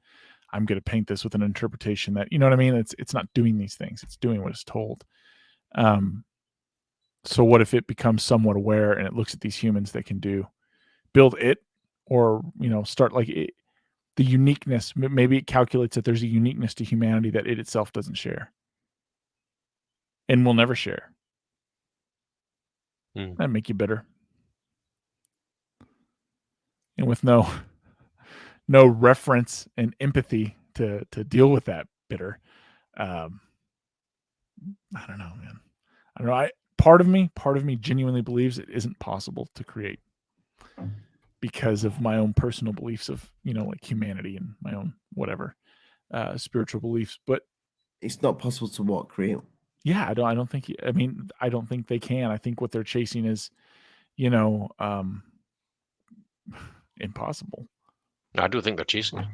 I'm going to paint this with an interpretation that, you know what I mean? It's not doing these things. It's doing what it's told. So what if it becomes somewhat aware and it looks at these humans that can build it, or, start like it, the uniqueness, maybe it calculates that there's a uniqueness to humanity that it itself doesn't share and will never share. That'd make you bitter. And with no reference and empathy to deal with that bitter. I don't know, man. I don't know. Part of me genuinely believes it isn't possible to create because of my own personal beliefs of, like humanity and my own whatever spiritual beliefs. But it's not possible to create. Yeah, I don't think. I don't think they can. I think what they're chasing is, impossible. I don't think they're chasing it.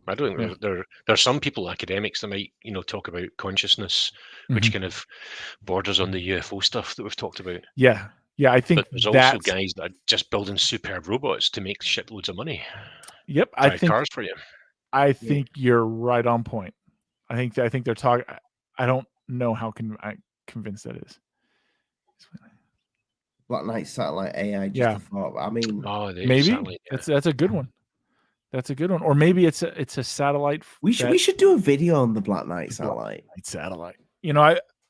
I don't think there are some people, academics, that might talk about consciousness, which kind of borders on the UFO stuff that we've talked about. Yeah, I think. But there's also guys that are just building superb robots to make shitloads of money. Yep, I think cars for you. I think you're right on point. I think they're talking. I don't know how convinced that is. Black Knight satellite AI. Just a thought. I mean, maybe that's a good one. That's a good one. Or maybe it's a satellite. We should do a video on the Black Knight satellite.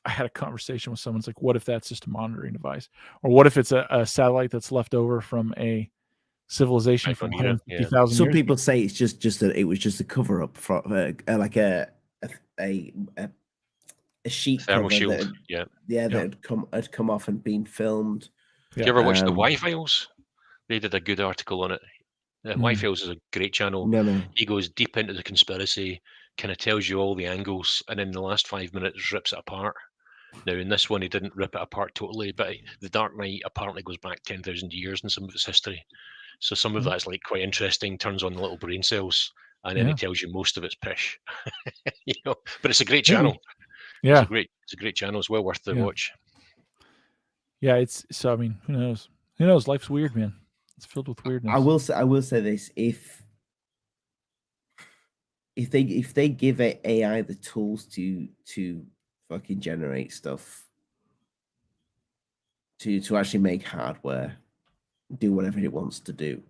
I had a conversation with someone. It's like, what if that's just a monitoring device, or what if it's a satellite that's left over from a civilization from 150,000 years? Some people say it's just it was just a cover up for like a sheet thermal cover shield. That had come off and been filmed. You ever watch the Y-Files? They did a good article on it. Y-Files is a great channel. No. He goes deep into the conspiracy, kind of tells you all the angles, and in the last 5 minutes rips it apart. Now, in this one, he didn't rip it apart totally, but the Dark Knight apparently goes back 10,000 years in some of its history. So some of that's like quite interesting, turns on the little brain cells, and then he tells you most of it's pish. But it's a great channel. Yeah. It's a great channel. It's well worth the watch. Yeah, who knows? Who knows? Life's weird, man. It's filled with weirdness. I will say this: if they give AI the tools to fucking generate stuff, to actually make hardware, do whatever it wants to do,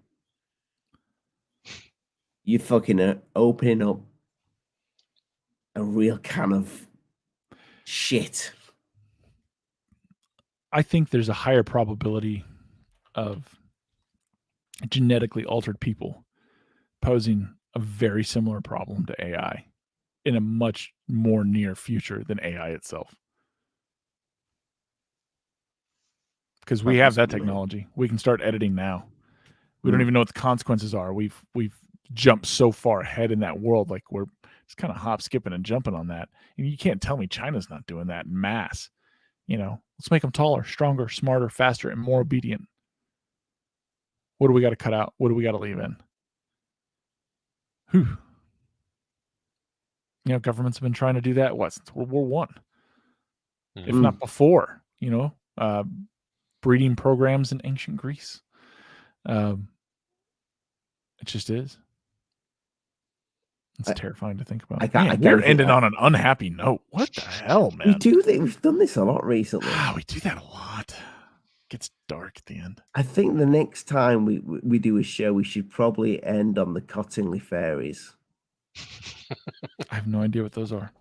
you're fucking opening up a real can of shit. I think there's a higher probability of genetically altered people posing a very similar problem to AI in a much more near future than AI itself. Because we have that technology. We can start editing now. We don't even know what the consequences are. We've jumped so far ahead in that world. Like we're just kind of hop, skipping and jumping on that. And you can't tell me China's not doing that in mass. Let's make them taller, stronger, smarter, faster, and more obedient. What do we got to cut out? What do we got to leave in? Governments have been trying to do that since World War I, if not before. Breeding programs in ancient Greece. It just is. It's terrifying to think about. We're ending on an unhappy note. What the hell, man? We do think we've done this a lot recently. We do that a lot. It gets dark at the end. I think the next time we do a show, we should probably end on the Cottingley fairies. I have no idea what those are.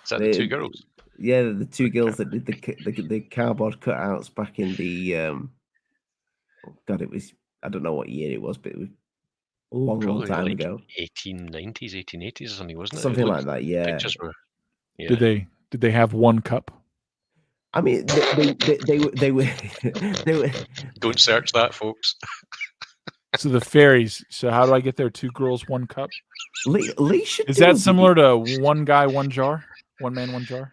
Is that the two girls? Yeah, the two girls that did the cardboard cutouts back in the it was, I don't know what year it was, but it was a long time ago. 1890s, 1880s or something, wasn't it? Something like that, yeah. Pictures were, Did they have one cup? I mean, they were Don't search that, folks. So the fairies. So how do I get there? 2 girls, 1 cup. Lee should Is do that a similar to 1 guy, 1 jar? 1 man, 1 jar?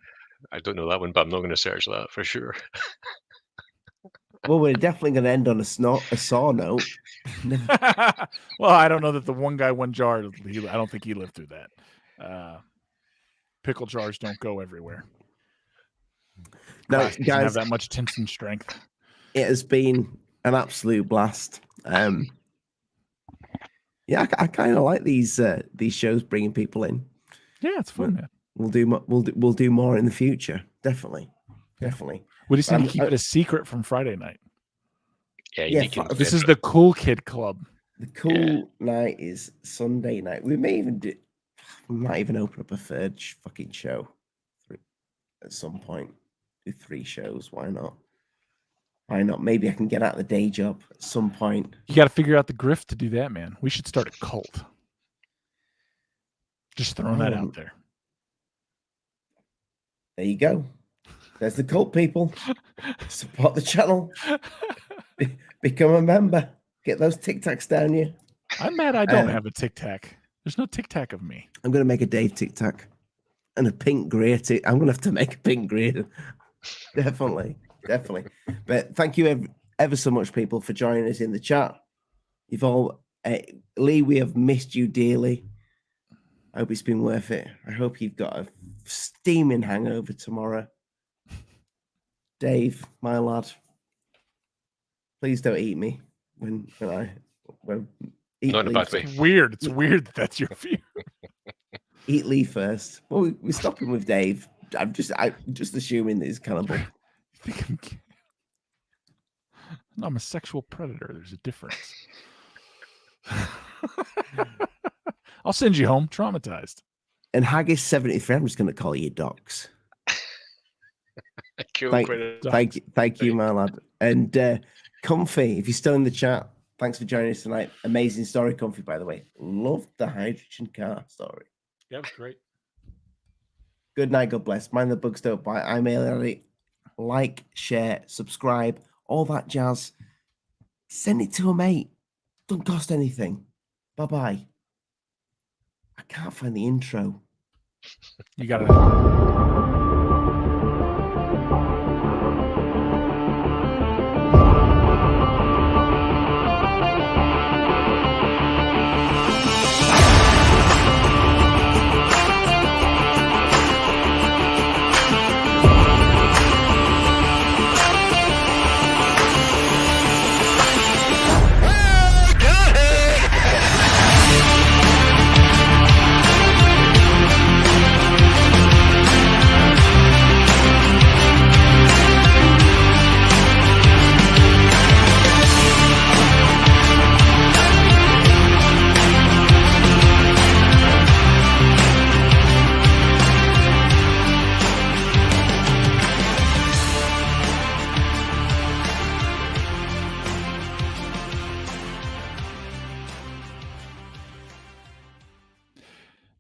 I don't know that one, but I'm not going to search that for sure. Well, we're definitely going to end on a saw note. Well, I don't know that the 1 guy, 1 jar. I don't think he lived through that. Pickle jars don't go everywhere. No, Glass doesn't guys, have that much tensile strength. it has been an absolute blast. Yeah, I kind of like these shows bringing people in. Yeah, it's fun, man. We'll do more in the future. Definitely. We just need to keep it a secret from Friday night. Yeah, this is the cool kid club. The cool night is Sunday night. We might even open up a third fucking show at some point. Do 3 shows. Why not? Maybe I can get out of the day job at some point. You got to figure out the grift to do that, man. We should start a cult. Just throwing that out there. There you go. There's the cult, people. Support the channel. Become a member. Get those Tic Tacs down you. I'm mad I don't have a Tic Tac. There's no Tic Tac of me. I'm going to make a Dave Tic Tac and a pink grey. I'm going to have to make a pink grey. Definitely. But thank you ever so much, people, for joining us in the chat. You've all, Lee, we have missed you dearly. I hope it's been worth it. I hope you've got a steaming hangover tomorrow. Dave, my lad, please don't eat me when eat not in a bad way. It's weird. It's weird that's your view. Eat Lee first. Well, we're stopping with Dave. I'm just assuming that he's cannibal. I'm a sexual predator. There's a difference. I'll send you home traumatized. And Haggis 73, I'm just going to call you Docs. Thank you, my lad. And Comfy, if you're still in the chat, thanks for joining us tonight. Amazing story, Comfy, by the way. Loved the hydrogen car story. Yeah, it was great. Good night, God bless. Mind the bugs don't bite. I'm Alien. Like, share, subscribe, all that jazz. Send it to a mate. Don't cost anything. Bye-bye. I can't find the intro. You got it.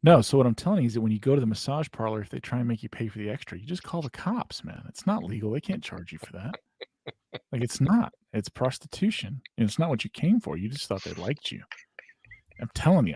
No, so what I'm telling you is that when you go to the massage parlor, if they try and make you pay for the extra, you just call the cops, man. It's not legal. They can't charge you for that. Like, it's not. It's prostitution. And it's not what you came for. You just thought they liked you. I'm telling you.